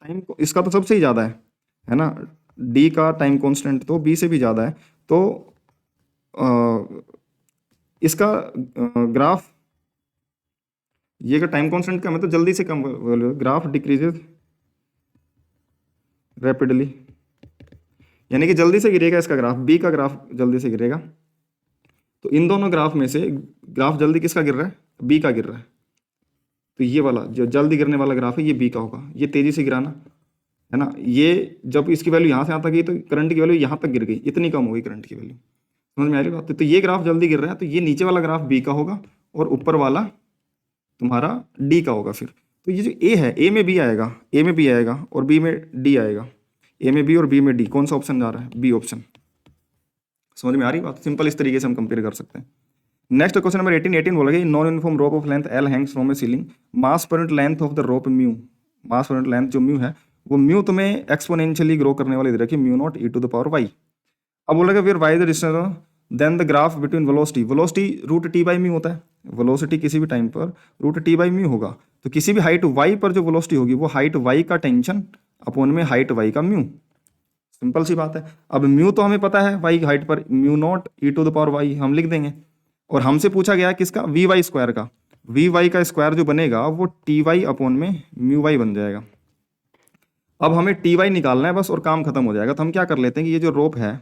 टाइम इसका तो सबसे ही ज़्यादा है ना, डी का टाइम कांस्टेंट तो बी से भी ज़्यादा है, तो इसका ग्राफ, ये का टाइम कांस्टेंट कम है तो जल्दी से कम, ग्राफ डिक्रीजेज रैपिडली, यानी कि जल्दी से गिरेगा इसका ग्राफ, बी का ग्राफ जल्दी से गिरेगा। तो इन दोनों ग्राफ में से ग्राफ जल्दी किसका गिर रहा है? बी का गिर रहा है, तो ये वाला जो जल्दी गिरने वाला ग्राफ है ये बी का होगा, ये तेजी से गिराना है ना। ये जब इसकी वैल्यू यहाँ से यहाँ तक गई तो करंट की वैल्यू यहाँ तक गिर गई, इतनी कम हो गई करंट की वैल्यू। समझ में आ रही बात? तो ये ग्राफ जल्दी गिर रहा है, तो ये नीचे वाला ग्राफ बी का होगा और ऊपर वाला तुम्हारा डी का होगा। फिर तो ये जो ए है, ए में बी आएगा, ए में बी आएगा और बी में डी आएगा, ए में बी और बी में डी, कौन सा ऑप्शन जा रहा है? B option. समझ में आ रही बात? सिंपल इस तरीके से हम कंपेयर कर सकते हैं। नेक्स्ट क्वेश्चन नंबर 18 बोला गया non uniform rope of length L Hanks from A ceiling, mass per unit length of the rope mu, mass per unit length जो म्यू है वो म्यू तुम्हें एक्सपोनेंशियली ग्रो करने वाली दे रखी mu naught E to the power Y. अब बोलेगा फिर Y the distance then the graph between velocity, velocity root T by mu होता है, वेलोसिटी किसी भी टाइम पर रूट टी बाई म्यू होगा, तो किसी भी हाइट वाई पर जो वेलोसिटी होगी वो हाइट वाई का टेंशन अपॉन में हाइट वाई का म्यू। सिंपल सी बात है। अब म्यू तो हमें पता है वाई हाइट पर mu naught E to the power Y हम लिख देंगे, और हमसे पूछा गया है किसका? वी वाई स्क्वायर का, वी वाई का स्क्वायर जो बनेगा वो टी वाई अपॉन में म्यू वाई बन जाएगा। अब हमें टी वाई निकालना है बस और काम खत्म हो जाएगा। तो हम क्या कर लेते हैं कि ये जो रोप है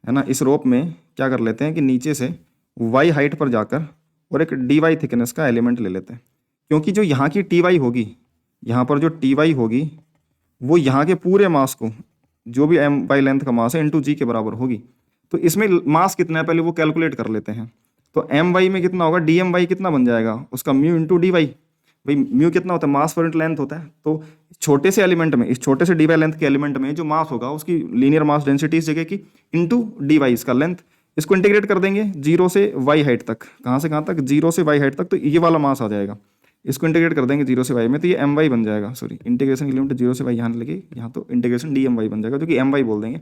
ना, इस रोप में क्या कर लेते हैं कि नीचे से वाई हाइट पर जाकर और एक डी वाई थिकनेस का एलिमेंट ले लेते हैं, क्योंकि जो यहाँ की टी वाई होगी, यहाँ पर जो टी वाई होगी वो यहाँ के पूरे मास को, जो भी एम बाई लेंथ का मास है इंटू जी के बराबर होगी। तो इसमें मास कितना है पहले वो कैलकुलेट कर लेते हैं। तो एम वाई में कितना होगा? डी एम वाई कितना बन जाएगा उसका? Mu into D Y. भाई म्यू कितना होता है? मास पर यूनिट लेंथ होता है। तो छोटे से एलिमेंट में, इस छोटे से डी वाई लेंथ के एलिमेंट में जो मास होगा उसकी लीनियर मास डेंसिटी इस जगह की इंटू डी वाई इसका लेंथ, इसको इंटीग्रेट कर देंगे जीरो से वाई हाइट तक। कहाँ से कहाँ तक? जीरो से वाई हाइट तक। तो ये वाला मास आ जाएगा, इसको इंटीग्रेट कर देंगे जीरो से वाई में, तो ये एम वाई बन जाएगा। सॉरी, इंटीग्रेशन की लिमिट जीरो से वाई यहाँ लगे, यहाँ तो इंटीग्रेशन डी एम वाई बन जाएगा, जो कि एम वाई बोल देंगे।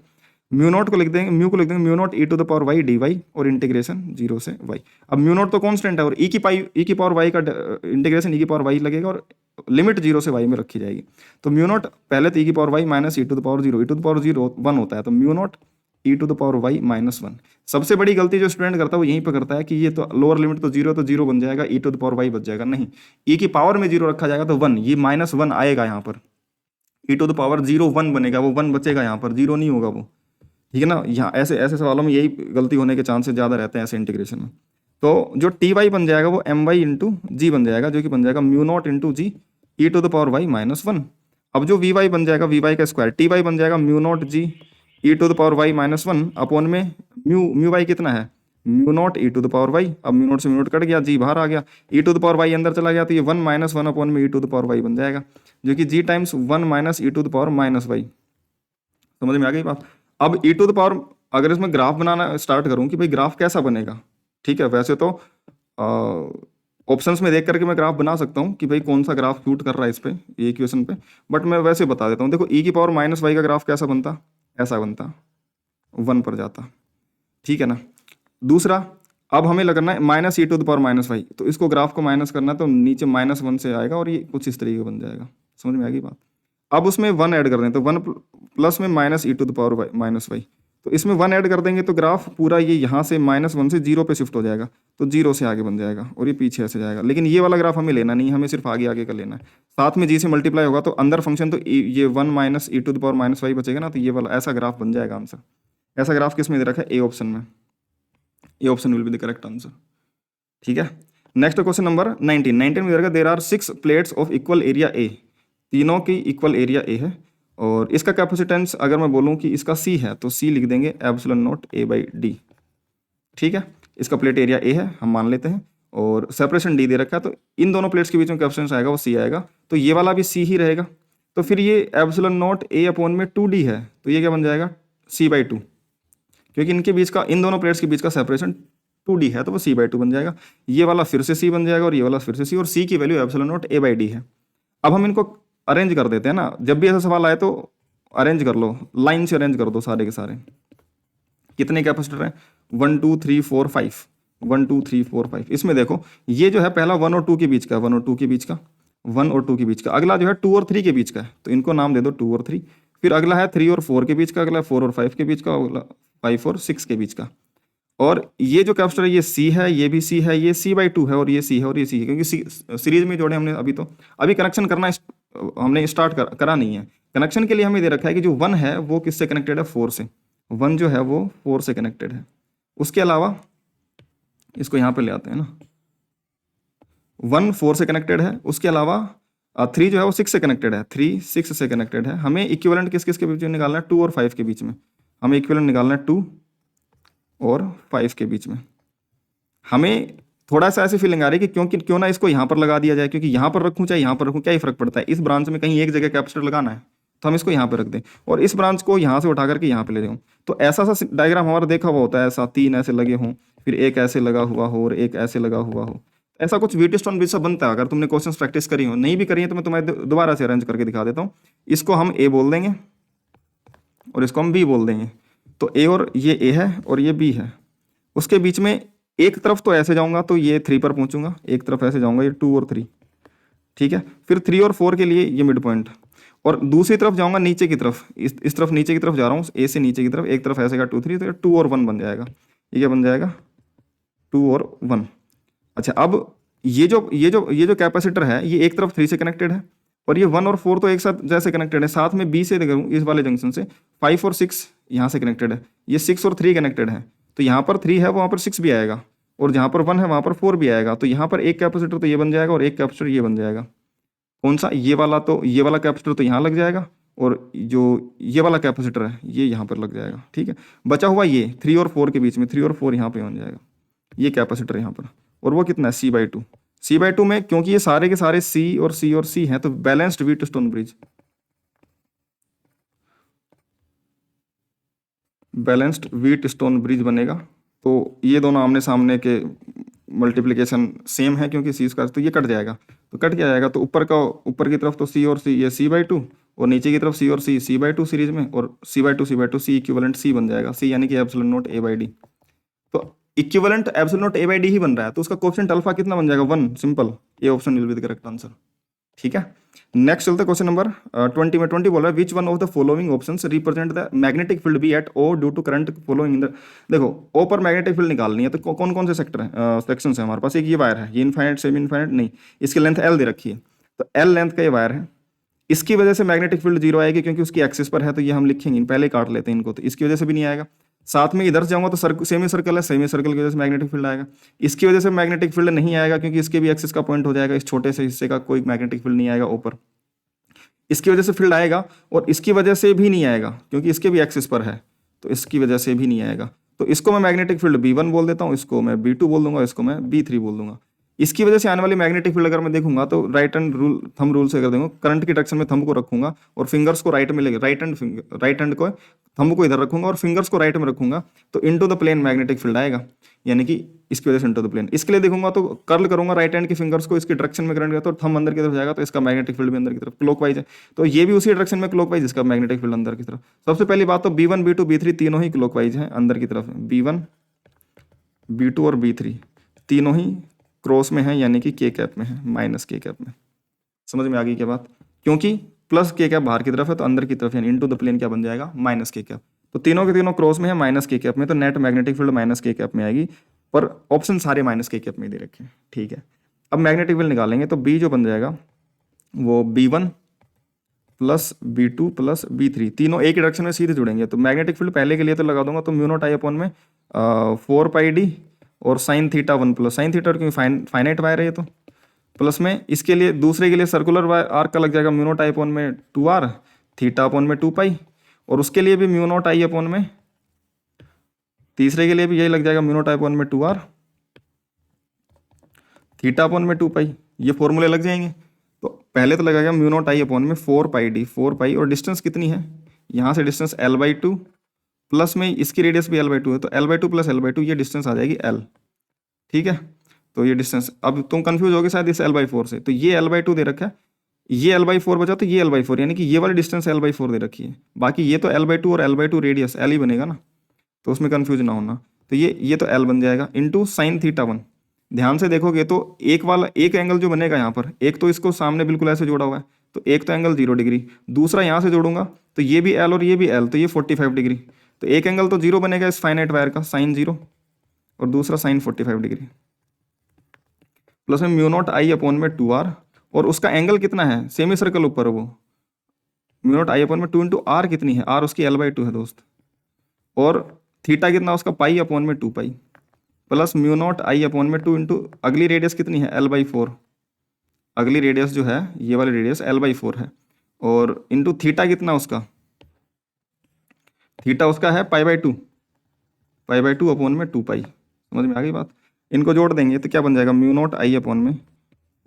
म्यू नॉट को लिख देंगे, म्यू को लिख देंगे mu naught E to the power Y D Y और इंटीग्रेशन जीरो से वाई। अब म्यू नॉट तो कांस्टेंट है और ई की पावर वाई का इंटीग्रेशन ई की पावर वाई लगेगा और लिमिट जीरो से वाई में रखी जाएगी। तो म्यू नॉट पहले तो ई की power Y minus E to the power zero, E to the power zero 1 होता है, तो mu naught E to the power Y minus one. सबसे बड़ी गलती जो स्टूडेंट करता है वो यहीं पर करता है कि ये तो लोअर लिमिट तो जीरो बन जाएगा, ई टू द पावर वाई बच जाएगा। नहीं, ई की पावर में जीरो रखा जाएगा तो वन, ये माइनस वन आएगा यहाँ पर, E to the power zero one बनेगा, वो वन बचेगा यहाँ पर, जीरो नहीं होगा वो, ठीक है ना। यहाँ ऐसे ऐसे सवालों में यही गलती होने के चांसेस ज़्यादा रहते हैं ऐसे इंटीग्रेशन में। तो जो टी वाई बन जाएगा वो एम वाई इंटू जी बन जाएगा, जो कि बन जाएगा mu naught into G E to the power Y minus one. अब जो वी वाई बन जाएगा, वी वाई का स्क्वायर, टी वाई बन जाएगा mu naught G E to the power Y minus one upon में म्यू वाई कितना है, mu naught E to the power Y. अब म्यू नॉट से म्यू नॉट कट गया, जी बाहर आ गया, E to the power Y अंदर चला गया, तो ये वन माइनस वन अपॉन में E to the power Y बन जाएगा, जो कि G times one minus E to the power minus Y. समझ में आ गई बात। अब ई टू द पावर अगर इसमें ग्राफ बनाना स्टार्ट करूं कि भाई ग्राफ कैसा बनेगा, ठीक है, वैसे तो ऑप्शंस में देख करके मैं ग्राफ बना सकता हूं कि भाई कौन सा ग्राफ शूट कर रहा है इस पे, ये इक्वेशन पे, बट मैं वैसे बता देता हूं। देखो ई की पावर माइनस वाई का ग्राफ कैसा बनता, ऐसा बनता, वन पर जाता, ठीक है ना। दूसरा, अब हमें लगना है minus E to the power minus Y, तो इसको ग्राफ को माइनस करना है तो नीचे माइनस वन से आएगा और ये कुछ इस तरीके का बन जाएगा। समझ में आ गई बात। अब उसमें वन ऐड कर दें तो वन प्लस में minus E to the power minus Y, तो इसमें वन ऐड कर देंगे तो ग्राफ पूरा ये यहाँ से माइनस वन से जीरो पे शिफ्ट हो जाएगा, तो जीरो से आगे बन जाएगा और ये पीछे ऐसे जाएगा। लेकिन ये वाला ग्राफ हमें लेना नहीं, हमें सिर्फ आगे आगे का लेना है। साथ में जी से मल्टीप्लाई होगा तो अंदर फंक्शन तो ये one minus E to the power minus Y बचेगा ना, तो ये वाला ऐसा ग्राफ बन जाएगा आंसर। ऐसा ग्राफ किस में दे रखा है, ए ऑप्शन में, ए option will be the correct answer, ठीक है। नेक्स्ट क्वेश्चन नंबर 19 में दे रखा है there are 6 plates of equal area A, तीनों की इक्वल एरिया ए है और इसका कैपेसिटेंस अगर मैं बोलूं कि इसका सी है तो सी लिख देंगे epsilon naught A by D, ठीक है। इसका प्लेट एरिया ए है हम मान लेते हैं और सेपरेशन डी दे रखा है, तो इन दोनों प्लेट्स के बीच में कैपेसिटेंस आएगा वो सी आएगा, तो ये वाला भी सी ही रहेगा। तो फिर ये एप्सिलॉन नॉट ए अपॉन में 2d है, तो ये क्या बन जाएगा सी बाई टू, क्योंकि इनके बीच का, इन दोनों प्लेट्स के बीच का सेपरेशन 2d है तो वो सी बाई टू बन जाएगा। ये वाला फिर से सी बन जाएगा और ये वाला फिर से सी, और सी की value epsilon naught A by D है। अब हम इनको अरेंज कर देते हैं ना, जब भी ऐसा सवाल आए तो अरेंज कर लो, लाइन से अरेंज कर दो सारे के सारे। कितने कैपेसिटर हैं, 1 2 3 4 5, 1 2 3 4 5। इसमें देखो ये जो है पहला 1 और 2 के बीच का, 1 और 2 के बीच का, 1 और 2 के बीच का। अगला जो है 2 और 3 के बीच का है, तो इनको नाम दे दो 2 और 3। फिर अगला है 3 और 4 के बीच का, अगला 4 और 5 के बीच का, अगला 5 और 6 के बीच का। और ये जो कैपेसिटर है ये सी है, ये भी सी है, ये सी बाई टू है और ये सी है और ये सी है, क्योंकि सीरीज में जोड़े हमने। अभी कनेक्शन करना हमने स्टार्ट करा नहीं है। कनेक्शन के लिए हमें दे रखा है कि जो 1 है वो किससे कनेक्टेड है, 4 से। 1 जो है वो 4 से कनेक्टेड है। उसके अलावा इसको यहाँ पे ले आते हैं ना, 1 4 से कनेक्टेड है। उसके अलावा 3 जो है वो 6 से कनेक्टेड है, 3 6 से कनेक्टेड है। हमें इक्विवेलेंट किस किस के बीच में निकालना है, 2 और 5 के बीच में। हमें इक्विवेलेंट निकालना है 2 और 5 के बीच में। हमें थोड़ा सा ऐसी फीलिंग आ रही है कि क्यों ना इसको यहाँ पर लगा दिया जाए, क्योंकि यहाँ पर रखूँ चाहे यहाँ पर रखूँ क्या ही फर्क पड़ता है। इस ब्रांच में कहीं एक जगह कैपेसिटर लगाना है तो हम इसको यहाँ पर रख दें और इस ब्रांच को यहाँ से उठा करके यहाँ पे ले जाऊँ। तो ऐसा सा डायग्राम हमारा देखा हुआ होता है, ऐसा 3 ऐसे लगे हों, फिर एक ऐसे लगा हुआ हो और एक ऐसे लगा हुआ हो। ऐसा कुछ व्हीट स्टोन जैसा बनता है। अगर तुमने क्वेश्चन प्रैक्टिस करी हो, नहीं भी करी है तो मैं तुम्हें दोबारा से अरेंज करके दिखा देता हूँ। इसको हम ए बोल देंगे और इसको हम बी बोल देंगे। तो ए और ये ए है और ये बी है। उसके बीच में एक तरफ तो ऐसे जाऊंगा तो ये 3 पर पहुंचूंगा, एक तरफ ऐसे जाऊंगा ये 2 और 3, ठीक है। फिर 3 और 4 के लिए ये मिड पॉइंट, और दूसरी तरफ जाऊंगा नीचे की तरफ, इस तरफ नीचे की तरफ जा रहा हूँ, ए से नीचे की तरफ, एक तरफ ऐसे का 2 3, तो 2 और 1 बन जाएगा। ये क्या बन जाएगा 2 और 1। अच्छा, अब ये जो कैपेसिटर है ये एक तरफ 3 से कनेक्टेड है और ये 1 और 4 तो एक साथ जैसे कनेक्टेड है। साथ में बी से देखूँ इस वाले जंक्शन से 5 और 6 यहाँ से कनेक्टेड है। ये 6 और 3 कनेक्टेड है, तो यहाँ पर 3 है वहाँ पर 6 भी आएगा, और जहाँ पर 1 है वहाँ पर 4 भी आएगा। तो यहाँ पर एक कैपेसिटर तो ये बन जाएगा और एक कैपेसिटर ये बन जाएगा। कौन सा, ये वाला। तो ये वाला कैपेसिटर तो यहाँ लग जाएगा और जो ये वाला कैपेसिटर है ये यहाँ पर लग जाएगा, ठीक है। बचा हुआ ये 3 और 4 के बीच में, 3 और 4 यहाँ पे बन जाएगा ये कैपेसिटर यहाँ पर। और वो कितना है C by two. C by two में क्योंकि ये सारे के सारे सी और सी और सी हैं तो balanced wheat stone bridge, balanced wheat stone bridge बनेगा। तो ये दोनों आमने सामने के मल्टीप्लिकेशन सेम है क्योंकि सी स्क्वायर, तो ये कट जाएगा। तो कट क्या जाएगा, तो ऊपर की तरफ तो सी और सी, ये सी बाई टू, और नीचे की तरफ सी और सी बाई टू सीरीज में, और C by two C equivalent C बन जाएगा। सी यानी कि epsilon naught A by D. तो equivalent epsilon naught A by D ही बन रहा है, तो उसका कोएफिशिएंट अल्फा कितना बन जाएगा 1। Simple, A option will be the correct answer. ठीक है। नेक्स्ट चलते क्वेश्चन नंबर 20 में। 20 बोल रहा है which one of the following options represent the magnetic field B at O due to current following in the. देखो ओ पर magnetic field निकालनी है तो कौन कौन से सेक्टर है, सेक्शन है हमारे पास। एक ये वायर है, ये इनफाइनाइट सेमी इनफाइनाइट नहीं, इसकी लेंथ एल दे रखी है, तो एल लेंथ का ये वायर है। इसकी वजह से मैग्नेटिक फील्ड जीरो आएगी क्योंकि उसकी एक्सिस पर है, तो ये हम लिखेंगे, पहले काट लेते हैं इनको, तो इसकी वजह से भी नहीं आएगा। साथ में इधर से जाऊंगा तो सेमी सर्कल है, सेमी सर्कल की वजह से मैग्नेटिक फील्ड आएगा। इसकी वजह से मैग्नेटिक फील्ड नहीं आएगा क्योंकि इसके भी एक्सिस का पॉइंट हो जाएगा, इस छोटे से हिस्से का कोई मैग्नेटिक फील्ड नहीं आएगा ऊपर। इसकी वजह से फील्ड आएगा और इसकी वजह से भी नहीं आएगा क्योंकि इसके भी एक्सिस पर है, तो इसकी वजह से भी नहीं आएगा। तो इसको मैं मैग्नेटिक फील्ड B1 बोल देता हूँ, इसको मैं B2 बोल दूंगा, इसको मैं B3 बोल दूंगा। इसकी वजह से आने वाली मैग्नेटिक फील्ड अगर मैं देखूंगा तो right hand rule, thumb rule से कर देंगे, करंट की डायरेक्शन में थंब को रखूंगा और फिंगर्स को राइट में लेके, राइट हैंड को थंब को इधर रखूंगा और फिंगर्स को राइट में रखूंगा, तो into the plane magnetic field आएगा, यानी कि इसकी वजह से इनटू द प्लेन। इसके लिए देखूंगा तो कर्ल करूंगा राइट हैंड की फिंगर्स को इसकी डायरेक्शन में करंट गया तो थंब अंदर की तरफ जाएगा, तो इसका मैग्नेटिक फील्ड भी अंदर की तरफ क्लॉकवाइज है, तो ये भी उसी डायरेक्शन में क्लॉकवाइज, इसका मैग्नेटिक फील्ड अंदर की तरफ। सबसे पहली बात तो B1 B2 B3 तीनों ही क्लॉकवाइज है, अंदर की तरफ B1 B2 और B3 तीनों ही क्रॉस में है, यानी कि के कैप में है, माइनस के कैप में। समझ में आ गई क्या बात? क्योंकि प्लस के कैप बाहर की तरफ है तो अंदर की तरफ यानी इनटू द प्लेन क्या बन जाएगा, माइनस के कैप। तो तीनों के तीनों क्रॉस में है, माइनस के कैप में, तो नेट मैग्नेटिक फील्ड माइनस के कैप में आएगी, पर ऑप्शन सारे माइनस के कैप में दे रखे हैं। ठीक है, अब मैग्नेटिक फील्ड निकालेंगे तो बी जो बन जाएगा वो B1 plus B2 plus B3 तीनों एक ही डायरेक्शन में सीधे जुड़ेंगे। तो मैग्नेटिक फील्ड पहले के लिए तो लगा दूंगा, तो म्यू नॉट आई अपॉन में 4πd और sine theta 1 plus sine theta, क्योंकि फाइनाइट वायर है ये, तो प्लस में इसके लिए दूसरे के लिए सर्कुलर आर्क का लग जाएगा म्यू नॉट आई अपॉन में 2r थीटा अपॉन में 2π, और उसके लिए भी म्यू नॉट आई अपॉन में, तीसरे के लिए भी यही लग जाएगा म्यू नॉट आई अपॉन में 2r थीटा अपॉन में 2π। ये फॉर्मूले लग जाएंगे। तो पहले तो लगेगा म्यू नॉट आई अपॉन में 4πd 4π, और डिस्टेंस कितनी है, यहाँ से डिस्टेंस l/2 प्लस में इसकी रेडियस भी l/2 है, तो l/2 प्लस l/2 ये डिस्टेंस आ जाएगी l। ठीक है, तो ये डिस्टेंस, अब तुम कंफ्यूज होगे शायद इस l/4 से, तो ये l/2 दे रखा है, ये l/4 बचा, तो ये l/4 यानी कि ये वाली डिस्टेंस l/4 दे रखी है। बाकी ये तो l/2 और l/2 रेडियस l ही बनेगा ना, तो उसमें कंफ्यूज ना होना। तो ये तो l बन जाएगा इंटू साइन थीटा 1। ध्यान से देखोगे तो एक एंगल जो बनेगा यहाँ पर, एक तो इसको सामने बिल्कुल ऐसे जोड़ा हुआ है, तो एक तो एंगल 0 डिग्री, दूसरा यहाँ से जोड़ूंगा तो ये भी l और ये भी l, तो ये 45 डिग्री। तो एक एंगल तो 0 बनेगा इस फाइनाइट वायर का, साइन 0, और दूसरा साइन 45 डिग्री, प्लस में म्यू नॉट आई अपॉन में 2r, और उसका एंगल कितना है, सेमी सर्कल ऊपर वो, म्यू नॉट आई अपॉन में 2 इंटू आर कितनी है, r उसकी l/2 है दोस्त, और थीटा कितना उसका पाई अपॉन में 2π, प्लस म्यू नॉट आई अपॉन में 2 इंटू अगली रेडियस कितनी है l/4, अगली रेडियस जो है ये वाली रेडियस l/4 है, और इंटू थीटा कितना उसका, थीटा उसका है π/2 अपॉन में 2π। समझ में आ गई बात? इनको जोड़ देंगे तो क्या बन जाएगा, म्यू नॉट आई अपॉन में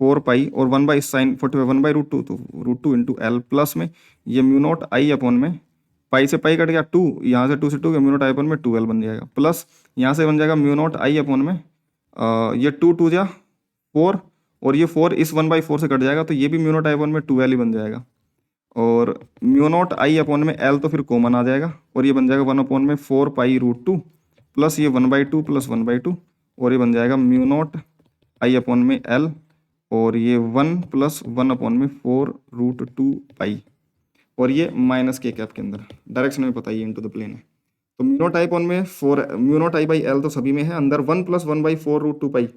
4π और 1/sin45 1/√2, तो √2 इंटू l, प्लस में ये म्यू नॉट आई अपॉन में पाई से पाई कट गया 2, यहाँ से 2 से 2 म्यू नॉट आई अपॉन में 2l बन जाएगा, प्लस यहाँ से बन जाएगा म्यू नॉट आई अपॉन में ये 2 2 जा 4, और ये 4 इस 1/4 से कट जाएगा, तो ये भी म्यू नॉट आई अपॉन में 2l ही बन जाएगा, और म्यू नॉट आई अपॉन में l तो फिर कॉमन आ जाएगा, और ये बन जाएगा 1 अपॉन में 4π√2 प्लस ये 1/2 प्लस 1/2, और ये बन जाएगा म्यू नॉट आई अपॉन में l, और ये 1 प्लस 1 अपॉन में 4√2π, और ये माइनस के कैप के अंदर डायरेक्शन में पता ही इनटू द प्लेन है। तो म्यू नॉट आई अपॉन में 4 mu naught I by L तो सभी में है, अंदर 1 plus 1/4√2π,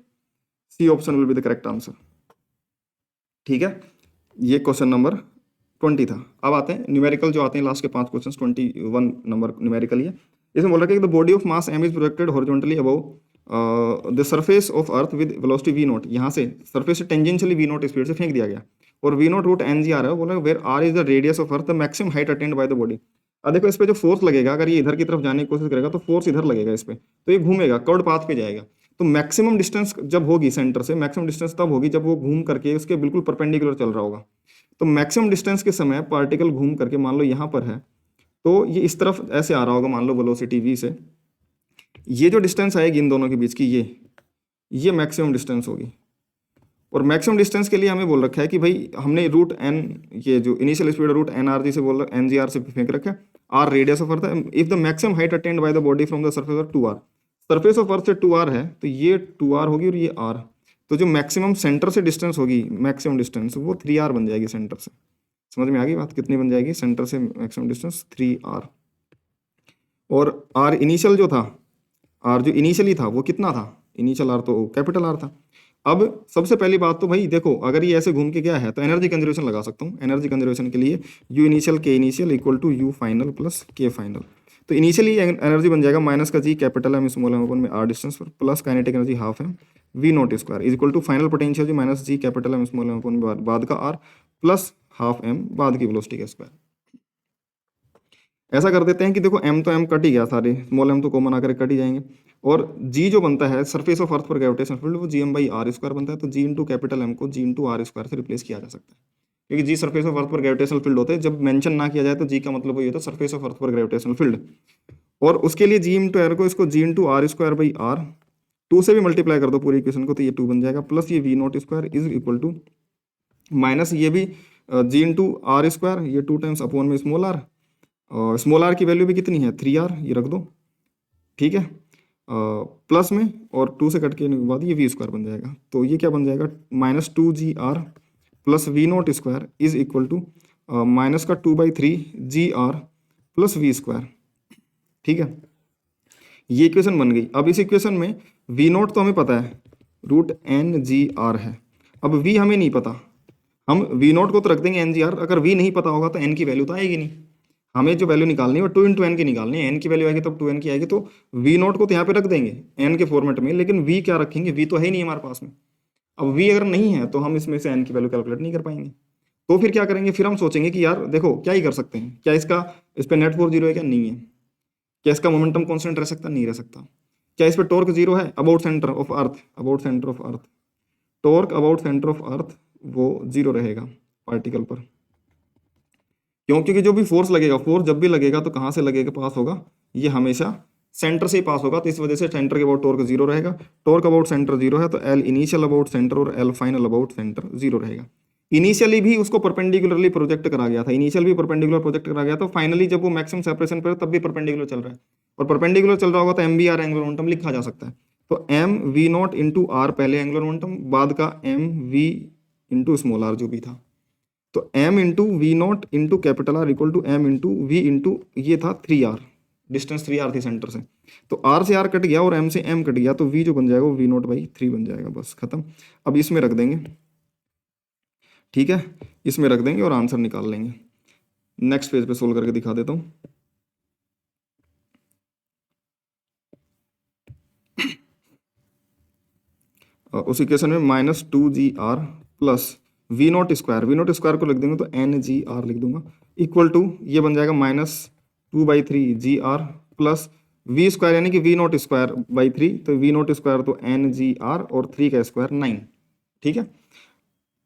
C option will be the correct answer. ठीक है, ये क्वेश्चन नंबर 20 था। अब आते हैं न्यूमेरिकल जो आते हैं लास्ट के 5 क्वेश्चन, 21 नंबर न्यूमेरिकल है। इसमें बोल रहा है कि the body of mass m is projected horizontally above the surface of earth with velocity v0, यहाँ से सरफेस से टेंजेंशियली v0 स्पीड से फेंक दिया गया, और v0 रूट ng आ रहा है, बोला where r is the radius of earth the maximum height attend by the body. अब देखो इस पे जो फोर्स लगेगा, अगर ये इधर की तरफ जाने की कोशिश करेगा तो फोर्स इधर लगेगा इस पे, तो ये घूमेगा, कर्ड पाथ पे जाएगा। तो मैक्सिमम डिस्टेंस जब होगी सेंटर से, मैक्सिमम डिस्टेंस तब होगी जब वो घूम करके उसके बिल्कुल परपेंडिकुलर चल रहा होगा। तो मैक्सिमम डिस्टेंस के समय पार्टिकल घूम करके मान लो यहाँ पर है, तो ये इस तरफ ऐसे आ रहा होगा, मान लो वेलोसिटी v से, ये जो डिस्टेंस आएगी इन दोनों के बीच की, ये मैक्सिमम डिस्टेंस होगी। और मैक्सिमम डिस्टेंस के लिए हमें बोल रखा है कि भाई हमने रूट n, ये जो इनिशियल स्पीड रूट nrg से बोल रखा है, ngr से फेंक रखा है, r रेडियस ऑफ अर्थ है, if the maximum height attend by the body from the surface of 2r, surface of earth से 2r है, तो ये 2r होगी और ये r, तो जो मैक्सिमम सेंटर से डिस्टेंस होगी, मैक्सिमम डिस्टेंस, वो 3r बन जाएगी सेंटर से। समझ में आ गई बात? कितनी बन जाएगी सेंटर से मैक्सिमम डिस्टेंस? 3r। और r इनिशियल जो था, r जो इनिशियली था वो कितना था? इनिशियल r तो कैपिटल R था। अब सबसे पहली बात तो भाई देखो, अगर ये ऐसे घूम के गया है तो एनर्जी कंजर्वेशन लगा सकता हूँ। एनर्जी कंजर्वेशन के लिए U initial K initial equal to U final plus K final. तो इनिशियली एनर्जी बन जाएगा माइनस का G capital M small m upon में R डिस्टेंस पर प्लस काइनेटिक एनर्जी हाफ है V naught square is equal to final potential जो minus G capital M small m upon में बाद का R प्लस हाफ m बाद की velocity का स्क्वायर। ऐसा कर देते हैं कि देखो m तो m कट ही गया, सारे स्मॉल m तो कॉमन आकर कट ही जाएंगे, और g जो बनता है सरफेस ऑफ अर्थ पर ग्रेविटेशनल फील्ड वो gm बाई आर स्क्वायर बनता है। तो g इंटू कैपिटल m को g इंटू आर स्क्वायर से रिप्लेस किया जा सकता है, क्योंकि g सरफेस ऑफ अर्थ पर ग्रेविटेशनल फील्ड होते हैं। जब मेंशन ना किया जाए तो g का मतलब वही होता है सरफेस ऑफ अर्थ पर ग्रेविटेशनल फील्ड, और उसके लिए g इंटू आर को इसको g into R square by R 2 से भी मल्टीप्लाई कर दो पूरी इक्वेशन को, तो ये 2 बन जाएगा, प्लस ये V naught square is equal to minus ये भी g इंटू आर स्क्वायर, ये 2 टाइम्स अपॉन में स्मॉल r, और स्मॉल r की वैल्यू भी कितनी है 3r, ये रख दो, ठीक है, प्लस में, और 2 से कट के बाद ये वी स्क्वायर बन जाएगा। तो ये क्या बन जाएगा -2gr plus V naught square is equal to minus का 2/3gr प्लस वी स्क्वायर, ठीक है। ये इक्वेशन बन गई। अब इस इक्वेशन में वी नॉट तो हमें पता है √n(g)r है, अब वी हमें नहीं पता, हम वी नॉट को तो रख देंगे n(g)r, अगर वी नहीं पता होगा तो n की वैल्यू तो आएगी नहीं, हमें जो वैल्यू निकालनी है वो 2 इंटू एन की निकालनी है, एन की वैल्यू आएगी तब 2n की आएगी, तो वी नॉट को तो यहाँ पे रख देंगे एन के फॉर्मेट में, लेकिन वी क्या रखेंगे, वी तो है ही नहीं हमारे पास में। अब वी अगर नहीं है तो हम इसमें से एन की वैल्यू कैलकुलेट नहीं कर पाएंगे, तो फिर क्या करेंगे, फिर हम सोचेंगे कि यार देखो क्या ही कर सकते हैं, क्या इसका इस पर नेट फोर्स 0 है क्या, नहीं है, क्या इसका मोमेंटम कॉन्स्टेंट रह सकता, नहीं रह सकता, क्या इस पर टॉर्क 0 है, about centre of earth, about centre of earth, torque about centre of earth वो 0 रहेगा पार्टिकल पर, क्यों, क्योंकि जो भी फोर्स लगेगा, फोर्स जब भी लगेगा तो कहाँ से लगेगा, पास होगा, ये हमेशा सेंटर से ही पास होगा, तो इस वजह से सेंटर के अबाउट टॉर्क 0 रहेगा, टॉर्क अबाउट सेंटर 0 है तो एल इनिशियल अबाउट सेंटर और एल फाइनल अबाउट सेंटर 0 रहेगा। इनिशियली भी उसको परपेंडिकुलरली प्रोजेक्ट करा गया था, इनिशियल भी परपेंडिकुलर प्रोजेक्ट करा गया, तो फाइनली जब वो मैक्सिमम सेपरेशन पर तब भी परपेंडिकुलर चल रहा है, और परपेंडिकुलर चल रहा होगा तो MVR एंगुलर मोमेंटम लिखा जा सकता है, तो M V naught into R पहले एंगुलर मोमेंटम, बाद का M V into small R जो भी था, तो m into V naught into capital R equal to m into V into ये था 3r, डिस्टेंस 3r थी सेंटर से, तो r से r कट गया और m से m कट गया, तो v जो बन जाएगा वो v0/3 बन जाएगा, बस खत्म। अब इसमें रख देंगे, ठीक है, इसमें रख देंगे और आंसर निकाल लेंगे। नेक्स्ट पेज पे सोल्व करके दिखा देता हूँ। उस इक्वेशन में -2gr plus V naught square को लिख देंगे तो n(g)r लिख दूंगा, इक्वल टू ये बन जाएगा -2/3gr प्लस वी स्क्वायर यानी कि वी नॉट स्क्वायर बाई 3, तो वी नॉट स्क्वायर तो n(g)r और 3 का स्क्वायर 9, ठीक है।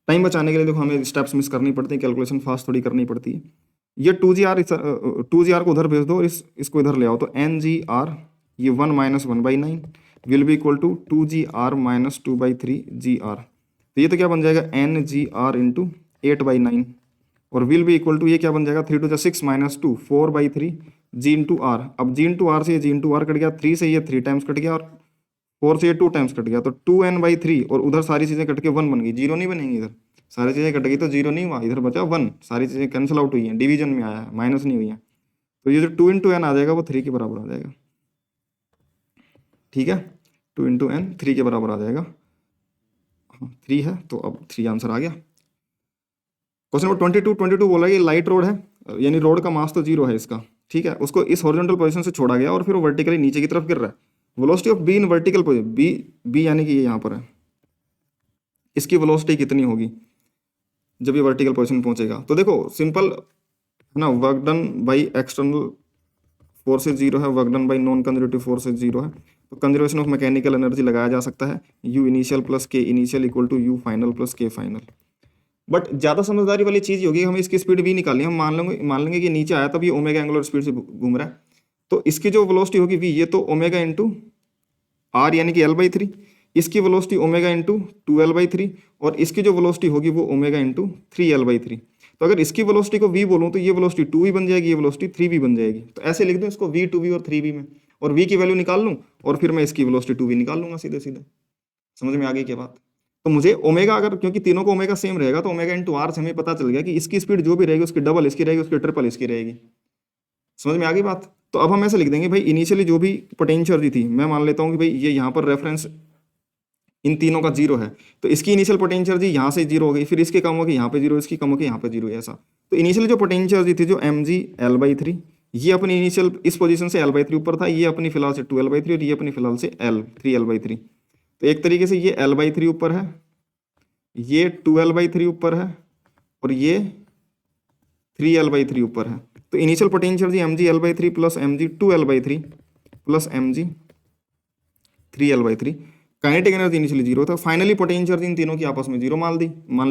टाइम बचाने के लिए देखो हमें स्टेप्स मिस करनी पड़ती है, कैलकुलेशन फास्ट थोड़ी करनी पड़ती है। ये 2gr को उधर भेज दो, इसको इधर ले आओ, तो n(g)r ये 1 - 1/9 will be equal to 2gr minus 2/3gr, तो ये तो क्या बन जाएगा n(g)r इंटू 8/9, और विल बी इक्वल टू ये क्या बन जाएगा 3 × 6 - 2 4/3 g इंटू आर। अब g इंटू आर से ये g इंटू आर कट गया, 3 से ये 3 टाइम्स कट गया, और 4 से ये 2 टाइम्स कट गया, तो 2n/3, और उधर सारी चीज़ें कट के 1 बन गई, 0 नहीं बनेंगी, इधर सारी चीज़ें कट गई तो 0 नहीं हुआ, इधर बचा 1, सारी चीज़ें कैंसिल आउट हुई हैं, डिवीजन में आया है, माइनस नहीं हुई है, तो ये जो 2 × n आ जाएगा वो 3 के बराबर आ जाएगा, ठीक है, 2 × n 3 के बराबर आ जाएगा, 3 है तो अब 3 आंसर आ गया। क्वेश्चन नंबर 22 बोला कि लाइट रोड है, यानी रोड का मास तो 0 है इसका, ठीक है, उसको इस हॉरिजॉन्टल पोजीशन से छोड़ा गया और फिर वो वर्टिकली नीचे की तरफ गिर रहा है, velocity of B in vertical position, B यानी कि ये यहाँ पर है, इसकी वेलोसिटी कितनी होगी जब ये वर्टिकल पोजीशन पहुंचेगा। तो देखो सिंपल है ना, work done by external forces 0 है, work done by non conservative forces 0 है, तो कंजर्वेशन ऑफ मैकेनिकल एनर्जी लगाया जा सकता है U initial plus K initial equal to U final plus K final. But ज़्यादा समझदारी वाली चीज़ ये होगी, हमें इसकी स्पीड भी निकालनी है, हम मान लेंगे कि नीचे आया तब ये ओमेगा एंगुलर स्पीड से घूम रहा है, तो इसकी जो वेलोसिटी होगी v, ये तो ओमेगा इंटू r यानी कि l/3, इसकी वेलोसिटी ओमेगा इंटू 2l/3, और इसकी जो वेलोसिटी होगी वो ओमेगा इंटू 3l/3। तो अगर इसकी वेलोसिटी को v बोलूँ तो ये वेलोसिटी 2v बन जाएगी, ये वेलोसिटी 3v बन जाएगी, तो ऐसे लिख दूँ इसको v 2v और 3v में, और v की वैल्यू निकाल लूँ और फिर मैं इसकी वेलोसिटी 2v निकाल लूँगा सीधे सीधे। समझ में आ गई क्या बात? तो मुझे ओमेगा, अगर क्योंकि तीनों को ओमेगा सेम रहेगा तो ओमेगा इंटू आर से हमें पता चल गया कि इसकी स्पीड जो भी रहेगी उसकी डबल इसकी रहेगी, उसकी ट्रिपल इसकी रहेगी। समझ में आ गई बात? तो अब हम ऐसे लिख देंगे भाई, इनिशियली जो भी पोटेंशियल एनर्जी थी, मैं मान लेता हूँ कि भाई ये यहाँ पर रेफरेंस इन तीनों का जीरो है, तो इसकी इनिशियल पोटेंशियल एनर्जी यहाँ से जीरो हो गई, फिर इसके कम होगी यहाँ पे जीरो, इसकी कम होगी यहाँ पे जीरो, ऐसा। तो इनिशियल जो पोटेंशियल एनर्जी थी जो mg/L/3, ये अपनी इनिशियल इस पोजीशन से L/3 ऊपर था, ये अपनी फिलहाल से 2L/3 और ये अपनी फिलहाल से 3L/3। तो एक तरीके से ये L/3 ऊपर है, ये 2L/3 ऊपर है और ये 3L/3 ऊपर है। तो इनिशियल पोटेंशियल जी mg/L/3 plus mg/2L/3 plus mg/3L/3। Kinetic energy initially zero था, फाइनली पोटेंशियल इन तीनों की आपस में जीरो मान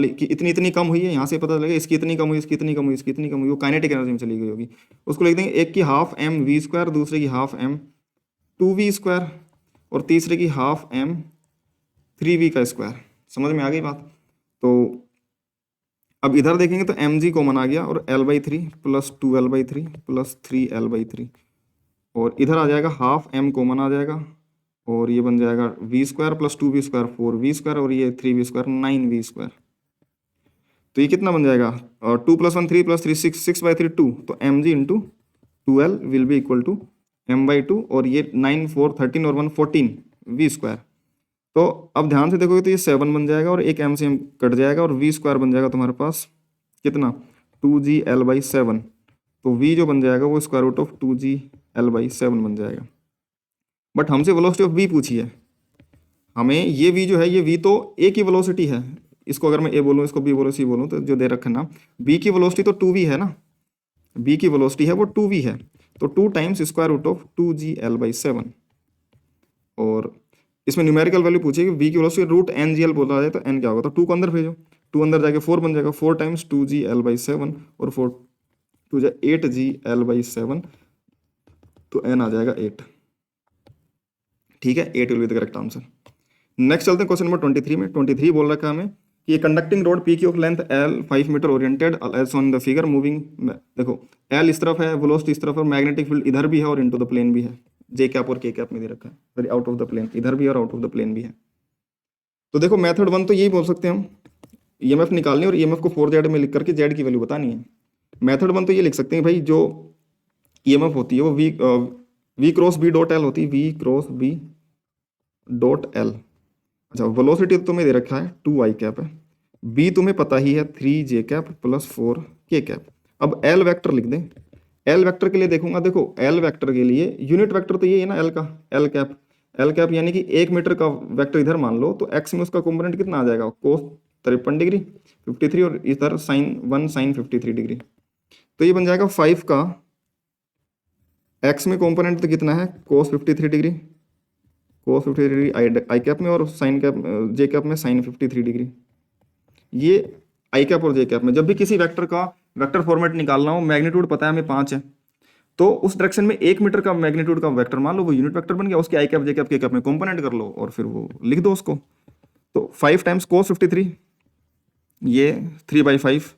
ली कि इतनी इतनी कम हुई है, यहाँ से पता चलेगा इसकी इतनी कम हुई, इसकी इतनी कम हुई, इसकी इतनी कम हुई, वो काइनेटिक एनर्जी में चली गई होगी। उसको लिख देंगे, एक की हाफ mv², दूसरे की हाफ m2v² और तीसरे की हाफ m3v²। समझ में आ गई बात? तो अब इधर देखेंगे तो mg कॉमन आ गया और L/3 plus 2L/3 plus 3L/3 और इधर आ जाएगा हाफ m कॉमन आ जाएगा और ये बन जाएगा v² प्लस 2v² 4v² और ये 3v² 9v²। तो ये कितना बन जाएगा? 2 + 1 3 + 3 6, 6/3 2, तो mg into 2L will be equal to m/2 और ये 9 4 13 और 1 14 v²। तो अब ध्यान से देखोगे तो ये 7 बन जाएगा और एक m से m कट जाएगा और v² बन जाएगा तुम्हारे पास कितना? 2gL/7। तो v जो बन जाएगा वो √2 2gL/7 बन जाएगा। बट हमसे वेलोसिटी ऑफ v पूछी है, हमें ये v जो है, ये v तो a की वेलोसिटी है, इसको अगर मैं a बोलूँ, इसको b बोलूँ, c बोलूँ, तो जो दे रखा है ना, b की वेलोसिटी तो 2v है ना, b की वेलोसिटी है वो 2v है, तो 2 टाइम्स √2 2gL/7। और इसमें न्यूमेरिकल वैल्यू पूछेगी, v की वेलोसिटी √NGL बोला जाए तो n क्या होगा, तो 2 को अंदर भेजो, 2 अंदर जाके 4 बन जाएगा, 4 टाइम्स 2gL/7 और 4 2 8gL/7, तो n आ जाएगा 8। ठीक है, 8 will be the correct answer. Next चलते हैं क्वेश्चन नंबर 23 में। 23 बोल रखा है हमें कि ये conducting rod P Q of length L 5 meter oriented as on the figure moving. देखो L इस तरफ है, वेलोसिटी इस तरफ है, मैग्नेटिक फील्ड इधर भी है और इनटू द प्लेन भी है, जे कैप और के कैप में दे रखा है, sorry out of the plane, इधर भी और आउट ऑफ द प्लेन भी है। तो देखो मेथड 1 तो यही बोल सकते हैं हम, ईएमएफ निकालनी और ईएमएफ को 4z में लिख करके z की वैल्यू बतानी है। मेथड 1 तो ये लिख सकते हैं भाई, जो ईएमएफ होती है वो v cross b dot L होती है, v cross b dot L. अच्छा, वेलोसिटी तो तुम्हें दे रखा है 2i कैप है, b तुम्हें पता ही है 3j cap plus 4k cap. अब एल वेक्टर लिख दें। एल वेक्टर के लिए देखूंगा, देखो एल वेक्टर के लिए यूनिट वेक्टर तो ये है ना एल का, एल कैप। एल कैप यानी कि 1 मीटर का वेक्टर इधर मान लो, तो एक्स में उसका कॉम्पोनेंट कितना आ जाएगा, cos 53 डिग्री 53 और इधर sin 1 sin 53 डिग्री। तो ये बन जाएगा 5 का एक्स में कॉम्पोनेंट तो कितना है, cos 53 degree, cos 53 degree I cap में और साइन कैप जे कैप में sin 53 डिग्री। ये आई कैप और जे कैप में जब भी किसी वेक्टर का वेक्टर फॉर्मेट निकालना हो, मैग्नीट्यूड पता है हमें 5 है, तो उस डायरेक्शन में 1 मीटर का मैग्नीट्यूड का वेक्टर मान लो, वो यूनिट वेक्टर बन गया, उसके आई कैप जे कैप के कैप में कॉम्पोनेंट कर लो और फिर वो लिख दो उसको। तो 5 टाइम्स cos 53, ये 3/5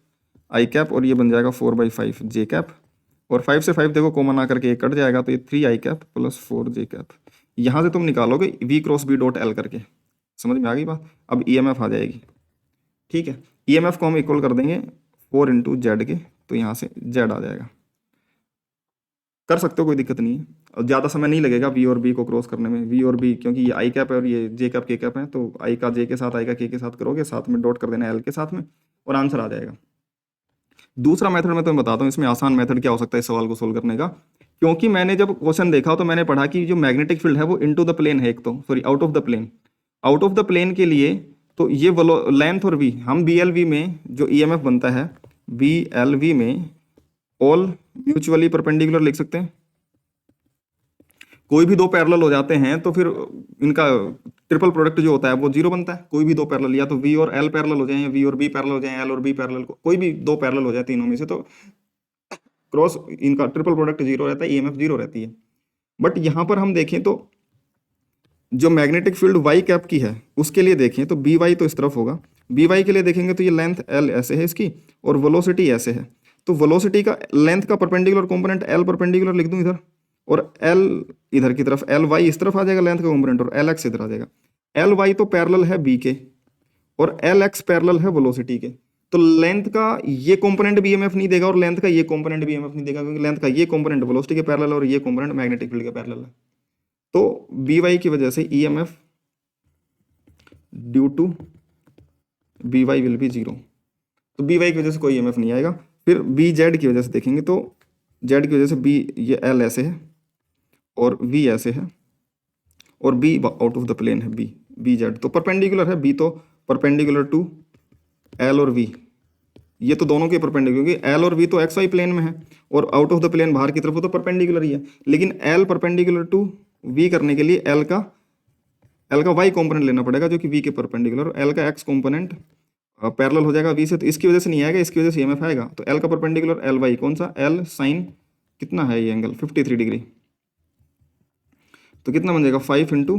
आई कैप और ये बन जाएगा 4/5 जे कैप, और 5 से 5 देखो कॉमन आकर के कट जाएगा, तो ये 3i cap plus 4j cap. यहाँ से तुम निकालोगे v cross b dot L करके। समझ में आ गई बात? अब ईएमएफ आ जाएगी। ठीक है, ईएमएफ को हम इक्वल कर देंगे 4 × z के, तो यहाँ से z आ जाएगा। कर सकते हो, कोई दिक्कत नहीं है, और ज़्यादा समय नहीं लगेगा v और b को क्रॉस करने में। v और b क्योंकि ये आई कैप है और ये जे कैप के कैप है, तो आई का जे के साथ, आई का के साथ करोगे, साथ में डॉट कर देना एल के साथ में, और आंसर आ जाएगा। दूसरा मेथड मैं तुम्हें बताता हूँ, इसमें आसान मेथड क्या हो सकता है इस सवाल को सोल्व करने का। क्योंकि मैंने जब क्वेश्चन देखा तो मैंने पढ़ा कि जो मैग्नेटिक फील्ड है वो इनटू द प्लेन है, एक तो sorry out of the plane. Out of the plane के लिए तो ये लेंथ और v, हम BLV में जो ईएमएफ बनता है BLV में ऑल म्यूचुअली परपेंडिकुलर लिख सकते हैं। कोई भी दो पैरेलल हो जाते हैं तो फिर इनका ट्रिपल प्रोडक्ट जो होता है वो 0 बनता है। कोई भी दो पैरेलल, या तो v और l पैरेलल हो जाए, या v और b पैरेलल हो जाए, l और b पैरेलल, कोई भी दो पैरेलल हो जाए तीनों में से, तो क्रॉस इनका ट्रिपल प्रोडक्ट 0 रहता है, ईएमएफ 0 रहती है। बट यहाँ पर हम देखें तो जो मैग्नेटिक फील्ड y कैप की है उसके लिए देखें तो by तो इस तरफ होगा, by के लिए देखेंगे तो ये लेंथ l ऐसे है इसकी, और वेलोसिटी ऐसे है। तो वेलोसिटी का लेंथ का परपेंडिकुलर कंपोनेंट l परपेंडिकुलर लिख दूं इधर, और l इधर की तरफ, ly इस तरफ आ जाएगा लेंथ का कंपोनेंट, और lx इधर आ जाएगा। ly तो पैरेलल है b के, और एल एक्स पैरेलल है वेलोसिटी के। तो लेंथ का ये कंपोनेंट बीएमएफ नहीं देगा और लेंथ का ये कंपोनेंट बीएमएफ नहीं देगा, क्योंकि लेंथ का ये कंपोनेंट वेलोसिटी के पैरेलल और ये कंपोनेंट मैग्नेटिक फील्ड के पैरेलल है। तो बी वाई की वजह से EMF due to B Y will be zero. तो बी वाई की वजह से कोई ईएमएफ नहीं आएगा। फिर बी जेड की वजह से देखेंगे तो जेड की वजह से बी, ये एल ऐसे है और वी ऐसे है और B out of the plane है, बी जेड तो परपेंडिकुलर है, बी तो परपेंडिकुलर टू एल और वी, ये तो दोनों के परपेंडिकुलर, क्योंकि एल और वी तो एक्स वाई प्लेन में है और आउट ऑफ द प्लेन बाहर की तरफ वो तो परपेंडिकुलर ही है। लेकिन एल परपेंडिकुलर टू वी करने के लिए एल का वाई कंपोनेंट लेना पड़ेगा जो कि वी के परपेंडिकुलर, एल का एक्स कंपोनेंट पैरेलल हो जाएगा वी से, तो इसकी वजह से नहीं आएगा, इसकी वजह से ईएमएफ आएगा। तो एल का परपेंडिकुलर एल वाई कौन सा, एल साइन कितना है ये एंगल 53 डिग्री, तो कितना बन जाएगा 5 इंटू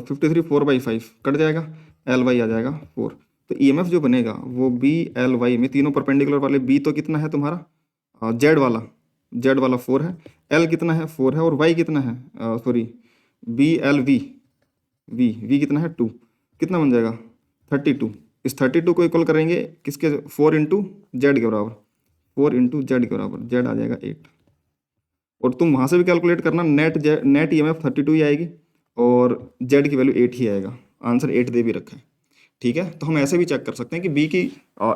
53 4/5 कट जाएगा, एल वाई आ जाएगा 4। तो ईएमएफ जो बनेगा वो बी एल वाई में तीनों परपेंडिकुलर वाले, बी तो कितना है तुम्हारा जेड वाला 4 है, एल कितना है 4 है और वाई कितना है सॉरी बी एल वी कितना है 2, कितना बन जाएगा 32। इस 32 को इक्वल करेंगे किसके 4 इंटू जेड के बराबर, 4 इंटू जेड के बराबर, जेड आ जाएगा 8। और तुम वहाँ से भी कैलकुलेट करना, नेट ईएमएफ 32 ही आएगी और जेड की वैल्यू 8 ही आएगा, आंसर 8 दे भी रखा है। ठीक है, तो हम ऐसे भी चेक कर सकते हैं कि बी की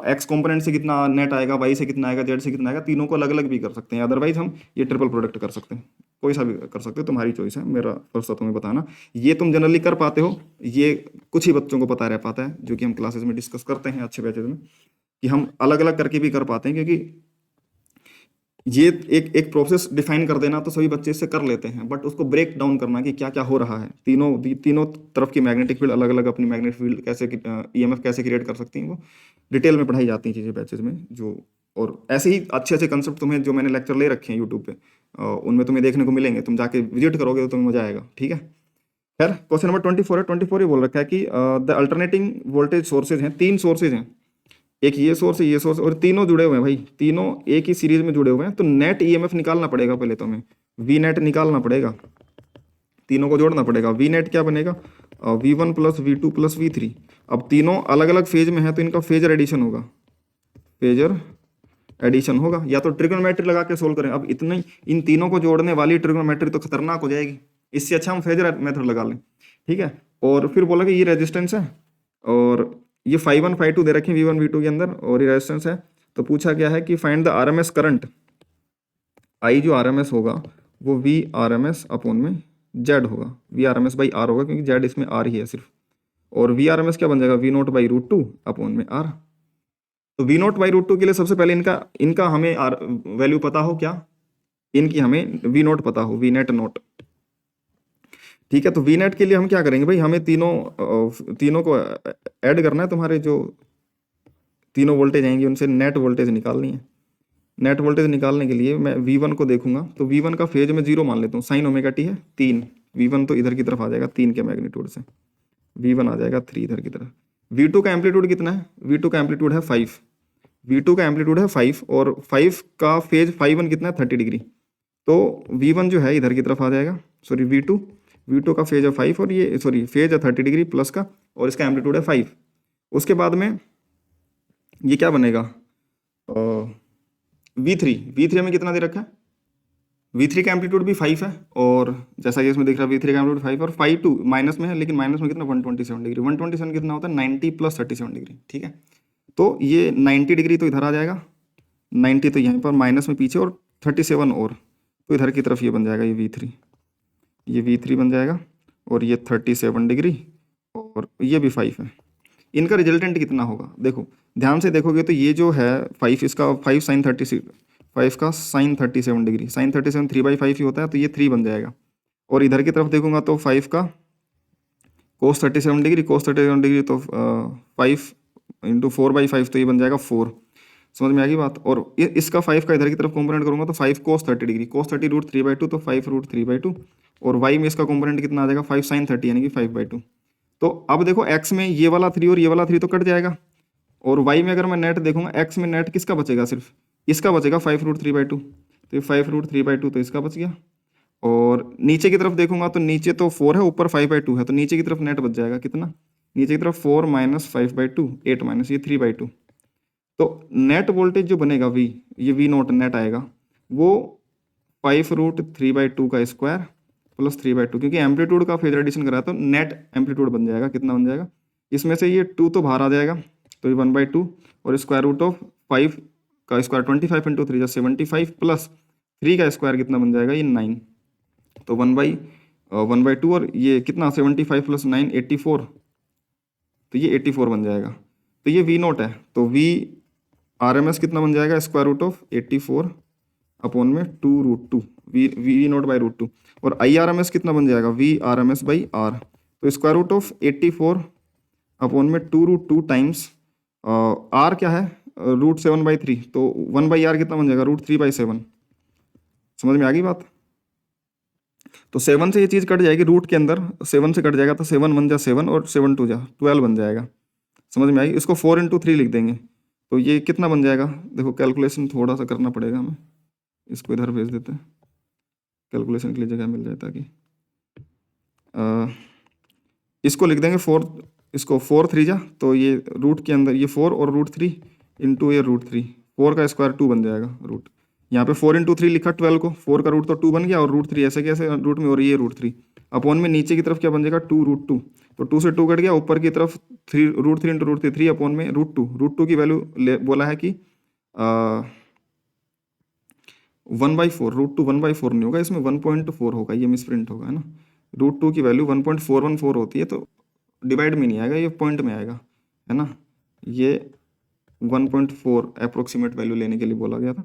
एक्स कंपोनेंट से कितना नेट आएगा, वाई से कितना आएगा, जेड से कितना आएगा, तीनों को अलग अलग भी कर सकते हैं। अदरवाइज हम ये ट्रिपल प्रोडक्ट कर सकते हैं, कोई सा भी कर सकते हो, तुम्हारी चॉइस है, मेरा फर्ज था तुम्हें बताना। ये तुम जनरली कर पाते हो, ये कुछ ही बच्चों को पता रह पाता है, जो कि हम क्लासेस में डिस्कस करते हैं अच्छे बैचेज में, कि हम अलग अलग करके भी कर पाते हैं, क्योंकि ये एक प्रोसेस डिफाइन कर देना तो सभी बच्चे इससे कर लेते हैं, बट उसको ब्रेक डाउन करना कि क्या क्या हो रहा है, तीनों तरफ की मैग्नेटिक फील्ड अलग अलग अपनी मैग्नेटिक फील्ड कैसे ईएमएफ कैसे क्रिएट कर सकती हैं, वो डिटेल में पढ़ाई जाती हैं चीज़ें बैचेज में। जो और ऐसे ही अच्छे अच्छे कंसेप्ट तुम्हें जो मैंने लेक्चर ले रखे हैं यूट्यूब पे, उनमें तुम्हें देखने को मिलेंगे, तुम जाके विजिट करोगे तो तुम्हें मजा आएगा। ठीक है, खैर क्वेश्चन नंबर 24 है। 24 ये बोल रखा है कि द अल्टरनेटिंग वोल्टेज सोर्सेज हैं, 3 सोर्सेज हैं, एक ये सोर्स है, ये सोर्स, और तीनों जुड़े हुए हैं भाई, तीनों एक ही सीरीज में जुड़े हुए हैं। तो नेट ईएमएफ निकालना पड़ेगा पहले, तो हमें वी नेट निकालना पड़ेगा, तीनों को जोड़ना पड़ेगा। वी नेट क्या बनेगा, V1 plus V2 plus V3। अब तीनों अलग अलग फेज में है तो इनका फेजर एडिशन होगा, या तो ट्रिग्नोमेट्री लगा के सोल्व करें। अब इतने इन तीनों को जोड़ने वाली ट्रिग्नोमेट्री तो खतरनाक हो जाएगी, इससे अच्छा हम फेजर मेथड लगा लें। ठीक है, और फिर बोला कि ये रेजिस्टेंस है और ये 5 1 5 2 दे रखे V1 V2 के अंदर, और ये रेजिस्टेंस है। तो पूछा गया है कि फाइंड द आरएमएस करंट, आई जो आरएमएस होगा वो वी आरएमएस अपॉन में जेड होगा, वी आरएमएस बाई आर होगा, क्योंकि जेड इसमें आर ही है सिर्फ। और वी आरएमएस क्या बन जाएगा, V naught by root 2 upon में आर। तो वी नोट बाई रूट 2 के लिए सबसे पहले इनका हमें आर वैल्यू पता हो, क्या इनकी हमें वी नोट पता हो, वी नेट नोट। ठीक है, तो वी नेट के लिए हम क्या करेंगे भाई, हमें तीनों को ऐड करना है, तुम्हारे जो तीनों वोल्टेज आएंगे उनसे नेट वोल्टेज निकालनी है। नेट वोल्टेज निकालने के लिए मैं V1 को देखूंगा, तो V1 का फेज में 0 मान लेता हूँ, साइन ओमेगा टी है 3, V1 तो इधर की तरफ आ जाएगा 3 के मैग्नीट्यूड से, V1 आ जाएगा 3 इधर की तरफ। V2 का एम्पलीट्यूड कितना है, V2 का एम्पलीट्यूड है 5, V2 का एम्पलीट्यूड है 5 और 5 का फेज 5 1 कितना है 30 डिग्री, तो V1 जो है इधर की तरफ आ जाएगा, सॉरी V2 का फेज है 5 और ये सॉरी फेज है 30 डिग्री प्लस का, और इसका एम्पलीट्यूड है 5। उसके बाद में ये क्या बनेगा, V3 में कितना दे रखा है, V3 का एम्पलीट्यूड भी 5 है, और जैसा कि इसमें दिख रहा है V3 का एम्पलीट्यूड 5 और 5 2 माइनस में है, लेकिन माइनस में कितना 127 डिग्री, 127 कितना होता है 90 प्लस 37 डिग्री। ठीक है, तो ये 90 डिग्री तो इधर आ जाएगा, 90 तो यहाँ पर माइनस में पीछे और 37 और, तो इधर की तरफ ये बन जाएगा ये V3 बन जाएगा, और ये 37 डिग्री और ये भी 5 है। इनका रिजल्टेंट कितना होगा, देखो ध्यान से देखोगे तो ये जो है 5, इसका 5 साइन 36, 5 का साइन 37 डिग्री, साइन 37 3/5 ही होता है, तो ये 3 बन जाएगा। और इधर की तरफ देखूंगा तो 5 का कोस 37 डिग्री, कोस 37 डिग्री तो 5 इंटू 4/5, तो ये बन जाएगा 4। समझ में आ गई बात। और इसका 5 का इधर की तरफ कॉम्पोनेंट करूंगा तो 5 कोस 30 डिग्री, कोस 30 रूट 3/2, तो 5 रूट 3/2, और वाई में इसका कॉम्पोनेंट कितना आ जाएगा 5 साइन 30 यानी कि 5/2। तो अब देखो एक्स में ये वाला 3 और ये वाला 3 तो कट जाएगा, और वाई में अगर मैं नेट देखूंगा, एक्स में नेट किसका बचेगा, सिर्फ इसका बचेगा 5 रूट 3/2, तो 5 रूट 3/2 तो इसका बच गया। और नीचे की तरफ देखूंगा तो नीचे तो 4 है, ऊपर 5/2 है, तो नीचे की तरफ नेट बच जाएगा कितना नीचे की तरफ 4 माइनस 5/2, 8 माइनस ये 3/2। तो नेट वोल्टेज जो बनेगा V, ये V नॉट नेट आएगा, वो 5√3/2 का स्क्वायर प्लस 3/2, क्योंकि एम्पलीट्यूड का फेजर एडिशन करा तो नेट एम्पलीट्यूड बन जाएगा, कितना बन जाएगा, इसमें से ये 2 तो बाहर आ जाएगा, तो ये 1/2 और स्क्वायर रूट ऑफ 5 का स्क्वायर 25 इंटू 3 75 प्लस 3 का स्क्वायर कितना बन जाएगा, ये 9। तो 1/2 और ये कितना 75 प्लस 9 84, तो ये 84 बन जाएगा। तो ये V नॉट है, तो V RMS कितना बन जाएगा, स्क्वायर रूट ऑफ 84 अपॉन में 2√2, वी नॉट बाई √2। और IRMS कितना बन जाएगा, VRMS बाई R, तो स्क्वायर रूट ऑफ 84 अपॉन में 2√2 टाइम्स R क्या है, √7/3, तो 1/R कितना बन जाएगा, √3/7। समझ में आ गई बात। तो 7 से ये चीज़ कट जाएगी, रूट के अंदर 7 से कट जाएगा, तो 7 1 जा 7 और 7 2 जा 12 बन जाएगा। समझ में आई। इसको 4 इंटू 3 लिख देंगे, तो ये कितना बन जाएगा, देखो कैलकुलेशन थोड़ा सा करना पड़ेगा हमें, इसको इधर भेज देते हैं, कैलकुलेशन के लिए जगह मिल जाए ताकि इसको लिख देंगे 4, इसको 4 3 जा, तो ये रूट के अंदर ये 4 और √3 इंटू ये √3, 4 का स्क्वायर 2 बन जाएगा रूट। यहाँ पे 4 इंटू 3 लिखा 12 को, 4 का रूट तो 2 बन गया और √3 ऐसे कैसे रूट में, और ये √3 अपॉन में नीचे की तरफ क्या बन जाएगा 2√2, तो 2 से 2 कट गया, ऊपर की तरफ 3 इंटू √3 3 अपॉन में √2 की वैल्यू बोला है कि 1/4, √2 1/4 नहीं होगा इसमें, 1.4 होगा, ये मिसप्रिंट होगा, है ना। √2 की वैल्यू 1.414 होती है, तो डिवाइड में नहीं आएगा, ये पॉइंट में आएगा, है ना। ये 1.4 अप्रोक्सीमेट वैल्यू लेने के लिए बोला गया था,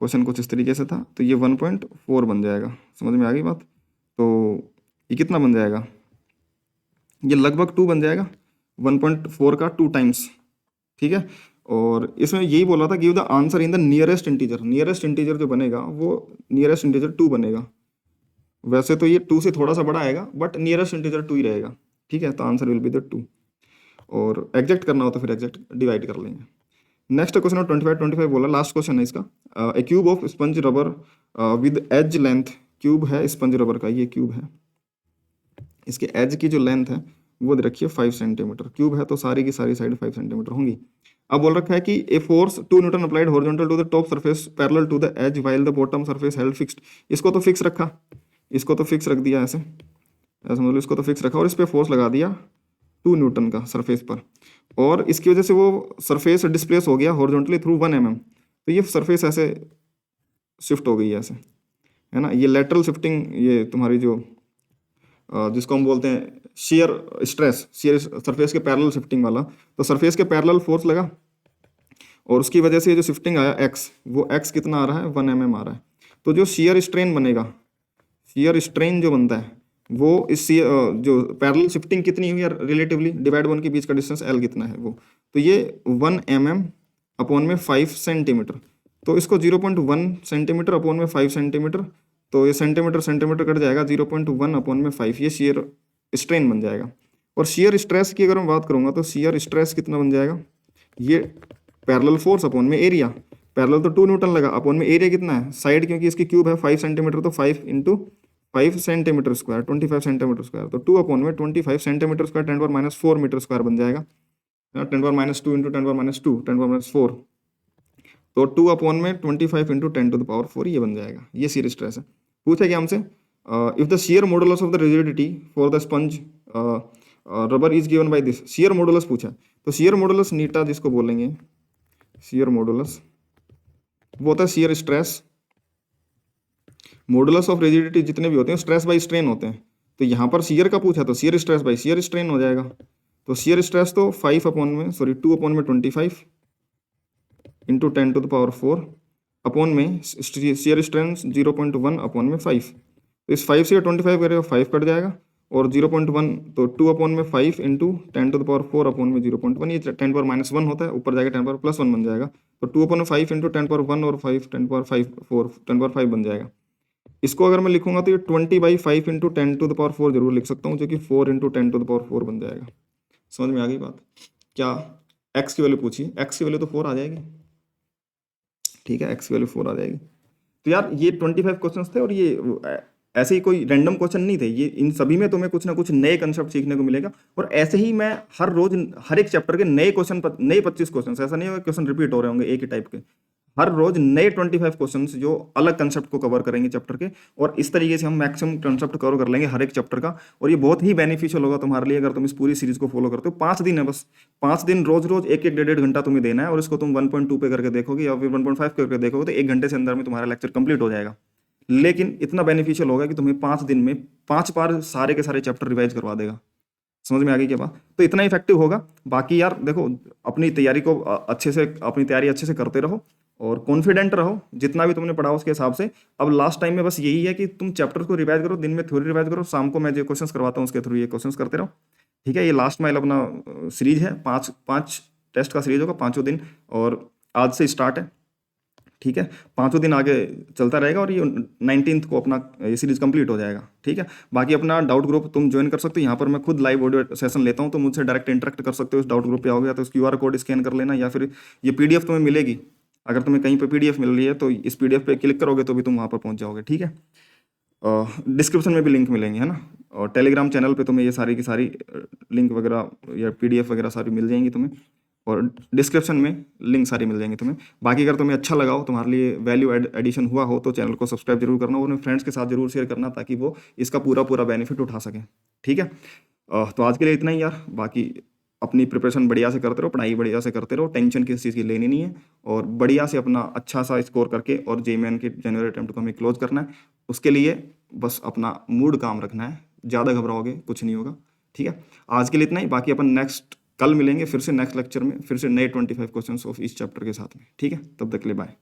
क्वेश्चन कुछ इस तरीके से था, तो ये 1.4 बन जाएगा। समझ में आ गई बात। तो ये कितना बन जाएगा, ये लगभग 2 बन जाएगा, 1.4 का 2 टाइम्स, ठीक है। और इसमें यही बोला था, give the answer in the nearest integer, nearest integer जो बनेगा वो नियरेस्ट इंटीजर 2 बनेगा। वैसे तो ये 2 से थोड़ा सा बड़ा आएगा, बट नियरेस्ट इंटीजर 2 ही रहेगा, ठीक है। तो आंसर विल बी द 2, और एग्जैक्ट करना हो तो फिर एग्जैक्ट डिवाइड कर लेंगे। नेक्स्ट क्वेश्चन और 25 बोला, लास्ट क्वेश्चन है इसका। A cube of sponge rubber with edge length, cube है स्पंज रबर का, ये क्यूब है, इसके एज की जो लेंथ है वो दे रखी है 5 सेंटीमीटर, क्यूब है तो सारी की सारी साइड 5 सेंटीमीटर होंगी। अब बोल रखा है कि a force 2 newton applied horizontal to the top surface parallel to the edge while the bottom surface held fixed. इसको तो फिक्स रखा, इसको तो फिक्स रख दिया, ऐसे ऐसे मतलब इसको तो फिक्स रखा, और इस पर फोर्स लगा दिया 2 न्यूटन का सरफेस पर, और इसकी वजह से वो सरफेस डिस्प्लेस हो गया हॉरिजॉन्टली थ्रू 1 mm, तो ये सरफेस ऐसे शिफ्ट हो गई है ऐसे, है ना। ये लेटरल शिफ्टिंग, ये तुम्हारी जो जिसको हम बोलते हैं शेयर स्ट्रेस, शेयर सरफेस के पैरेलल शिफ्टिंग वाला, तो सरफेस के पैरेलल फोर्स लगा और उसकी वजह से जो शिफ्टिंग आया एक्स, वो एक्स कितना आ रहा है 1 mm आ रहा है। तो जो शेयर स्ट्रेन बनेगा, शेयर स्ट्रेन जो बनता है वो इस जो पैरेलल शिफ्टिंग कितनी हुई रिलेटिवली डिवाइड 1 के बीच का डिस्टेंस L कितना है वो, तो ये 1 mm अपॉन में 5 सेंटीमीटर, तो इसको 0.1 सेंटीमीटर अपॉन में 5 सेंटीमीटर, तो ये सेंटीमीटर सेंटीमीटर कट जाएगा, 0.1 अपॉन में 5 ये शेयर स्ट्रेन बन जाएगा। और शेयर स्ट्रेस की अगर मैं बात करूंगा तो शेयर स्ट्रेस कितना बन जाएगा, ये पैरेलल फोर्स अपॉन में एरिया, पैरेलल तो 2 न्यूटन लगा, अपॉन में एरिया कितना है साइड, क्योंकि इसकी क्यूब है 5 सेंटीमीटर, तो 5 into 5 centimetre square 25 centimetre square, तो 2 अपॉन में 25 सेंटीमीटर स्क्वायर 10⁻⁴ मीटर स्क्वायर बन जाएगा, 10⁻² इंटू 10⁻² 10⁻⁴, तो 2 अपॉन में 25 इंटू 10⁴ ये बन जाएगा, ये शेयर स्ट्रेस है। पूछा क्या हमसे, if the share modulus of the rigidity for the sponge rubber is given by this, share modulus पूछा, तो शेयर मॉडुलस नीटा जिसको बोलेंगे, शेयर मॉडुलस वो होता है shear stress, modulus of rigidity जितने भी होते हैं स्ट्रेस बाय स्ट्रेन होते हैं, तो यहाँ पर शेयर का पूछा तो shear stress by shear strain हो जाएगा, तो शेयर स्ट्रेस तो 2 अपॉन में 25 इंटू 10⁴ अपॉन में शेयर स्ट्रेन 0.1 अपॉन में 5, तो इस 5 से 25 करेगा 5 कट जाएगा, और 0.1 तो 2 अपॉन में 5 इंटू 10⁴ अपॉन में 0.1, ये 10⁻⁻1 होता है, ऊपर जाएगा 10⁻+1 बन जाएगा, तो 2 अपॉन में 5 इंटू 10⁻1 और 5 10⁻5 बन जाएगा। इसको अगर मैं लिखूंगा तो ये 20/5 इंटू 10⁴ जरूर लिख सकता हूँ, जो कि 4 इंटू 10⁴ बन जाएगा। समझ में आ गई बात। क्या एक्स की वैल्यू पूछी, एक्स की वैल्यू तो 4 आ जाएगी, ठीक है, एक्स की वैल्यू 4 आ जाएगी। तो यार ये 25 क्वेश्चंस थे, और ये ऐसे ही कोई रैंडम क्वेश्चन नहीं थे ये, इन सभी में तुम्हें कुछ ना कुछ नए कंसेप्ट सीखने को मिलेगा। और ऐसे ही मैं हर रोज हर एक चैप्टर के नए क्वेश्चन, नए 25 क्वेश्चन, ऐसा नहीं होगा क्वेश्चन रिपीट हो रहे होंगे एक ही टाइप के, हर रोज नए 25 क्वेश्चंस जो अलग कंसेप्ट को कवर करेंगे चैप्टर के। और इस तरीके से हम मैक्सिमम कंसेप्ट कवर कर लेंगे हर एक चैप्टर का। और ये बहुत ही बेनिफिशियल होगा तुम्हारे लिए अगर तुम इस पूरी सीरीज को फॉलो करते हो। 5 दिन है बस, 5 दिन रोज रोज एक एक 1.5 घंटा तुम्हें देना है, और इसको तुम 1.2 पे करके देखोगे या फिर 1.5 करके देखोगे तो 1 घंटे से अंदर में तुम्हारा लेक्चर कंप्लीट हो जाएगा। लेकिन इतना बेनिफिशियल होगा कि तुम्हें 5 दिन में 5 बार सारे के सारे चैप्टर रिवाइज करवा देगा। समझ में आ गई क्या बात? तो इतना इफेक्टिव होगा। बाकी यार देखो, अपनी तैयारी को अच्छे से, अपनी तैयारी अच्छे से करते रहो और कॉन्फिडेंट रहो जितना भी तुमने पढ़ा उसके हिसाब से। अब लास्ट टाइम में बस यही है कि तुम चैप्टर को रिवाइज करो, दिन में थ्योरी रिवाइज करो, शाम को मैं जो क्वेश्चंस करवाता हूँ उसके थ्रू ये क्वेश्चंस करते रहो। ठीक है, ये लास्ट माइल अपना सीरीज है, 5 टेस्ट का सीरीज होगा 5 दिन, और आज से स्टार्ट है। ठीक है, 5 दिन आगे चलता रहेगा और ये 19th को अपना ये सीरीज कंप्लीट हो जाएगा। ठीक है, बाकी अपना डाउट ग्रुप तुम ज्वाइन कर सकते हो, यहाँ पर मैं खुद लाइव ऑडियो सेशन लेता हूँ, तो मुझसे डायरेक्ट इंटरेक्ट कर सकते हो इस डाउट ग्रुप पे आओगे, या तो इस QR कोड स्कैन कर लेना, या फिर ये PDF तुम्हें मिलेगी। अगर तुम्हें कहीं पर PDF मिल रही है तो इस PDF पे क्लिक करोगे तो भी तुम वहाँ पर पहुँच जाओगे। ठीक है, डिस्क्रिप्शन में भी लिंक मिलेंगे, है ना। और टेलीग्राम चैनल पे तुम्हें ये सारी की सारी लिंक वगैरह या PDF वगैरह सारी मिल जाएंगी तुम्हें, और डिस्क्रिप्शन में लिंक सारी मिल जाएंगी तुम्हें। बाकी अगर तुम्हें अच्छा लगा हो, तुम्हारे लिए वैल्यू एडिशन हुआ हो, तो चैनल को सब्सक्राइब जरूर करना और अपने फ्रेंड्स के साथ जरूर शेयर करना, ताकि वो इसका पूरा पूरा बेनिफिट उठा सकें। ठीक है, तो आज के लिए इतना ही यार। बाकी अपनी प्रिपरेशन बढ़िया से करते रहो, पढ़ाई बढ़िया से करते रहो, टेंशन किसी चीज़ की लेनी नहीं है, और बढ़िया से अपना अच्छा सा स्कोर करके और JMN के जनवरी अटेम्प्ट को हमें क्लोज करना है। उसके लिए बस अपना मूड काम रखना है, ज़्यादा घबराओगे कुछ नहीं होगा। ठीक है, आज के लिए इतना ही। बाकी अपन नेक्स्ट कल मिलेंगे फिर से नेक्स्ट लेक्चर में, फिर से नए 25 क्वेश्चंस ऑफ इस चैप्टर के साथ में। ठीक है, तब तक के लिए बाय।